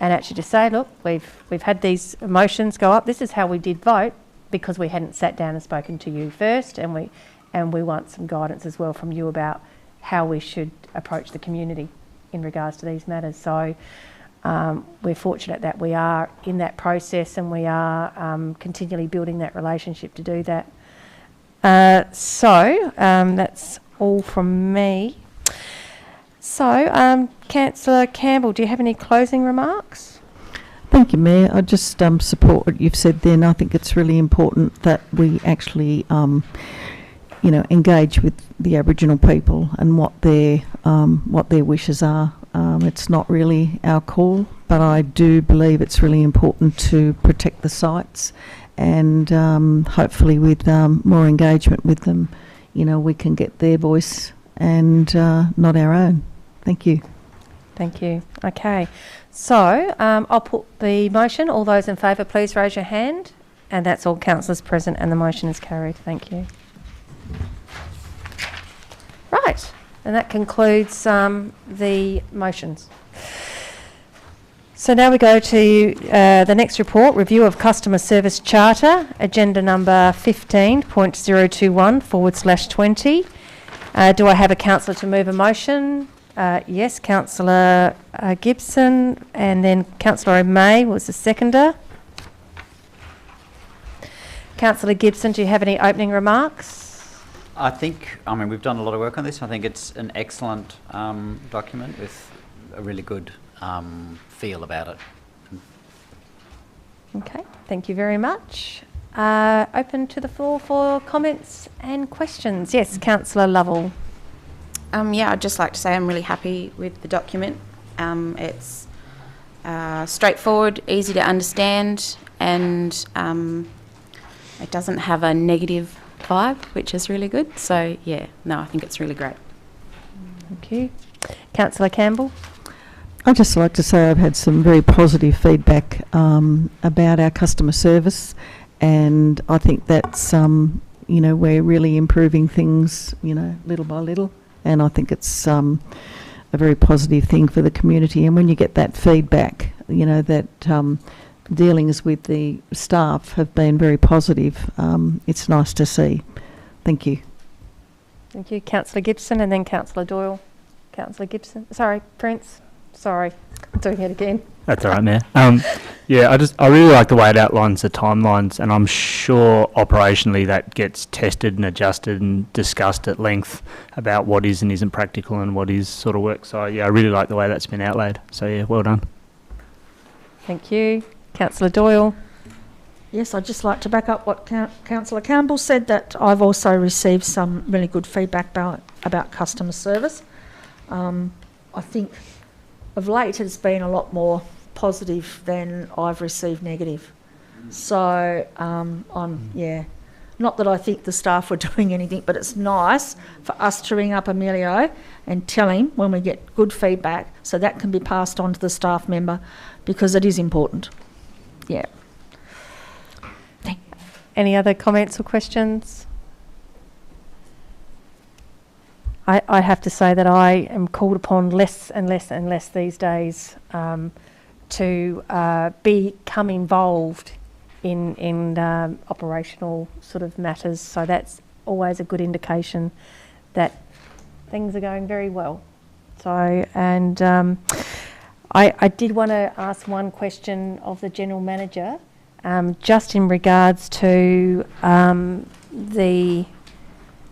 and actually to say, look, we've had these motions go up. This is how we did vote, because we hadn't sat down and spoken to you first, and we want some guidance as well from you about how we should approach the community in regards to these matters. So we're fortunate that we are in that process, and we are continually building that relationship to do that. So that's all from me. So, Councillor Campbell, do you have any closing remarks? Thank you, Mayor. I just support what you've said then. I think it's really important that we actually, you know, engage with the Aboriginal people and what their wishes are. It's not really our call, but I do believe it's really important to protect the sites, and hopefully with more engagement with them, you know, we can get their voice and not our own. Thank you. Thank you. Okay. So I'll put the motion. All those in favour, please raise your hand. And that's all councillors present, and the motion is carried. Thank you. Right. And that concludes the motions. So now we go to the next report, review of Customer Service Charter, agenda number 15.021/20. Do I have a councillor to move a motion? Yes, Councillor Gibson, and then Councillor O'May was the seconder. Councillor Gibson, do you have any opening remarks? I mean, we've done a lot of work on this. I think it's an excellent document with a really good feel about it. Okay, thank you very much. Open to the floor for comments and questions. Yes, Councillor Lovell. Yeah, I'd just like to say I'm really happy with the document. It's straightforward, easy to understand, and it doesn't have a negative vibe, which is really good. So yeah, no, I think it's really great. Thank you. Councillor Campbell. I'd just like to say I've had some very positive feedback about our customer service, and I think that's, you know, we're really improving things, you know, little by little, and I think it's a very positive thing for the community. And when you get that feedback, you know, that dealings with the staff have been very positive, it's nice to see. Thank you. Thank you. Councillor Gibson, and then Councillor Doyle. Councillor Gibson. Sorry, Prince. Sorry, I'm doing it again. That's all right, Mayor. Yeah, I really like the way it outlines the timelines, and I'm sure operationally that gets tested and adjusted and discussed at length about what is and isn't practical and what is sort of work. So yeah, I really like the way that's been outlaid. So yeah, well done. Thank you. Councillor Doyle. Yes, I'd just like to back up what Councillor Campbell said, that I've also received some really good feedback about customer service. I think of late has been a lot more positive than I've received negative. So not that I think the staff were doing anything, but it's nice for us to ring up Emilio and tell him when we get good feedback, so that can be passed on to the staff member, because it is important. Yeah. Any other comments or questions? I have to say that I am called upon less and less and less these days to become involved in operational sort of matters. So that's always a good indication that things are going very well. So, and I did want to ask one question of the General Manager, just in regards to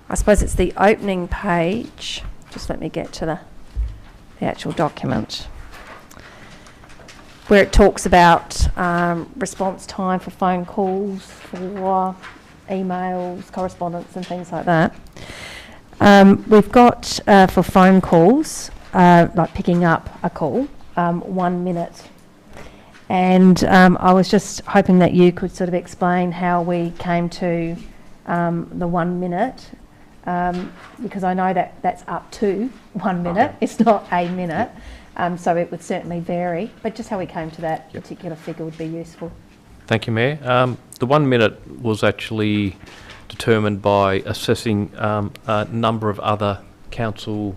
I suppose it's the opening page. Just let me get to the actual document, where it talks about response time for phone calls, for emails, correspondence and things like that. We've got for phone calls, like picking up a call, 1 minute. And I was just hoping that you could sort of explain how we came to the 1 minute, because I know that that's up to 1 minute, okay. It's not a minute, so it would certainly vary, but just how we came to that particular figure would be useful. Thank you, Mayor. The 1 minute was actually determined by assessing a number of other council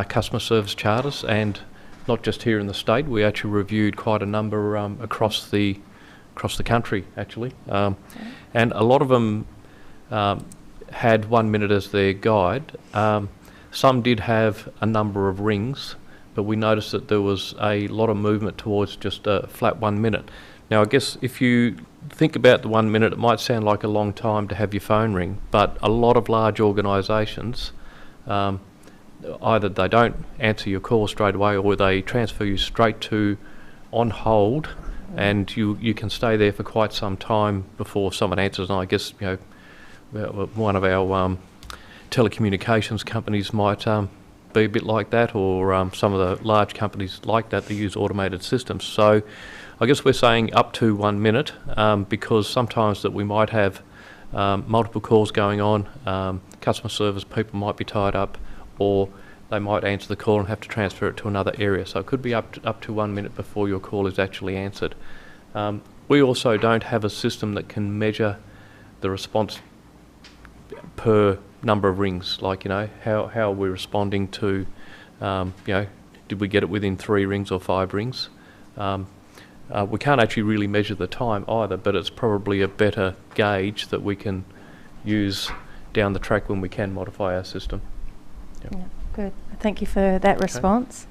customer service charters, and not just here in the state. We actually reviewed quite a number across the country, actually, and a lot of them had 1 minute as their guide. Some did have a number of rings, but we noticed that there was a lot of movement towards just a flat 1 minute. Now, I guess if you think about the 1 minute, it might sound like a long time to have your phone ring, but a lot of large organisations, either they don't answer your call straight away, or they transfer you straight to on hold, and you can stay there for quite some time before someone answers. And I guess, you know, one of our telecommunications companies might be a bit like that, or some of the large companies like that, they use automated systems. So I guess we're saying up to 1 minute, because sometimes that we might have multiple calls going on, customer service people might be tied up, or they might answer the call and have to transfer it to another area. So it could be up to 1 minute before your call is actually answered. We also don't have a system that can measure the response per number of rings, like, you know, how are we responding to, you know, did we get it within 3 rings or 5 rings? We can't actually really measure the time either, but it's probably a better gauge that we can use down the track when we can modify our system. Yep. Yeah, good. Thank you for that response.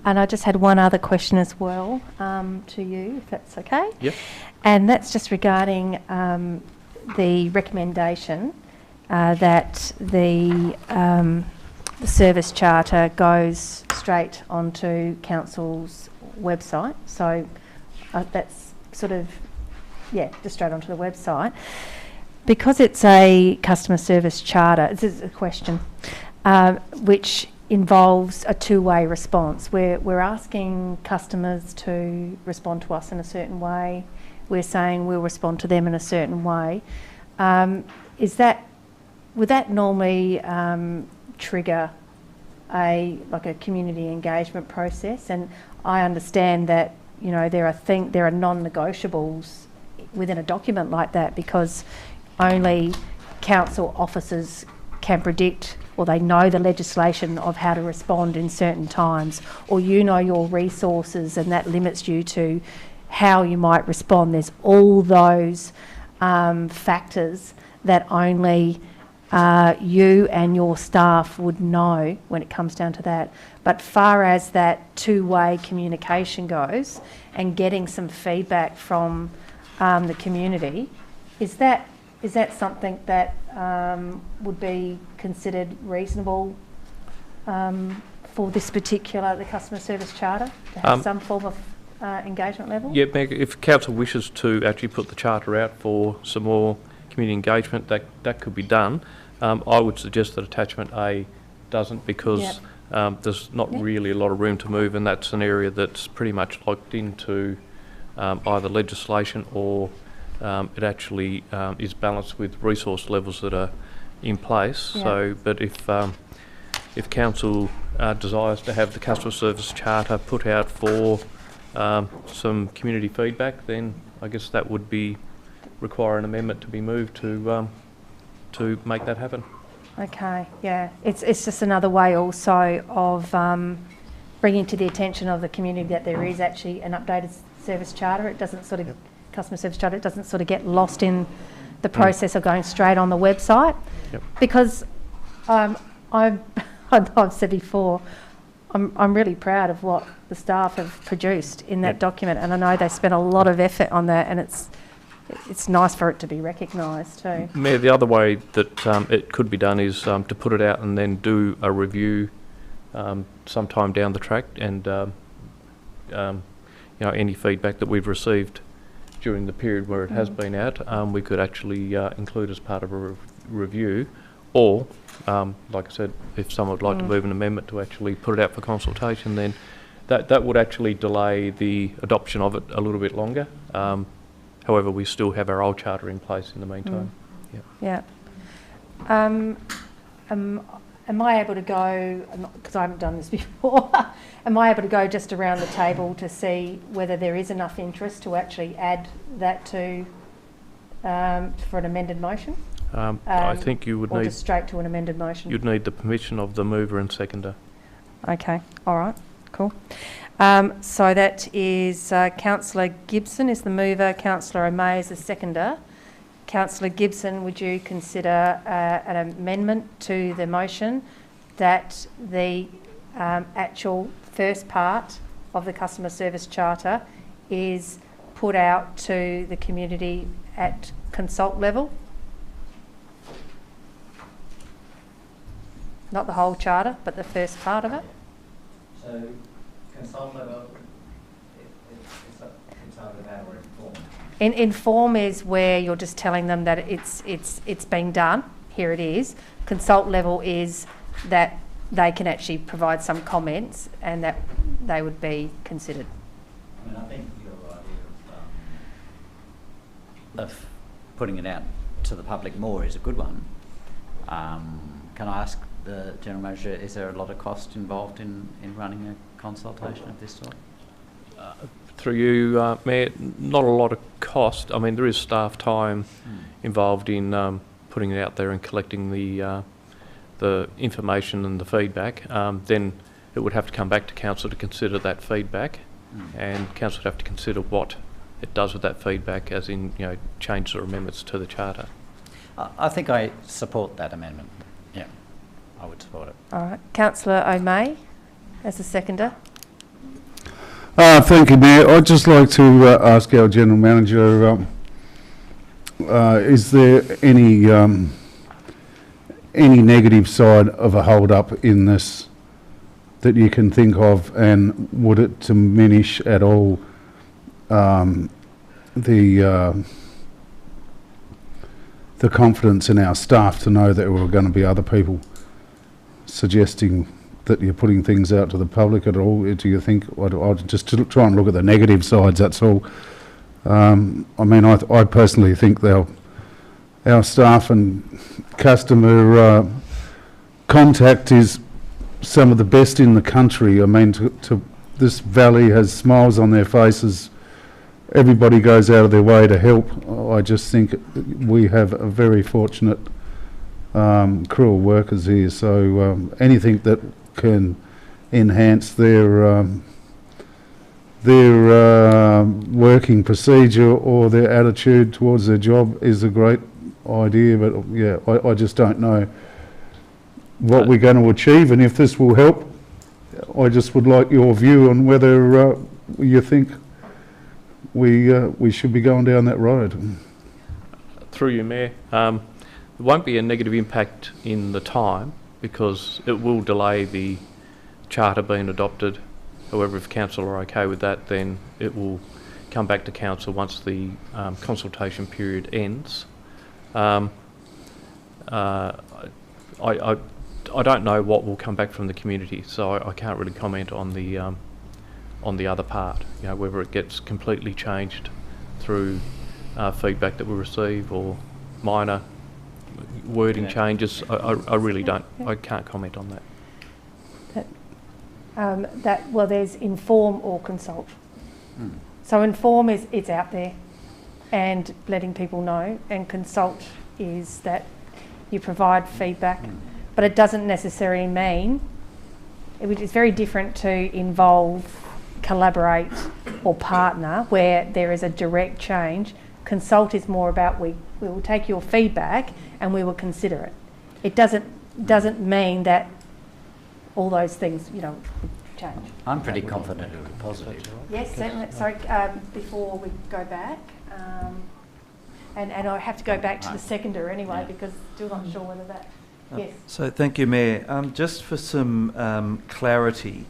And I just had one other question as well to you, if that's okay. Yep. And that's just regarding the recommendation that the service charter goes straight onto council's website. So that's sort of, just straight onto the website. Because it's a customer service charter, this is a question, which involves a two-way response. We're asking customers to respond to us in a certain way. We're saying we'll respond to them in a certain way. Would that normally trigger a community engagement process? And I understand that, you know, there are non-negotiables within a document like that, because only council officers can predict, or they know the legislation of how to respond in certain times, or you know your resources and that limits you to how you might respond. There's all those factors that only you and your staff would know when it comes down to that. But far as that two-way communication goes and getting some feedback from the community, is that something that would be considered reasonable for this particular, the customer service charter, to have some form of engagement level? Yeah, Meg, if council wishes to actually put the charter out for some more community engagement, that could be done. I would suggest that attachment A doesn't, because there's not Yeah. really a lot of room to move, and that's an area that's pretty much locked into either legislation or it actually is balanced with resource levels that are in place. Yeah. So, but if council desires to have the customer service charter put out for some community feedback, then I guess that would require an amendment to be moved to make that happen. Okay, yeah. It's just another way also of bringing to the attention of the community that there is actually an updated service charter. It doesn't sort of, customer service charter, it doesn't sort of get lost in the process of going straight on the website. Yep. Because I've said before, I'm really proud of what the staff have produced in that document, and I know they spent a lot of effort on that, and it's nice for it to be recognised too. Mayor, the other way that it could be done is to put it out and then do a review sometime down the track, and any feedback that we've received during the period where it has been out, we could actually include as part of a review, or like I said, if someone would like to move an amendment to actually put it out for consultation, then that would actually delay the adoption of it a little bit longer. However, we still have our old charter in place in the meantime. Yeah. Am I able to go, because I haven't done this before, am I able to go just around the table to see whether there is enough interest to actually add that to, for an amended motion? I think you would or need... just straight to an amended motion? You'd need the permission of the mover and seconder. Okay, all right, cool. So that is Councillor Gibson is the mover, Councillor O'May is the seconder. Councillor Gibson, would you consider an amendment to the motion that the actual first part of the customer service charter is put out to the community at consult level? Not the whole charter, but the first part of it? So, consult level, it's about reform. Inform is where you're just telling them that it's being done, here it is. Consult level is that they can actually provide some comments and that they would be considered. I mean, I think your idea of putting it out to the public more is a good one. Can I ask the General Manager, is there a lot of cost involved in running a consultation of this sort? Through you, Mayor, not a lot of cost. I mean, there is staff time involved in putting it out there and collecting the information and the feedback. Then it would have to come back to Council to consider that feedback, and Council would have to consider what it does with that feedback, as in, changes or amendments to the Charter. I think I support that amendment. Yeah, I would support it. All right. Councillor O'May as a seconder. Thank you, Mayor. I'd just like to ask our General Manager, is there any negative side of a hold-up in this that you can think of, and would it diminish at all the confidence in our staff to know that there were going to be other people suggesting that you're putting things out to the public at all? Do you think, I'll just try and look at the negative sides, that's all. I mean, I personally think our staff and customer contact is some of the best in the country. I mean, this valley has smiles on their faces. Everybody goes out of their way to help. I just think we have a very fortunate crew of workers here. So anything that can enhance their working procedure or their attitude towards their job is a great idea. But yeah, I just don't know what we're going to achieve and if this will help. I just would like your view on whether you think we should be going down that road. Through you, Mayor, there won't be a negative impact in the time, because it will delay the Charter being adopted. However, if Council are okay with that, then it will come back to Council once the consultation period ends. I I don't know what will come back from the community, so I can't really comment on the other part. You know, whether it gets completely changed through feedback that we receive or minor wording changes. I really don't. I can't comment on that. Well, there's inform or consult. So inform is it's out there and letting people know, and consult is that you provide feedback, but it doesn't necessarily mean, it's very different to involve, collaborate or partner where there is a direct change. Consult is more about we will take your feedback and we will consider it. It doesn't mean that all those things, you know, change. I'm pretty confident it'll be positive. Yes, certainly. Sorry, before we go back, and I have to go back to the seconder anyway because still not sure whether that. Yes. So thank you, Mayor. Just for some clarity,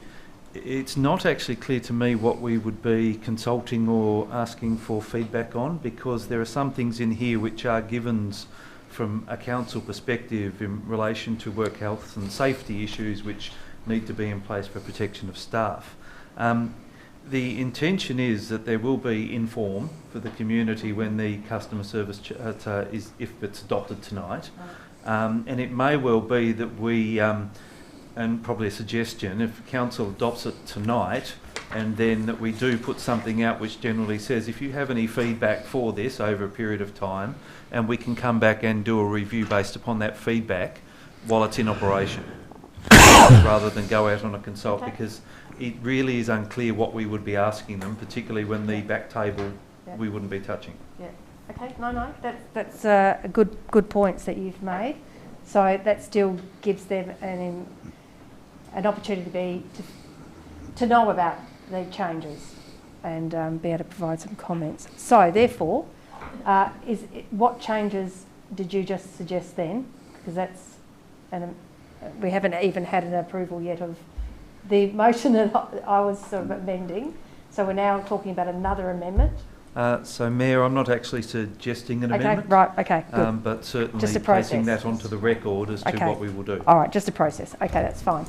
it's not actually clear to me what we would be consulting or asking for feedback on, because there are some things in here which are givens from a council perspective in relation to work health and safety issues which need to be in place for protection of staff. The intention is that there will be inform for the community when the customer service charter is, if it's adopted tonight. And it may well be that we, and probably a suggestion, if council adopts it tonight, and then that we do put something out which generally says if you have any feedback for this over a period of time, and we can come back and do a review based upon that feedback while it's in operation, rather than go out on a consult, because it really is unclear what we would be asking them, particularly when the back table we wouldn't be touching. Yeah. Okay. No. That's a good points that you've made. So that still gives them an opportunity to know about the changes and be able to provide some comments. So therefore, what changes did you just suggest then? Because that's we haven't even had an approval yet of the motion that I was sort of amending. So we're now talking about another amendment. So, Mayor, I'm not actually suggesting an amendment. Right, okay, good. But certainly Just a placing process. that onto the record as to what we will do. All right, just a process. Okay, that's fine.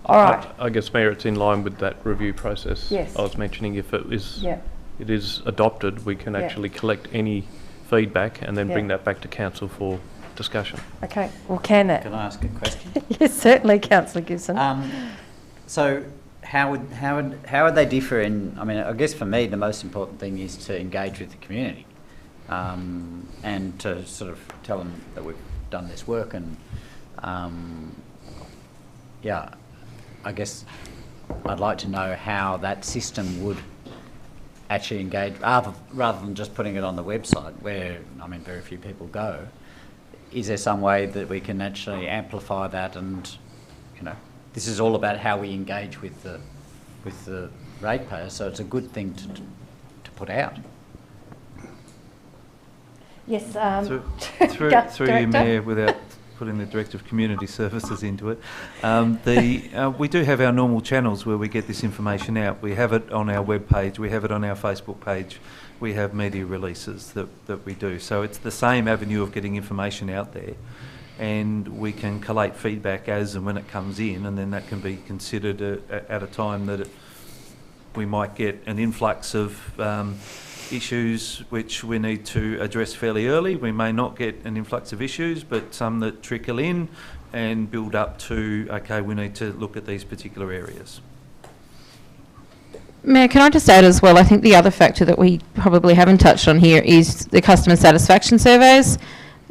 All right. I guess, Mayor, it's in line with that review process. Yes. I was mentioning if it is adopted, we can actually collect any feedback and then bring that back to council for discussion. Okay, well, can it? Can I ask a question? Yes, certainly, Councillor Gibson. So how would they differ in, I mean, I guess for me the most important thing is to engage with the community and to sort of tell them that we've done this work, and I guess I'd like to know how that system would actually engage, rather than just putting it on the website where, I mean, very few people go. Is there some way that we can actually amplify that, and, you know, this is all about how we engage with the ratepayer, so it's a good thing to put out. Yes. Through you, Mayor, without putting the Director of Community Services into it, we do have our normal channels where we get this information out. We have it on our webpage, we have it on our Facebook page, we have media releases that we do. So it's the same avenue of getting information out there, and we can collate feedback as and when it comes in, and then that can be considered at a time that we might get an influx of issues which we need to address fairly early. We may not get an influx of issues, but some that trickle in and build up to, okay, we need to look at these particular areas. Mayor, can I just add as well, I think the other factor that we probably haven't touched on here is the customer satisfaction surveys,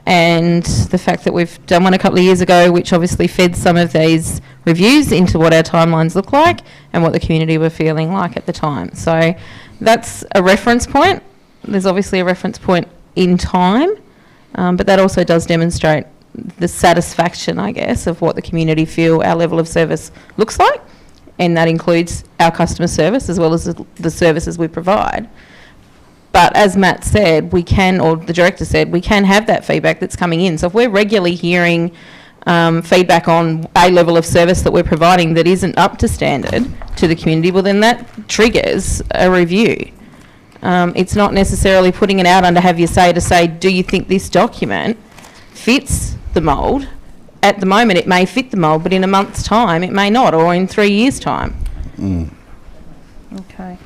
and the fact that we've done one a couple of years ago, which obviously fed some of these reviews into what our timelines look like and what the community were feeling like at the time. So that's a reference point. There's obviously a reference point in time, but that also does demonstrate the satisfaction, I guess, of what the community feel our level of service looks like, and that includes our customer service as well as the services we provide. But as Matt said, we can, or the Director said, we can have that feedback that's coming in. So if we're regularly hearing feedback on a level of service that we're providing that isn't up to standard to the community, well then that triggers a review. It's not necessarily putting it out under have you say to say, do you think this document fits the mould at the moment it may fit the mould, but in a month's time it may not, or in 3 years' time. Okay.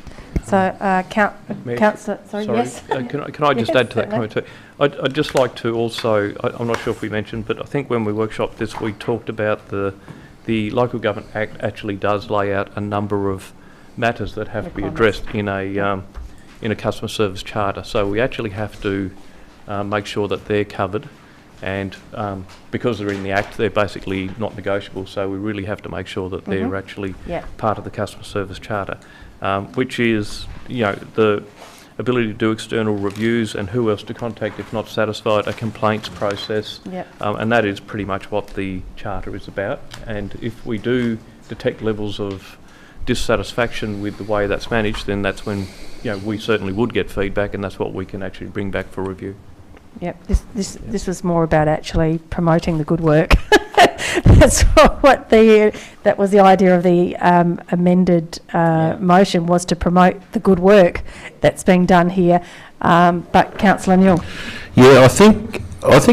So, Councillor, sorry, yes. Can I just add to that comment too? I'd just like to also, I'm not sure if we mentioned, but I think when we workshopped this, we talked about the Local Government Act actually does lay out a number of matters that have to be addressed in a customer service charter. So we actually have to make sure that they're covered, and because they're in the Act, they're basically not negotiable. So we really have to make sure that they're actually part of the customer service charter, which is, you know, the ability to do external reviews and who else to contact if not satisfied, a complaints process, and that is pretty much what the charter is about. And if we do detect levels of dissatisfaction with the way that's managed, then that's when, you know, we certainly would get feedback, and that's what we can actually bring back for review. Yep, this was more about actually promoting the good work. That's that was the idea of the amended motion, was to promote the good work that's being done here. But Councillor Newell. Yeah, I think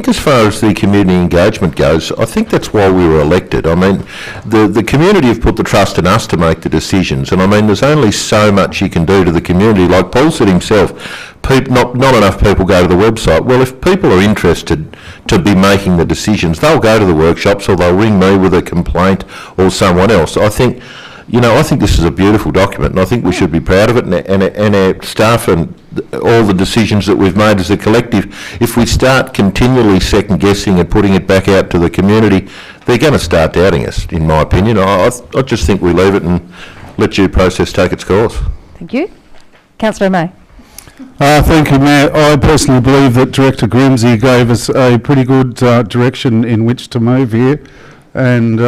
as far as the community engagement goes, I think that's why we were elected. I mean, the community have put the trust in us to make the decisions, and I mean, there's only so much you can do to the community. Like Paul said himself, not enough people go to the website. Well, if people are interested to be making the decisions, they'll go to the workshops, or they'll ring me with a complaint, or someone else. I think, you know, I think this is a beautiful document, and I think we should be proud of it, and our staff and all the decisions that we've made as a collective. If we start continually second-guessing and putting it back out to the community, they're going to start doubting us, in my opinion. I just think we leave it and let due process take its course. Thank you. Councillor May. Thank you, Mayor. I personally believe that Director Grimsey gave us a pretty good direction in which to move here, and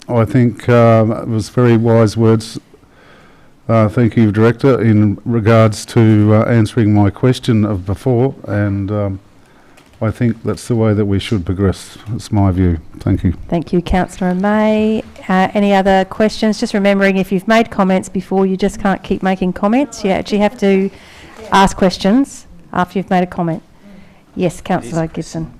I think it was very wise words. Thank you, Director, in regards to answering my question of before, and I think that's the way that we should progress. That's my view. Thank you. Thank you, Councillor May. Any other questions? Just remembering, if you've made comments before, you just can't keep making comments. You actually have to ask questions after you've made a comment. Yes, Councillor Gibson.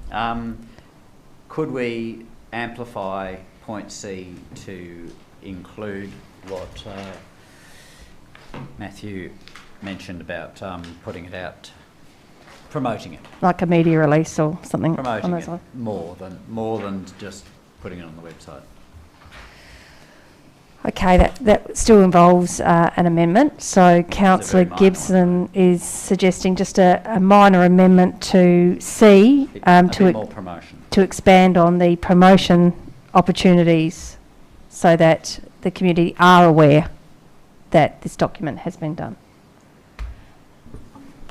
Could we amplify point C to include what Matthew mentioned about putting it out, promoting it? Like a media release or something? Promoting it more than just putting it on the website. Okay, that still involves an amendment. So Councillor Gibson is suggesting just a minor amendment to C to expand on the promotion opportunities, so that the community are aware that this document has been done.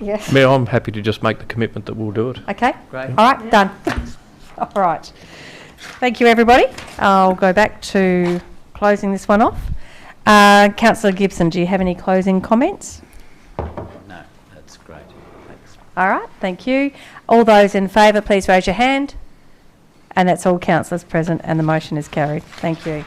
Yes. Mayor, I'm happy to just make the commitment that we'll do it. Okay. Great. All right, done. All right. Thank you, everybody. I'll go back to closing this one off. Councillor Gibson, do you have any closing comments? No, that's great. Thanks. All right, thank you. All those in favour, please raise your hand. And that's all councillors present, and the motion is carried. Thank you.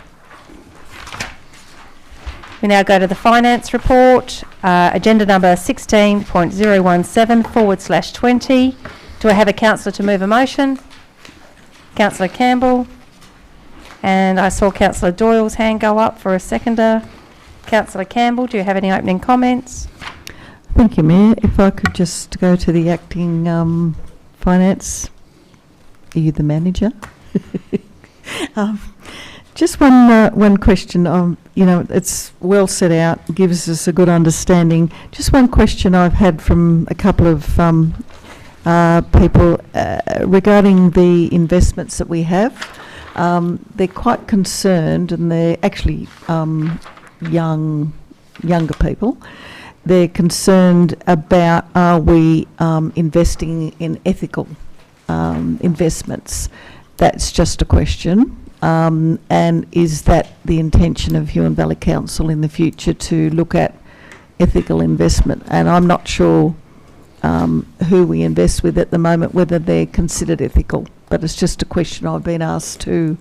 We now go to the finance report, agenda number 16.017/20. Do I have a councillor to move a motion? Councillor Campbell. And I saw Councillor Doyle's hand go up for a seconder. Councillor Campbell, do you have any opening comments? Thank you, Mayor. If I could just go to the acting finance. Are you the manager? Just one question. You know, it's well set out, gives us a good understanding. Just one question I've had from a couple of people regarding the investments that we have. They're quite concerned, and they're actually younger people. They're concerned about, are we investing in ethical investments? That's just a question. And is that the intention of Huon Valley Council in the future, to look at ethical investment? And I'm not sure who we invest with at the moment, whether they're considered ethical, but it's just a question I've been asked to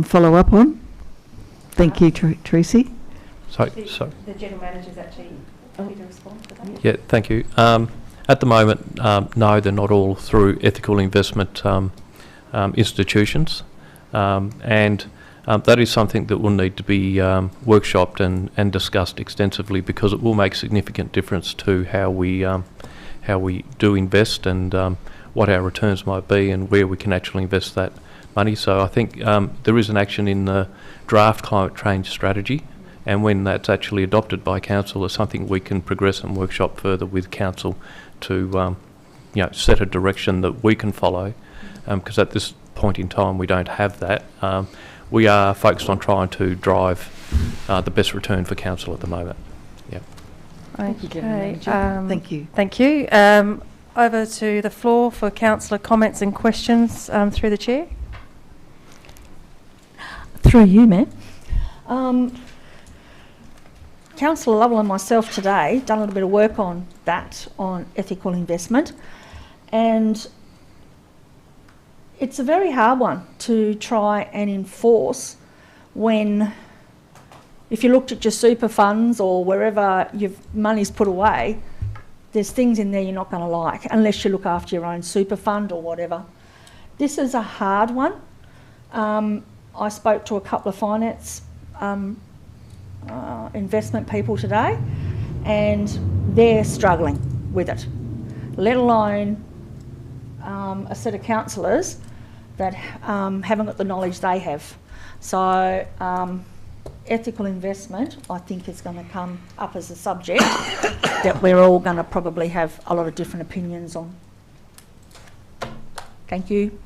follow up on. Thank you, Tracy. The General Manager's actually happy to respond to that. Yeah, thank you. At the moment, no, they're not all through ethical investment institutions. and that is something that will need to be workshopped and discussed extensively, because it will make significant difference to how we do invest and what our returns might be and where we can actually invest that money. So I think there is an action in the draft climate change strategy, and when that's actually adopted by council, it's something we can progress and workshop further with council to set a direction that we can follow, because at this point in time we don't have that. We are focused on trying to drive the best return for council at the moment. Yeah. Thank you, General Okay. Manager. Thank you. Thank you. Over to the floor for councillor comments and questions through the chair. Through you, Mayor. Councillor Lovell and myself today done a little bit of work on that, on ethical investment, and it's a very hard one to try and enforce when, if you looked at your super funds or wherever your money's put away, there's things in there you're not going to like unless you look after your own super fund or whatever. This is a hard one. I spoke to a couple of finance investment people today, and they're struggling with it, let alone a set of councillors that haven't got the knowledge they have. So ethical investment, I think, is going to come up as a subject that we're all going to probably have a lot of different opinions on. Thank you.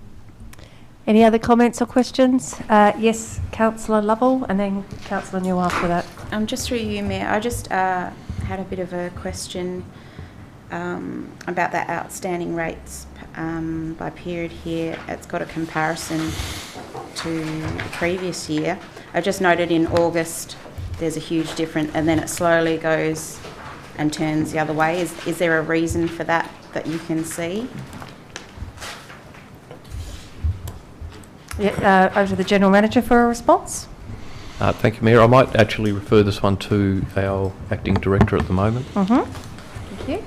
Any other comments or questions? Yes, councillor Lovell, and then councillor Newell after that. Just through you, Mayor, I just had a bit of a question about that outstanding rates by period here. It's got a comparison to the previous year. I just noted in August there's a huge difference, and then it slowly goes and turns the other way. Is there a reason for that you can see? Yeah, over to the General Manager for a response. Thank you, Mayor. I might actually refer this one to our Acting Director at the moment. Thank you.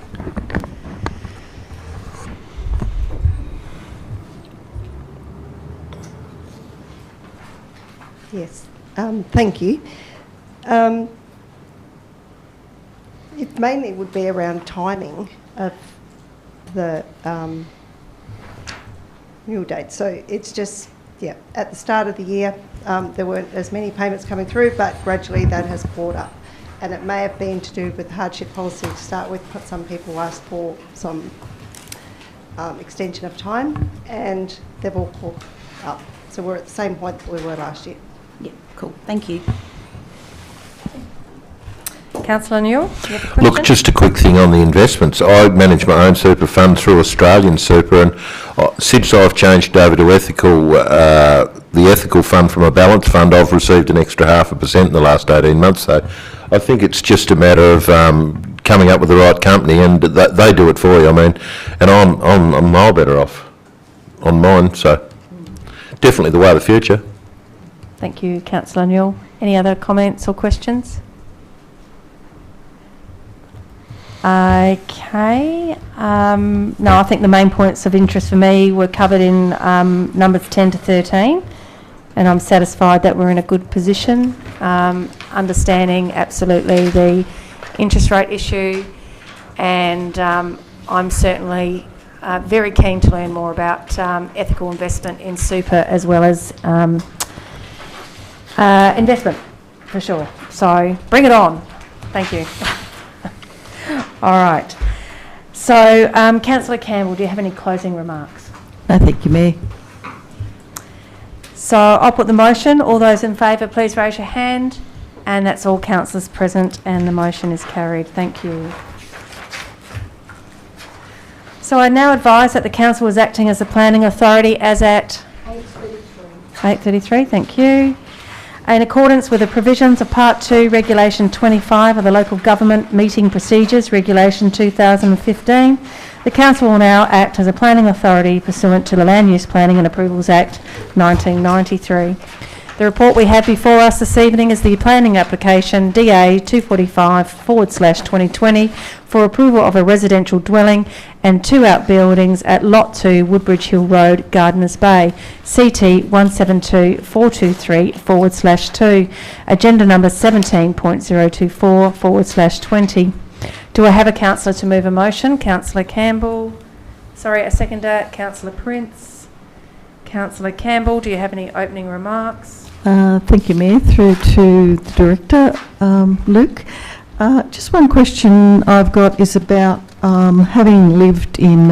Yes, thank you. It mainly would be around timing of the renewal date. So it's just, yeah, at the start of the year, there weren't as many payments coming through, but gradually that has caught up. And it may have been to do with hardship policy to start with, but some people asked for some extension of time, and they've all caught up. So we're at the same point that we were last year. Yeah, cool. Thank you. Councillor Newell, do you have a question? Look, just a quick thing on the investments. I manage my own super fund through Australian Super, and since I've changed over to ethical, the ethical fund from a balanced fund, I've received an extra 0.5% in the last 18 months. So I think it's just a matter of coming up with the right company, and they do it for you. I mean, and I'm a mile better off on mine. So definitely the way of the future. Thank you, Councillor Newell. Any other comments or questions? Okay. No, I think the main points of interest for me were covered in numbers 10 to 13, and I'm satisfied that we're in a good position, understanding absolutely the interest rate issue, and I'm certainly very keen to learn more about ethical investment in super as well as investment, for sure. So bring it on. Thank you. All right. So, Councillor Campbell, do you have any closing remarks? No, thank you, Mayor. So I'll put the motion. All those in favour, please raise your hand. And that's all councillors present, and the motion is carried. Thank you. So I now advise that the council is acting as a planning authority as at 8:33. Thank you. In accordance with the provisions of Part 2, Regulation 25 of the Local Government Meeting Procedures, Regulation 2015, the Council will now act as a planning authority pursuant to the Land Use Planning and Approvals Act 1993. The report we have before us this evening is the planning application DA 245/2020 for approval of a residential dwelling and 2 outbuildings at Lot 2, Woodbridge Hill Road, Gardeners Bay, CT 172423/2, agenda number 17.024/20. Do I have a councillor to move a motion? Councillor Campbell. Sorry, a seconder. Councillor Prince. Councillor Campbell, do you have any opening remarks? Thank you, Mayor. Through to the Director, Luke. Just one question I've got is about having lived in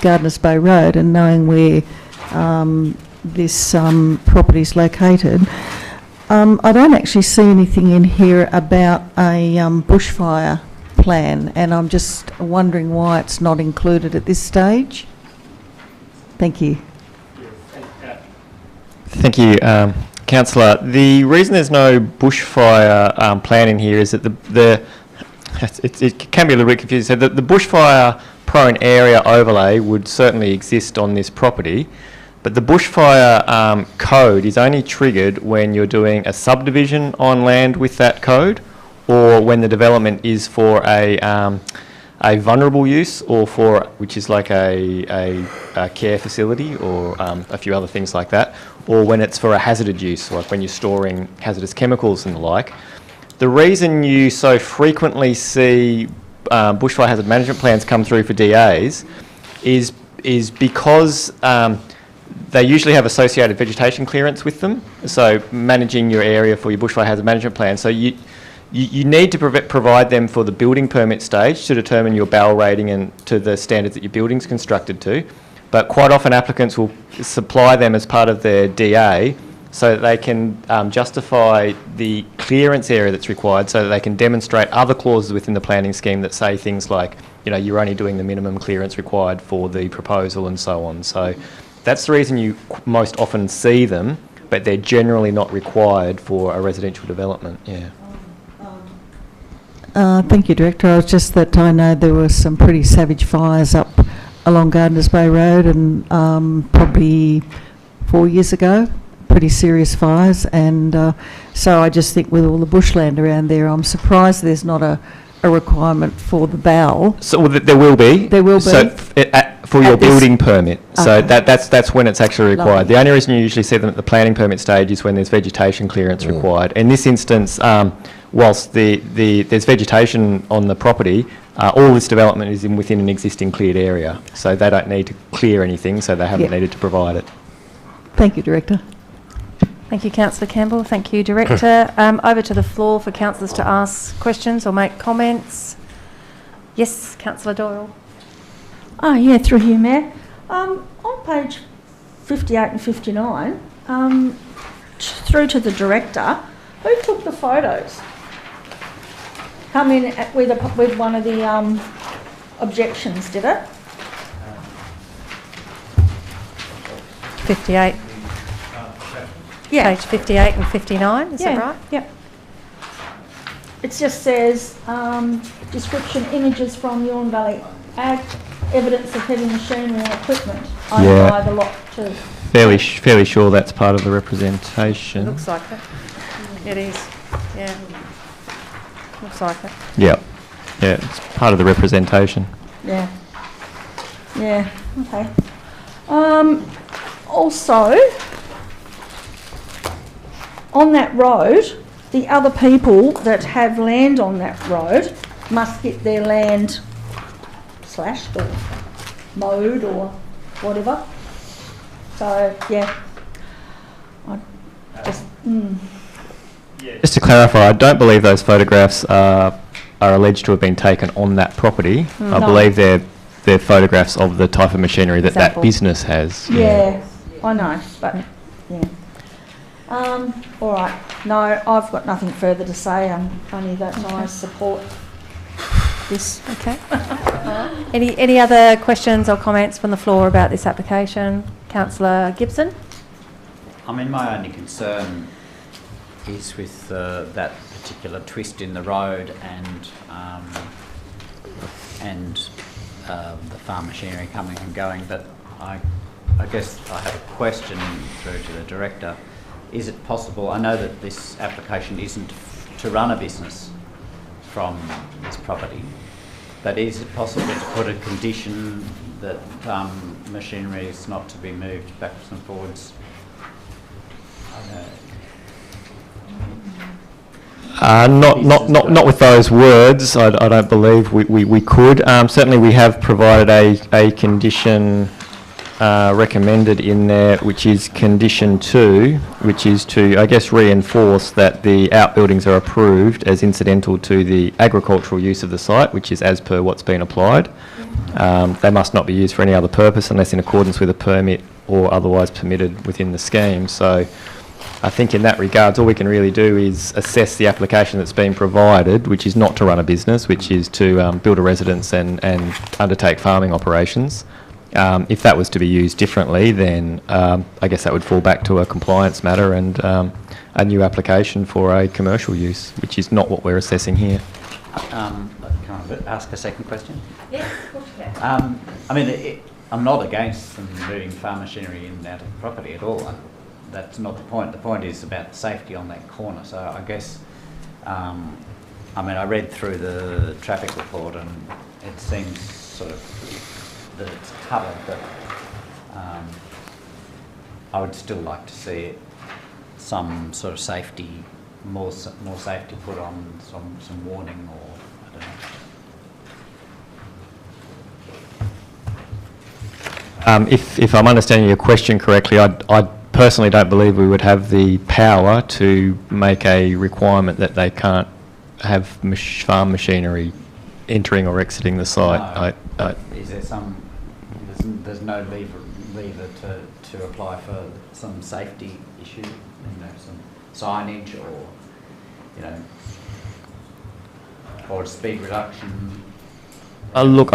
Gardeners Bay Road and knowing where this property is located. I don't actually see anything in here about a bushfire plan, and I'm just wondering why it's not included at this stage. Thank you. Thank you, Councillor. The reason there's no bushfire plan in here is that it can be a little bit confusing. So the bushfire prone area overlay would certainly exist on this property, but the bushfire code is only triggered when you're doing a subdivision on land with that code, or when the development is for a vulnerable use, or for which is like a care facility, or a few other things like that, or when it's for a hazardous use, like when you're storing hazardous chemicals and the like. The reason you so frequently see bushfire hazard management plans come through for DAs is because they usually have associated vegetation clearance with them, so managing your area for your bushfire hazard management plan. So you need to provide them for the building permit stage to determine your BAL rating and to the standards that your building's constructed to. But quite often applicants will supply them as part of their DA so that they can justify the clearance area that's required, so that they can demonstrate other clauses within the planning scheme that say things like, you know, you're only doing the minimum clearance required for the proposal and so on. So that's the reason you most often see them, but they're generally not required for a residential development. Yeah. Thank you, Director. I was just that I know there were some pretty savage fires up along Gardeners Bay Road, and probably 4 years ago, pretty serious fires, and so I just think with all the bushland around there, I'm surprised there's not a requirement for the BAL. So there will be. There will be. So for your building permit. So that's when it's actually required. Lovely. The only reason you usually see them at the planning permit stage is when there's vegetation clearance required. In this instance, whilst there's vegetation on the property, all this development is within an existing cleared area. So they don't need to clear anything, so they haven't needed to provide it. Thank you, Director. Thank you, Councillor Campbell. Thank you, Director. Over to the floor for councillors to ask questions or make comments. Yes, Councillor Doyle. Yeah, through here, Mayor. On page 58 and 59, through to the Director, who took the photos? Come in with one of the objections, did it? 58. Yeah. Page 58 and 59, is that right? Yep. It just says, description, images from Huon Valley Ag, evidence of heavy machinery and equipment owned by the Lot 2. Fairly sure that's part of the representation. Looks like it. It is, yeah. Looks like it. Yeah, it's part of the representation. Yeah, okay. Also, on that road, the other people that have land on that road must get their land slashed or mowed or whatever. So, yeah. Just to clarify, I don't believe those photographs are alleged to have been taken on that property. I believe they're photographs of the type of machinery that that business has. Yeah, I know, but yeah. All right. No, I've got nothing further to say. Only that I support this. Okay. Any other questions or comments from the floor about this application? Councillor Gibson? I mean, my only concern is with that particular twist in the road and the farm machinery coming and going. But I guess I have a question through to the Director. is it possible, I know that this application isn't to run a business from this property, but is it possible to put a condition that machinery is not to be moved backwards and forwards? Not with those words. I don't believe we could. Certainly, we have provided a condition recommended in there, which is condition 2, which is to, I guess, reinforce that the outbuildings are approved as incidental to the agricultural use of the site, which is as per what's been applied. They must not be used for any other purpose unless in accordance with a permit or otherwise permitted within the scheme. So I think in that regards, all we can really do is assess the application that's been provided, which is not to run a business, which is to build a residence and undertake farming operations. If that was to be used differently, then I guess that would fall back to a compliance matter and a new application for a commercial use, which is not what we're assessing here. Can I ask a second question? Yes, of course you can. I mean, I'm not against them moving farm machinery in and out of the property at all. That's not the point. The point is about safety on that corner. So I guess, I mean, I read through the traffic report and it seems sort of that it's covered, but I would still like to see some sort of safety, more safety put on, some warning, or I don't know. If I'm understanding your question correctly, I personally don't believe we would have the power to make a requirement that they can't have farm machinery entering or exiting the site. No. Is there some? There's no lever to apply for some safety issue, some signage, or or speed reduction. Look,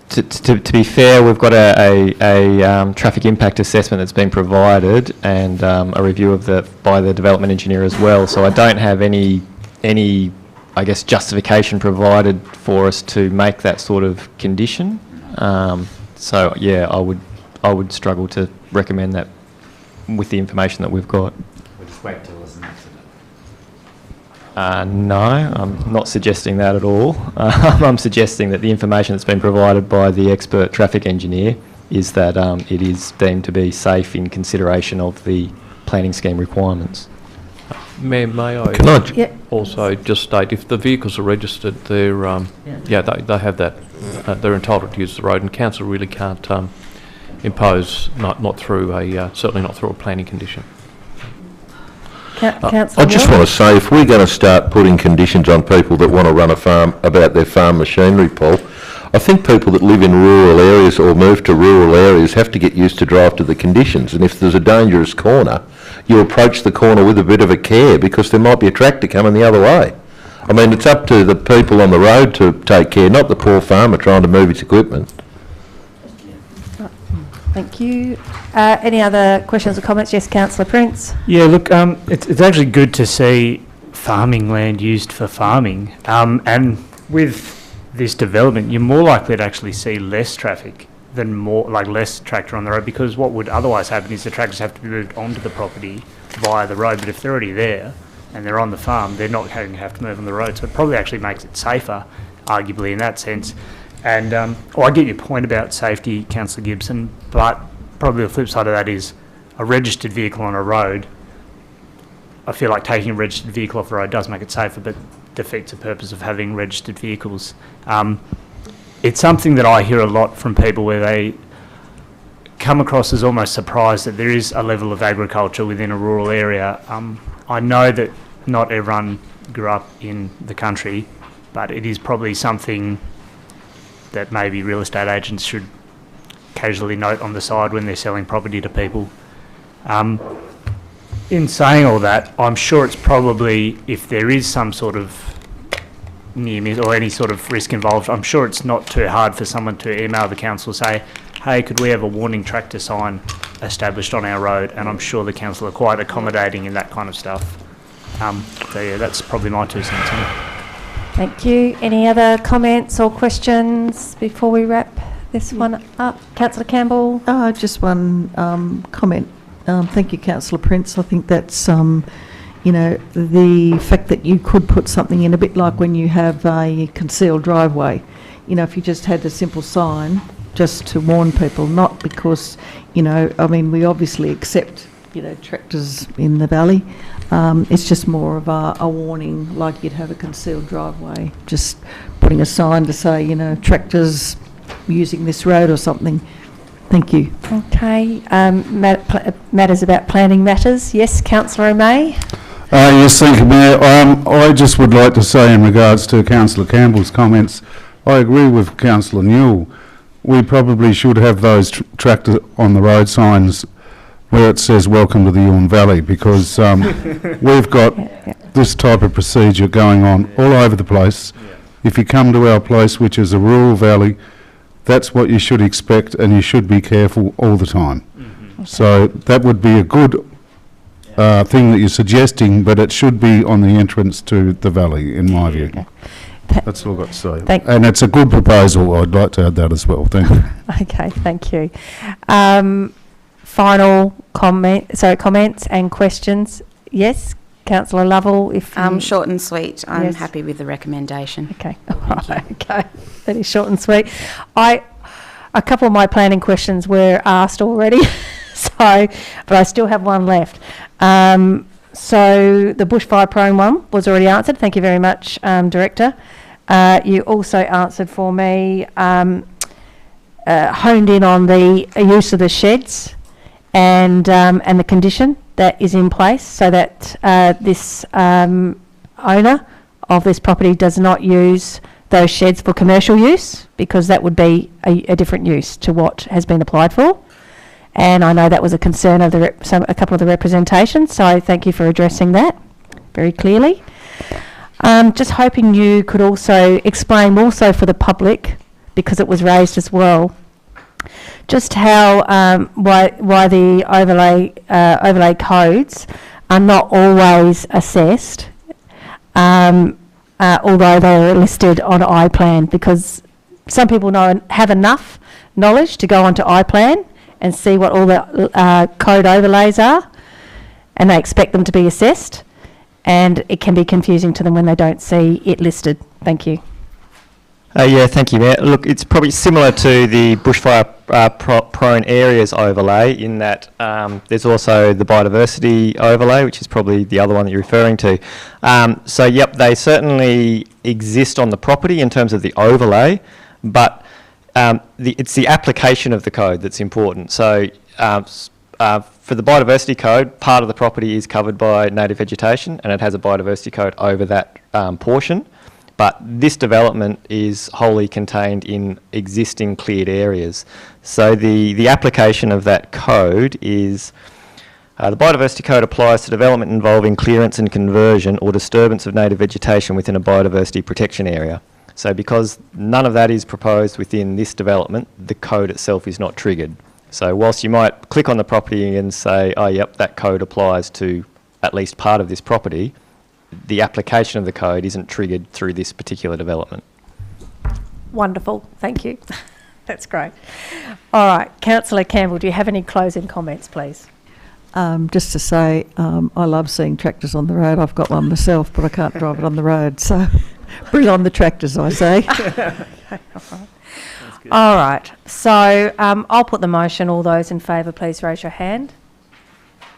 To be fair, we've got a traffic impact assessment that's been provided and a review of by the development engineer as well. So I don't have any I guess justification provided for us to make that sort of condition. So yeah, I would struggle to recommend that with the information that we've got. We'll just wait till there's an accident. No, I'm not suggesting that at all. I'm suggesting that the information that's been provided by the expert traffic engineer is that it is deemed to be safe in consideration of the planning scheme requirements. Mayor, may I also just state, if the vehicles are registered, they're they have that. They're entitled to use the road, and council really can't impose not through certainly not through a planning condition. I just want to say, if we're going to start putting conditions on people that want to run a farm about their farm machinery, Paul, I think people that live in rural areas or move to rural areas have to get used to drive to the conditions. And if there's a dangerous corner, you approach the corner with a bit of a care, because there might be a tractor coming the other way. I mean, it's up to the people on the road to take care, not the poor farmer trying to move his equipment. Thank you. Any other questions or comments? Yes, Councillor Prince. Yeah, look, it's actually good to see farming land used for farming. And with this development, you're more likely to actually see less traffic than less tractor on the road, because what would otherwise happen is the tractors have to be moved onto the property via the road. But if they're already there and they're on the farm, they're not going to have to move on the road. So it probably actually makes it safer, arguably, in that sense. And I get your point about safety, Councillor Gibson, but probably the flip side of that is a registered vehicle on a road. I feel like taking a registered vehicle off the road does make it safer, but defeats the purpose of having registered vehicles. It's something that I hear a lot from people where they come across as almost surprised that there is a level of agriculture within a rural area. I know that not everyone grew up in the country, but it is probably something that maybe real estate agents should casually note on the side when they're selling property to people. In saying all that, I'm sure it's probably, if there is some sort of near miss or any sort of risk involved, I'm sure it's not too hard for someone to email the council, say, hey, could we have a warning tractor sign established on our road? And I'm sure the council are quite accommodating in that kind of stuff. So yeah, that's probably my 2 cents on it. Thank you. Any other comments or questions before we wrap this one up? Councillor Campbell? Just one comment. Thank you, Councillor Prince. I think that's, you know, the fact that you could put something in, a bit like when you have a concealed driveway. You know, if you just had a simple sign just to warn people, not because, you know, I mean, we obviously accept, you know, tractors in the valley. It's just more of a warning, like you'd have a concealed driveway, just putting a sign to say, you know, tractors using this road or something. Thank you. Okay. Matters about planning matters. Yes, Councillor O'May. Yes, thank you, Mayor. I just would like to say in regards to Councillor Campbell's comments, I agree with Councillor Newell. We probably should have those tractor on the road signs where it says welcome to the Huon Valley, because we've got this type of procedure going on all over the place. If you come to our place, which is a rural valley, that's what you should expect, and you should be careful all the time. So that would be a good thing that you're suggesting, but it should be on the entrance to the valley, in my view. That's all I've got to say. And it's a good proposal. I'd like to add that as well. Thank you. Okay, thank you. Final comments and questions. Yes, Councillor Lovell. If short and sweet. I'm happy with the recommendation. Okay. Okay. That is short and sweet. A couple of my planning questions were asked already, but I still have one left. So the bushfire prone one was already answered. Thank you very much, Director. You also answered for me, honed in on the use of the sheds and the condition that is in place, so that this owner of this property does not use those sheds for commercial use, because that would be a different use to what has been applied for. And I know that was a concern of a couple of the representations, so thank you for addressing that very clearly. Just hoping you could also explain more so for the public, because it was raised as well, just how why the overlay codes are not always assessed, although they are listed on iPlan, because some people have enough knowledge to go onto iPlan and see what all the code overlays are, and they expect them to be assessed, and it can be confusing to them when they don't see it listed. Thank you. Yeah, thank you, Mayor. Look, it's probably similar to the bushfire prone areas overlay, in that there's also the biodiversity overlay, which is probably the other one that you're referring to. So, yep, they certainly exist on the property in terms of the overlay, but it's the application of the code that's important. So, for the biodiversity code, part of the property is covered by native vegetation, and it has a biodiversity code over that portion. But this development is wholly contained in existing cleared areas. So the application of that code is, the biodiversity code applies to development involving clearance and conversion or disturbance of native vegetation within a biodiversity protection area. So because none of that is proposed within this development, the code itself is not triggered. So whilst you might click on the property and say, oh yep, that code applies to at least part of this property, the application of the code isn't triggered through this particular development. Wonderful, thank you. That's great. All right, Councillor Campbell, do you have any closing comments, please? Just to say, I love seeing tractors on the road. I've got one myself, but I can't drive it on the road, so bring on the tractors, I say. Okay, all right, so I'll put the motion. All those in favour, please raise your hand.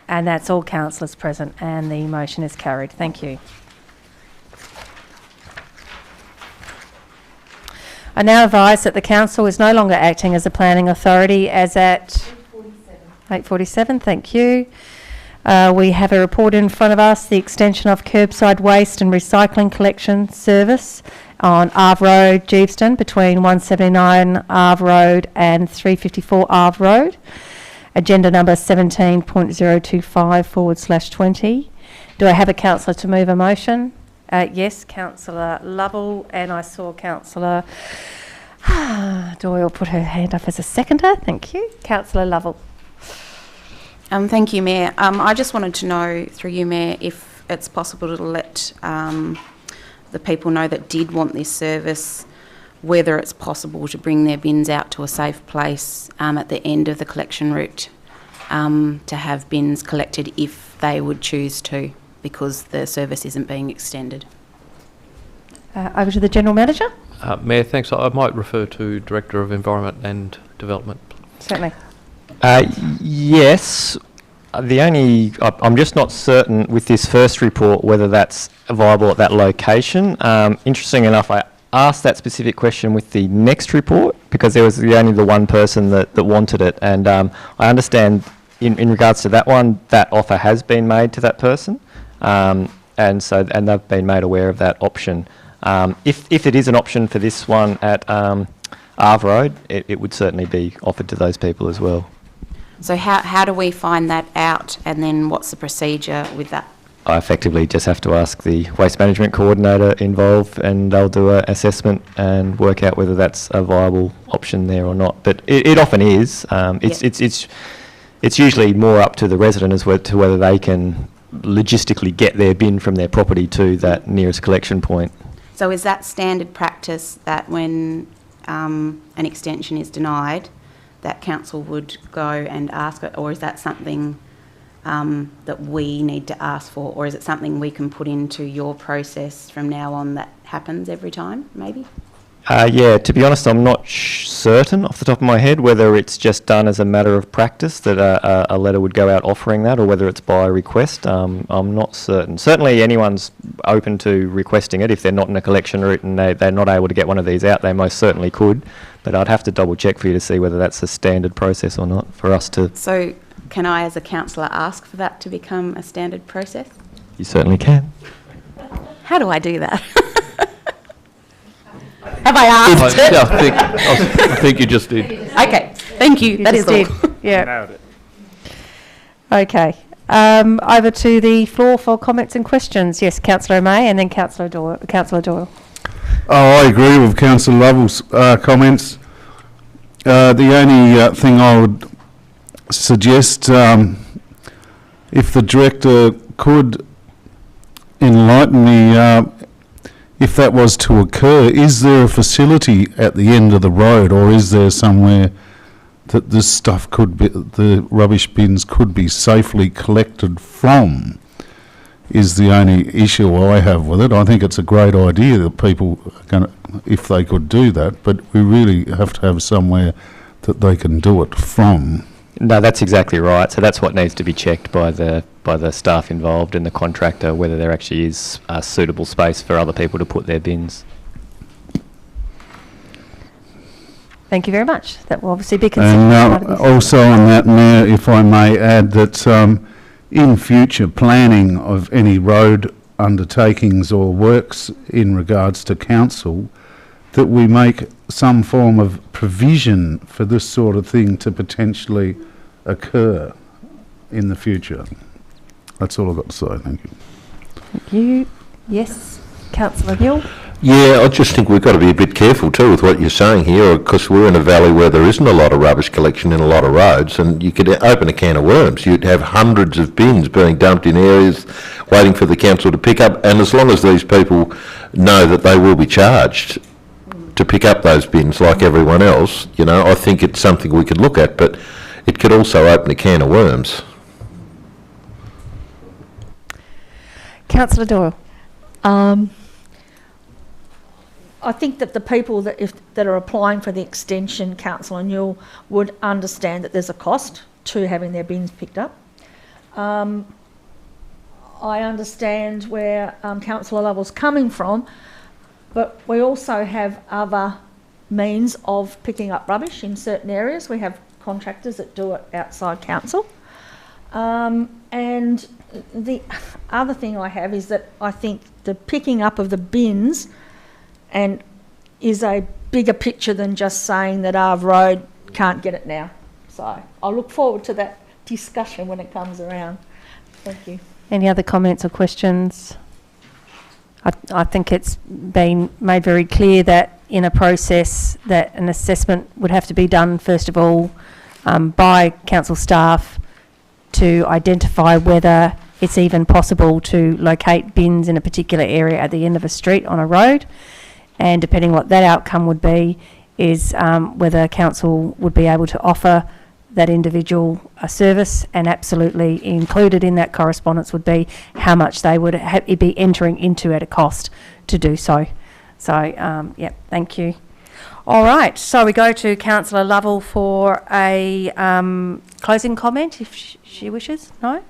And that's all councillors present, and the motion is carried. Thank you. I now advise that the council is no longer acting as a planning authority as at 8:47. Thank you. We have a report in front of us, the extension of curbside waste and recycling collection service on Arve Road, Geeveston, between 179 Arve Road and 354 Arve Road. Agenda number 17.025/20. Do I have a councillor to move a motion? Yes, Councillor Lovell, and I saw Councillor Doyle put her hand up as a seconder. Thank you. Councillor Lovell. Thank you, Mayor. I just wanted to know, through you, Mayor, if it's possible to let the people know that did want this service, whether it's possible to bring their bins out to a safe place at the end of the collection route, to have bins collected if they would choose to, because the service isn't being extended. Over to the General Manager. Mayor, thanks. I might refer to Director of Environment and Development. Certainly. Yes. I'm just not certain with this first report whether that's viable at that location. Interesting enough, I asked that specific question with the next report because there was only the one person that wanted it, and I understand in regards to that one, that offer has been made to that person, and they've been made aware of that option. If it is an option for this one at Arve Road, it would certainly be offered to those people as well. So how do we find that out, and then what's the procedure with that? I effectively just have to ask the waste management coordinator involved, and they'll do an assessment and work out whether that's a viable option there or not. But it often is. It's usually more up to the resident as to whether they can logistically get their bin from their property to that nearest collection point. So is that standard practice that when an extension is denied, that council would go and ask it, or is that something that we need to ask for, or is it something we can put into your process from now on that happens every time, maybe? Yeah, to be honest, I'm not certain off the top of my head whether it's just done as a matter of practice that a letter would go out offering that, or whether it's by request. I'm not certain. Certainly anyone's open to requesting it. If they're not in a collection route and they're not able to get one of these out, they most certainly could. But I'd have to double check for you to see whether that's a standard process or not for us to... So can I, as a councillor, ask for that to become a standard process? You certainly can. How do I do that? Have I asked it? I think you just did. Okay, thank you. That is all. Yeah. Nailed it. Okay. Over to the floor for comments and questions. Yes, Councillor May and then Councillor Doyle. Oh, I agree with Councillor Lovell's comments. The only thing I would suggest, if the Director could enlighten me, if that was to occur, is there a facility at the end of the road, or is there somewhere that this stuff could be, the rubbish bins could be safely collected from? Is the only issue I have with it. I think it's a great idea that people are gonna, if they could do that, but we really have to have somewhere that they can do it from. No, that's exactly right. So that's what needs to be checked by the staff involved and the contractor, whether there actually is a suitable space for other people to put their bins. Thank you very much. That will obviously be considered. And also on that, Mayor, if I may add that in future planning of any road undertakings or works in regards to council, that we make some form of provision for this sort of thing to potentially occur in the future. That's all I've got to say. Thank you. Thank you. Yes, Councillor Gill. Yeah, I just think we've got to be a bit careful too with what you're saying here, because we're in a valley where there isn't a lot of rubbish collection in a lot of roads, and you could open a can of worms. You'd have hundreds of bins being dumped in areas waiting for the council to pick up, and as long as these people know that they will be charged to pick up those bins like everyone else, you know, I think it's something we could look at, but it could also open a can of worms. Councillor Doyle. I think that the people that are applying for the extension, Councillor Newell, would understand that there's a cost to having their bins picked up. I understand where Councillor Lovell's coming from, but we also have other means of picking up rubbish in certain areas. We have contractors that do it outside council. And the other thing I have is that I think the picking up of the bins and is a bigger picture than just saying that Arve Road can't get it now. So I'll look forward to that discussion when it comes around. Thank you. Any other comments or questions? I think it's been made very clear that in a process that an assessment would have to be done first of all by council staff to identify whether it's even possible to locate bins in a particular area at the end of a street on a road. And depending what that outcome would be is whether council would be able to offer that individual service, and absolutely included in that correspondence would be how much they would be entering into at a cost to do so. So, yeah, thank you. All right, so we go to Councillor Lovell for a closing comment, if she wishes. No?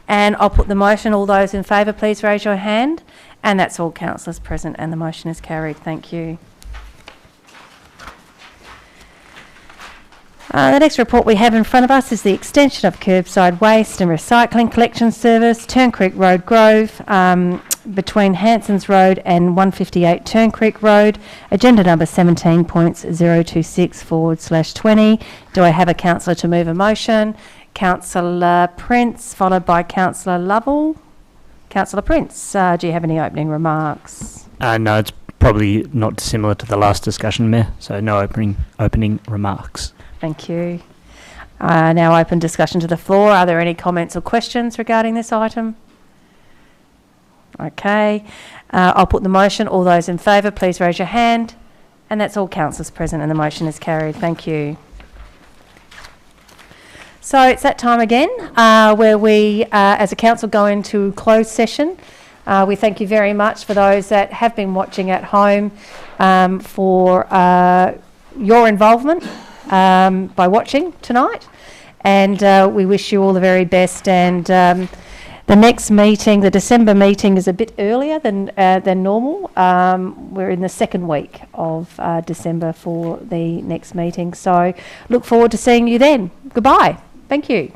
And I'll put the motion. All those in favour, please raise your hand. And that's all councillors present, and the motion is carried. Thank you. The next report we have in front of us is the extension of curbside waste and recycling collection service, Turncreek Road Grove, between Hanson's Road and 158 Turncreek Road, agenda number 17.026/20. Do I have a councillor to move a motion? Councillor Prince, followed by Councillor Lovell. Councillor Prince, do you have any opening remarks? No, it's probably not dissimilar to the last discussion, Mayor, so no opening remarks. Thank you. Now open discussion to the floor. Are there any comments or questions regarding this item? Okay. I'll put the motion. All those in favour, please raise your hand. And that's all councillors present, and the motion is carried. Thank you. So it's that time again where we, as a council, go into closed session. We thank you very much for those that have been watching at home for your involvement by watching tonight, and we wish you all the very best. And the next meeting, the December meeting, is a bit earlier than normal. We're in the second week of December for the next meeting, so look forward to seeing you then. Goodbye. Thank you.